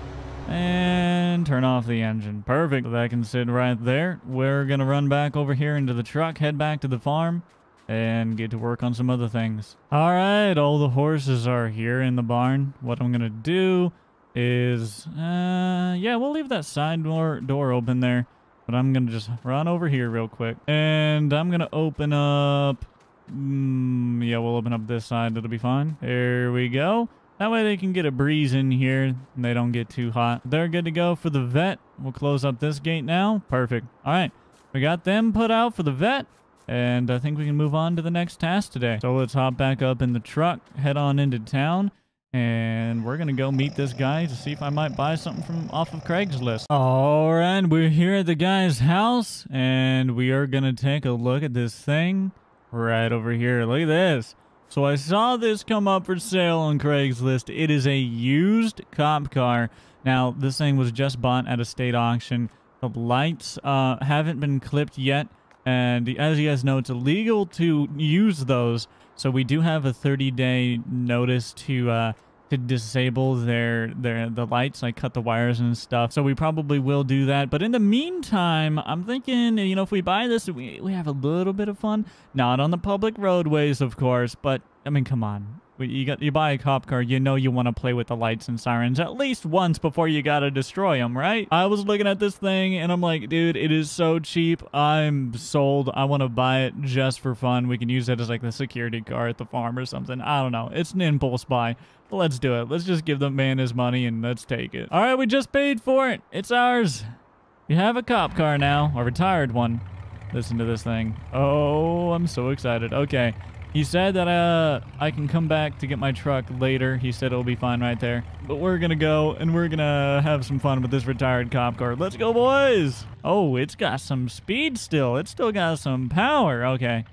And turn off the engine. Perfect. That can sit right there. We're going to run back over here into the truck, head back to the farm, and get to work on some other things. All right, all the horses are here in the barn. What I'm going to do is, yeah, we'll leave that side door open there. But I'm going to just run over here real quick. And I'm going to open up Yeah, we'll open up this side. It'll be fine. There we go. That way they can get a breeze in here and they don't get too hot. They're good to go for the vet. We'll close up this gate now. Perfect. All right. We got them put out for the vet. And I think we can move on to the next task today. So let's hop back up in the truck, head on into town. And we're going to go meet this guy to see if I might buy something from off of Craigslist. All right. We're here at the guy's house. And we are going to take a look at this thing right over here. Look at this. So I saw this come up for sale on Craigslist. It is a used cop car. Now, this thing was just bought at a state auction. The lights haven't been clipped yet. And as you guys know, it's illegal to use those. So we do have a 30-day notice to disable the lights, like cut the wires and stuff. So we probably will do that. But in the meantime, I'm thinking, you know, if we buy this, we have a little bit of fun. Not on the public roadways, of course, but I mean, come on. You buy a cop car, you know you want to play with the lights and sirens at least once before you gotta destroy them, right? I was looking at this thing and I'm like, dude, it is so cheap. I'm sold. I want to buy it just for fun. We can use it as like the security car at the farm or something. I don't know. It's an impulse buy. Let's do it. Let's just give the man his money and let's take it. All right, we just paid for it. It's ours. You have a cop car now, a retired one. Listen to this thing. Oh, I'm so excited. Okay. He said that I can come back to get my truck later. He said it'll be fine right there. But we're going to go and we're going to have some fun with this retired cop car. Let's go, boys. Oh, it's got some speed still. It's still got some power. Okay.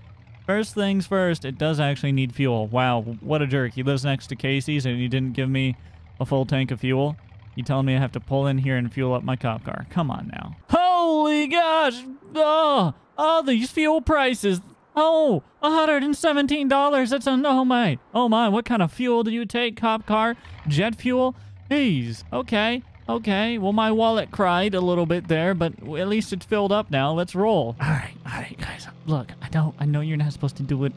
First things first, it does actually need fuel. Wow, what a jerk. He lives next to Casey's and he didn't give me a full tank of fuel. You telling me I have to pull in here and fuel up my cop car. Come on now. Holy gosh. Oh, these fuel prices. Oh, $117. That's a no, mate. Oh my, what kind of fuel do you take, cop car? Jet fuel? Jeez. Okay. Well, my wallet cried a little bit there, but at least it's filled up now. Let's roll. All right, guys. Look, I know you're not supposed to do it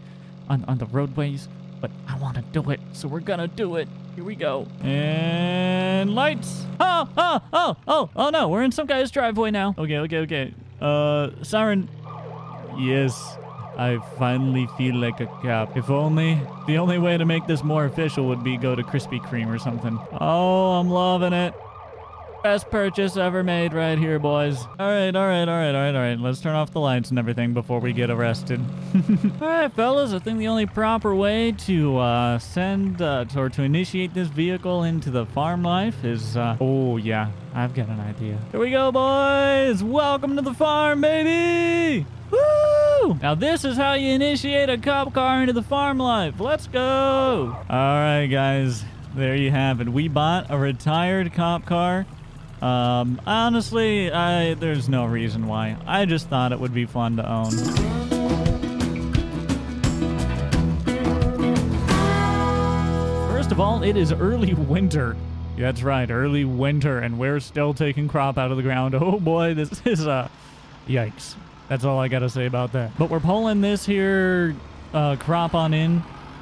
on the roadways, but I want to do it, so we're gonna do it. Here we go. And lights. Oh no, we're in some guy's driveway now. Okay. Siren. Yes. I finally feel like a cop. If only, the only way to make this more official would be go to Krispy Kreme or something. Oh, I'm loving it. Best purchase ever made right here, boys. All right. Let's turn off the lights and everything before we get arrested. All right, fellas. I think the only proper way to send or to initiate this vehicle into the farm life is, oh yeah, I've got an idea. Here we go, boys. Welcome to the farm, baby. Woo! Now this is how you initiate a cop car into the farm life. Let's go. All right, guys. There you have it. We bought a retired cop car. Honestly, there's no reason why. I just thought it would be fun to own. First of all, it is early winter. That's right, early winter, and we're still taking crop out of the ground. Oh boy, this is yikes. That's all I gotta say about that. But we're pulling this here crop on in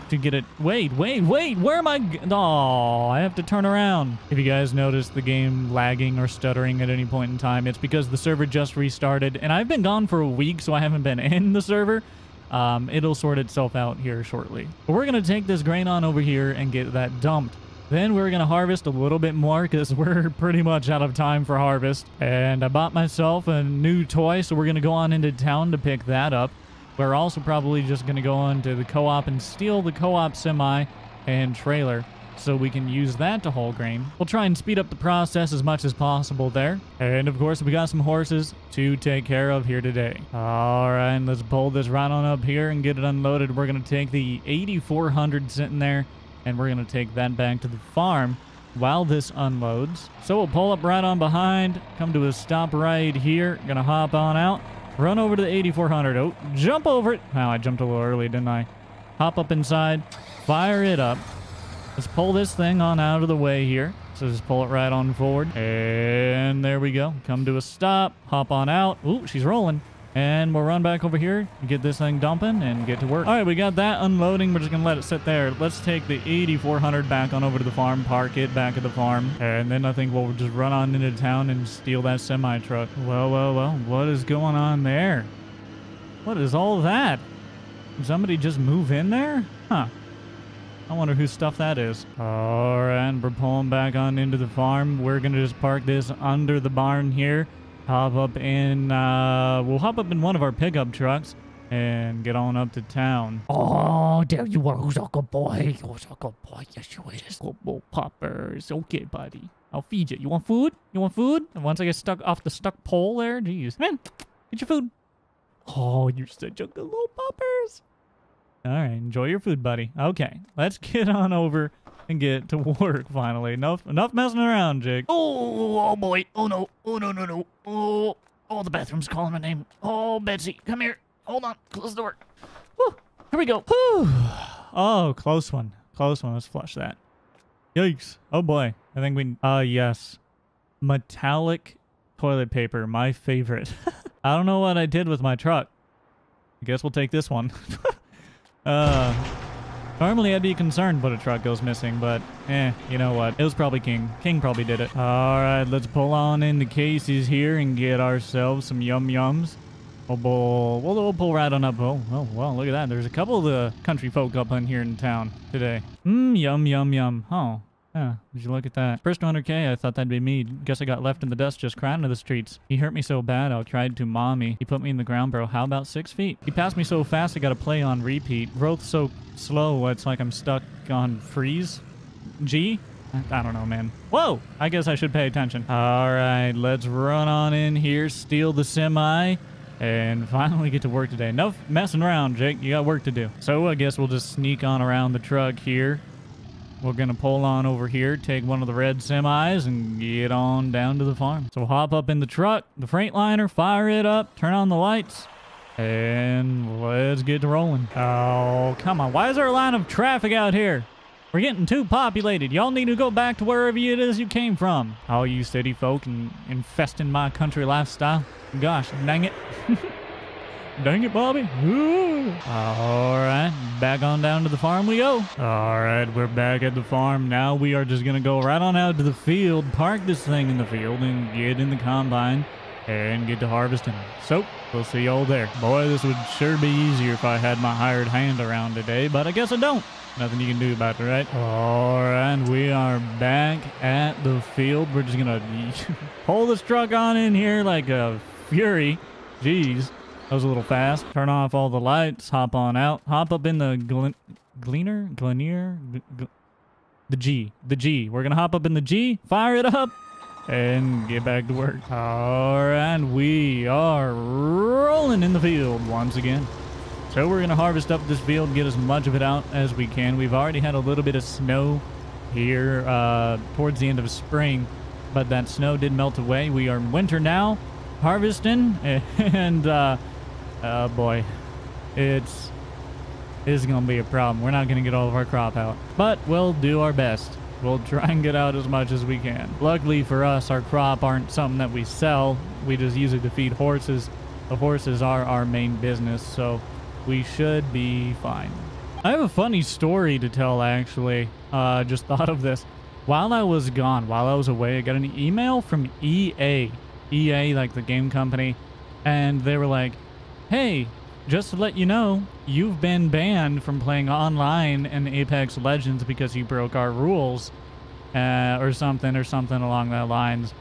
to get it. Wait, where am I? Oh, I have to turn around. If you guys notice the game lagging or stuttering at any point in time, it's because the server just restarted, and I've been gone for a week, so I haven't been in the server. It'll sort itself out here shortly. But we're gonna take this grain on over here and get that dumped. Then we're gonna harvest a little bit more because we're pretty much out of time for harvest. And I bought myself a new toy, so we're gonna go on into town to pick that up. We're also probably just going to go into the co-op and steal the co-op semi and trailer so we can use that to haul grain. We'll try and speed up the process as much as possible there. And of course, we got some horses to take care of here today. All right, let's pull this right on up here and get it unloaded. We're going to take the 8400 sitting there and we're going to take that back to the farm while this unloads. So we'll pull up right on behind, come to a stop right here. Gonna hop on out. Run over to the 8400. Oh, jump over it. Wow, I jumped a little early, didn't I? Hop up inside. Fire it up. Let's pull this thing on out of the way here. So just pull it right on forward. And there we go. Come to a stop. Hop on out. Ooh, she's rolling. And we'll run back over here, get this thing dumping, and get to work. All right, we got that unloading. We're just going to let it sit there. Let's take the 8400 back on over to the farm, park it back at the farm, and then I think we'll just run on into town and steal that semi-truck. Well, what is going on there? What is all that? Did somebody just move in there? Huh. I wonder whose stuff that is. All right, we're pulling back on into the farm. We're going to just park this under the barn here. Hop up in, we'll hop up in one of our pickup trucks and get on up to town. Oh, there you are. Who's a good boy? Who's a good boy? Yes, you is. Good boy, Poppers. Okay, buddy. I'll feed you. You want food? You want food? And once I get stuck off the stuck pole there, geez. Man, get your food. Oh, you're such a good little Poppers. All right, enjoy your food, buddy. Okay, let's get on over and get to work finally. Enough messing around, Jake. Oh boy. Oh no. Oh no, no, no. Oh, the bathroom's calling my name. Oh, Betsy, come here. Hold on. Close the door. Woo. Here we go. Whew. Oh, close one. Close one. Let's flush that. Yikes. Oh boy. I think we, yes. Metallic toilet paper, my favorite. I don't know what I did with my truck. I guess we'll take this one. Normally I'd be concerned when a truck goes missing, but you know what? It was probably King. King probably did it. All right, let's pull on in the cases here and get ourselves some yum-yums. We'll pull right on up. Oh, well, look at that. There's a couple of the country folk up in here in town today. Yum, yum, yum. Oh, yeah, would you look at that? First 100K, I thought that'd be me. Guess I got left in the dust just crying to the streets. He hurt me so bad, I tried to mommy. He put me in the ground, bro. How about 6 feet? He passed me so fast, I gotta play on repeat. Growth so slow, it's like I'm stuck on freeze. G? I don't know, man. Whoa! I guess I should pay attention. All right, let's run on in here, steal the semi, and finally get to work today. Enough messing around, Jake. You got work to do. So I guess we'll just sneak on around the truck here. We're going to pull on over here, take one of the red semis, and get on down to the farm. So hop up in the truck, the Freightliner, fire it up, turn on the lights, and let's get to rolling. Oh, come on. Why is there a line of traffic out here? We're getting too populated. Y'all need to go back to wherever it is you came from. All you city folk infesting my country lifestyle. Gosh, dang it. Dang it, Bobby. Ooh. All right, back on down to the farm we go. All right, we're back at the farm. Now we are just going to go right on out to the field, park this thing in the field, and get in the combine and get to harvesting. So, we'll see y'all there. Boy, this would sure be easier if I had my hired hand around today, but I guess I don't. Nothing you can do about it, right? All right, we are back at the field. We're just going to pull this truck on in here like a fury. Jeez. That was a little fast. Turn off all the lights, hop on out, hop up in the the G. We're gonna hop up in the G, fire it up, and get back to work. All right, we are rolling in the field once again. So we're gonna harvest up this field and get as much of it out as we can. We've already had a little bit of snow here towards the end of spring, but that snow did melt away. We are in winter now, harvesting, and oh boy, it's gonna be a problem. We're not gonna get all of our crop out, but we'll do our best. We'll try and get out as much as we can. Luckily for us, our crop aren't something that we sell. We just use it to feed horses. The horses are our main business, so we should be fine. I have a funny story to tell, actually. Just thought of this. While I was gone, while I was away, I got an email from EA, like the game company, and they were like, hey, just to let you know, you've been banned from playing online in Apex Legends because you broke our rules, or something along that lines.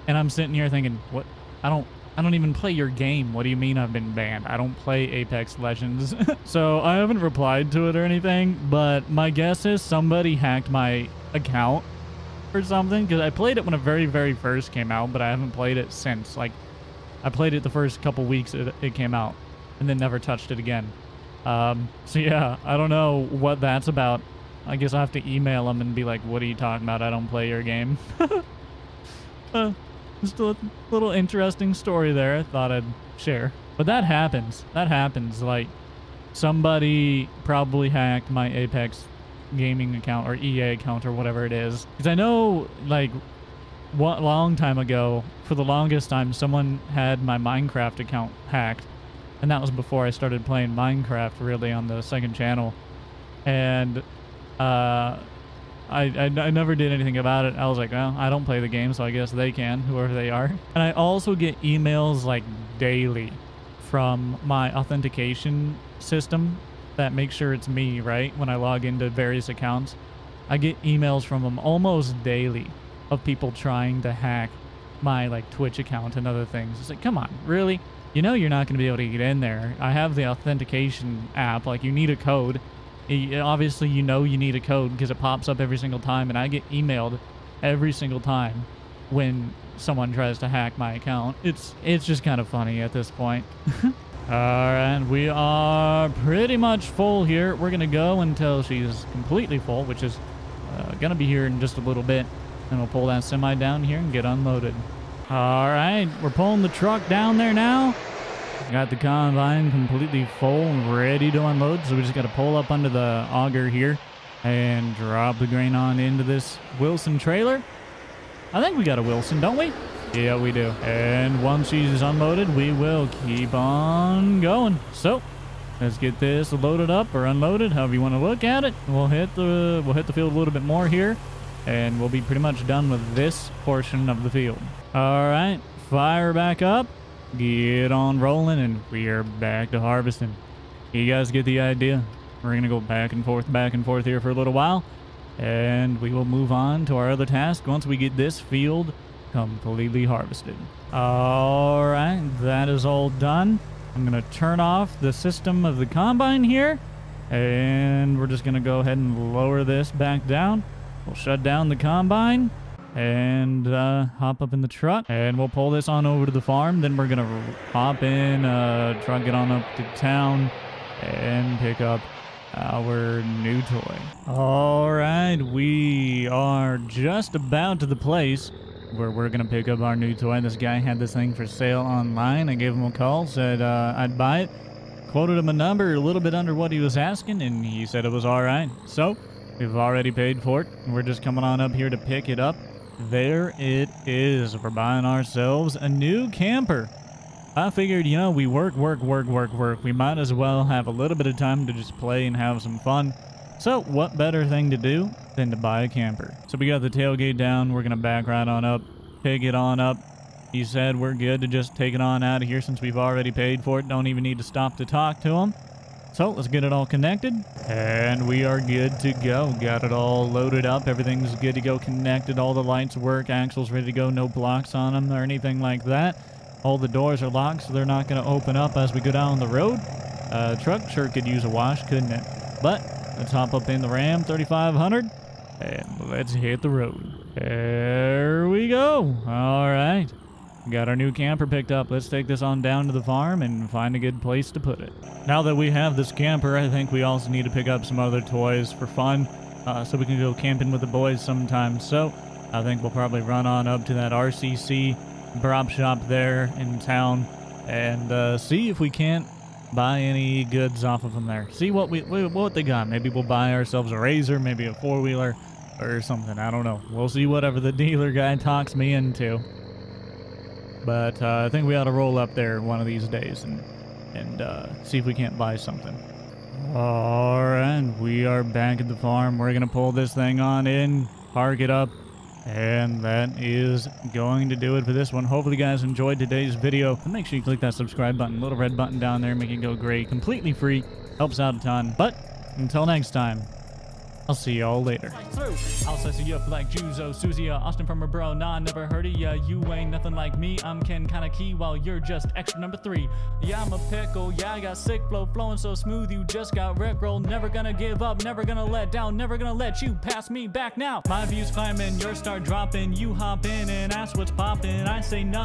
And I'm sitting here thinking, what? I don't even play your game. What do you mean I've been banned? I don't play Apex Legends. So I haven't replied to it or anything, but my guess is somebody hacked my account or something, because I played it when it very, very first came out, but I haven't played it since. Like, I played it the first couple weeks it came out, and then never touched it again. So yeah, I don't know what that's about. I guess I have to email them and be like, what are you talking about? I don't play your game. Just a little interesting story there I thought I'd share. But that happens. That happens. Like, somebody probably hacked my Apex gaming account or EA account or whatever it is. Because I know, like, one long time ago, for the longest time, someone had my Minecraft account hacked, and that was before I started playing Minecraft really on the second channel. And I never did anything about it. I was like, well, I don't play the game, so I guess they can, whoever they are. And I also get emails like daily from my authentication system that make sure it's me, right? When I log into various accounts, I get emails from them almost daily of people trying to hack my like Twitch account and other things. It's like, come on, really? You know you're not going to be able to get in there. I have the authentication app. Like, you need a code. Obviously, you know you need a code because it pops up every single time, and I get emailed every single time when someone tries to hack my account. It's just kind of funny at this point. Alright, we are pretty much full here. We're going to go until she's completely full, which is going to be here in just a little bit. And we'll pull that semi down here and get unloaded. Alright, we're pulling the truck down there now. Got the combine completely full and ready to unload. So we just got to pull up under the auger here and drop the grain on into this Wilson trailer. I think we got a Wilson, don't we? Yeah, we do. And once she's unloaded, we will keep on going. So let's get this loaded up or unloaded, however you want to look at it. We'll hit the field a little bit more here, and we'll be pretty much done with this portion of the field. All right, fire back up, get on rolling, and we are back to harvesting. You guys get the idea. We're gonna go back and forth here for a little while, and we will move on to our other task once we get this field completely harvested. All right, that is all done. I'm gonna turn off the system of the combine here, and we're just gonna go ahead and lower this back down. We'll shut down the combine and hop up in the truck, and we'll pull this on over to the farm. Then we're gonna hop in truck, get on up to town, and pick up our new toy. All right, we are just about to the place where we're gonna pick up our new toy. This guy had this thing for sale online. I gave him a call, said I'd buy it, quoted him a number a little bit under what he was asking, and he said it was all right. So we've already paid for it, and we're just coming on up here to pick it up. There it is. We're buying ourselves a new camper. I figured, you know, we work. We might as well have a little bit of time to just play and have some fun. So what better thing to do than to buy a camper? So we got the tailgate down. We're going to back right on up, pick it on up. He said we're good to just take it on out of here since we've already paid for it. Don't even need to stop to talk to him. So let's get it all connected, and we are good to go. Got it all loaded up. Everything's good to go, connected. All the lights work. Axle's ready to go. No blocks on them or anything like that. All the doors are locked, so they're not going to open up as we go down the road. Truck sure could use a wash, couldn't it? But let's hop up in the Ram 3500, and let's hit the road. There we go. All right. Got our new camper picked up. Let's take this on down to the farm and find a good place to put it. Now that we have this camper, I think we also need to pick up some other toys for fun, so we can go camping with the boys sometime. So I think we'll probably run on up to that RCC prop shop there in town and see if we can't buy any goods off of them there. See what they got. Maybe we'll buy ourselves a Razor, maybe a four-wheeler or something. I don't know. We'll see whatever the dealer guy talks me into. But I think we ought to roll up there one of these days and see if we can't buy something. All right, we are back at the farm. We're going to pull this thing on in, park it up, and that is going to do it for this one. Hopefully you guys enjoyed today's video. And make sure you click that subscribe button, little red button down there, make it go gray, completely free. Helps out a ton. But until next time, I'll see y'all later. I'll slice you up like Juzo, Susie, Austin from her bro. Nah, I never heard of ya. You ain't nothing like me. I'm Ken kinda key while you're just extra number 3. Yeah, I'm a pickle. Yeah, I got sick flow, flowing so smooth. You just got rickrolled. Never gonna give up. Never gonna let down. Never gonna let you pass me back now. My views climbing, yours start dropping. You hop in and ask what's popping. I say nothing.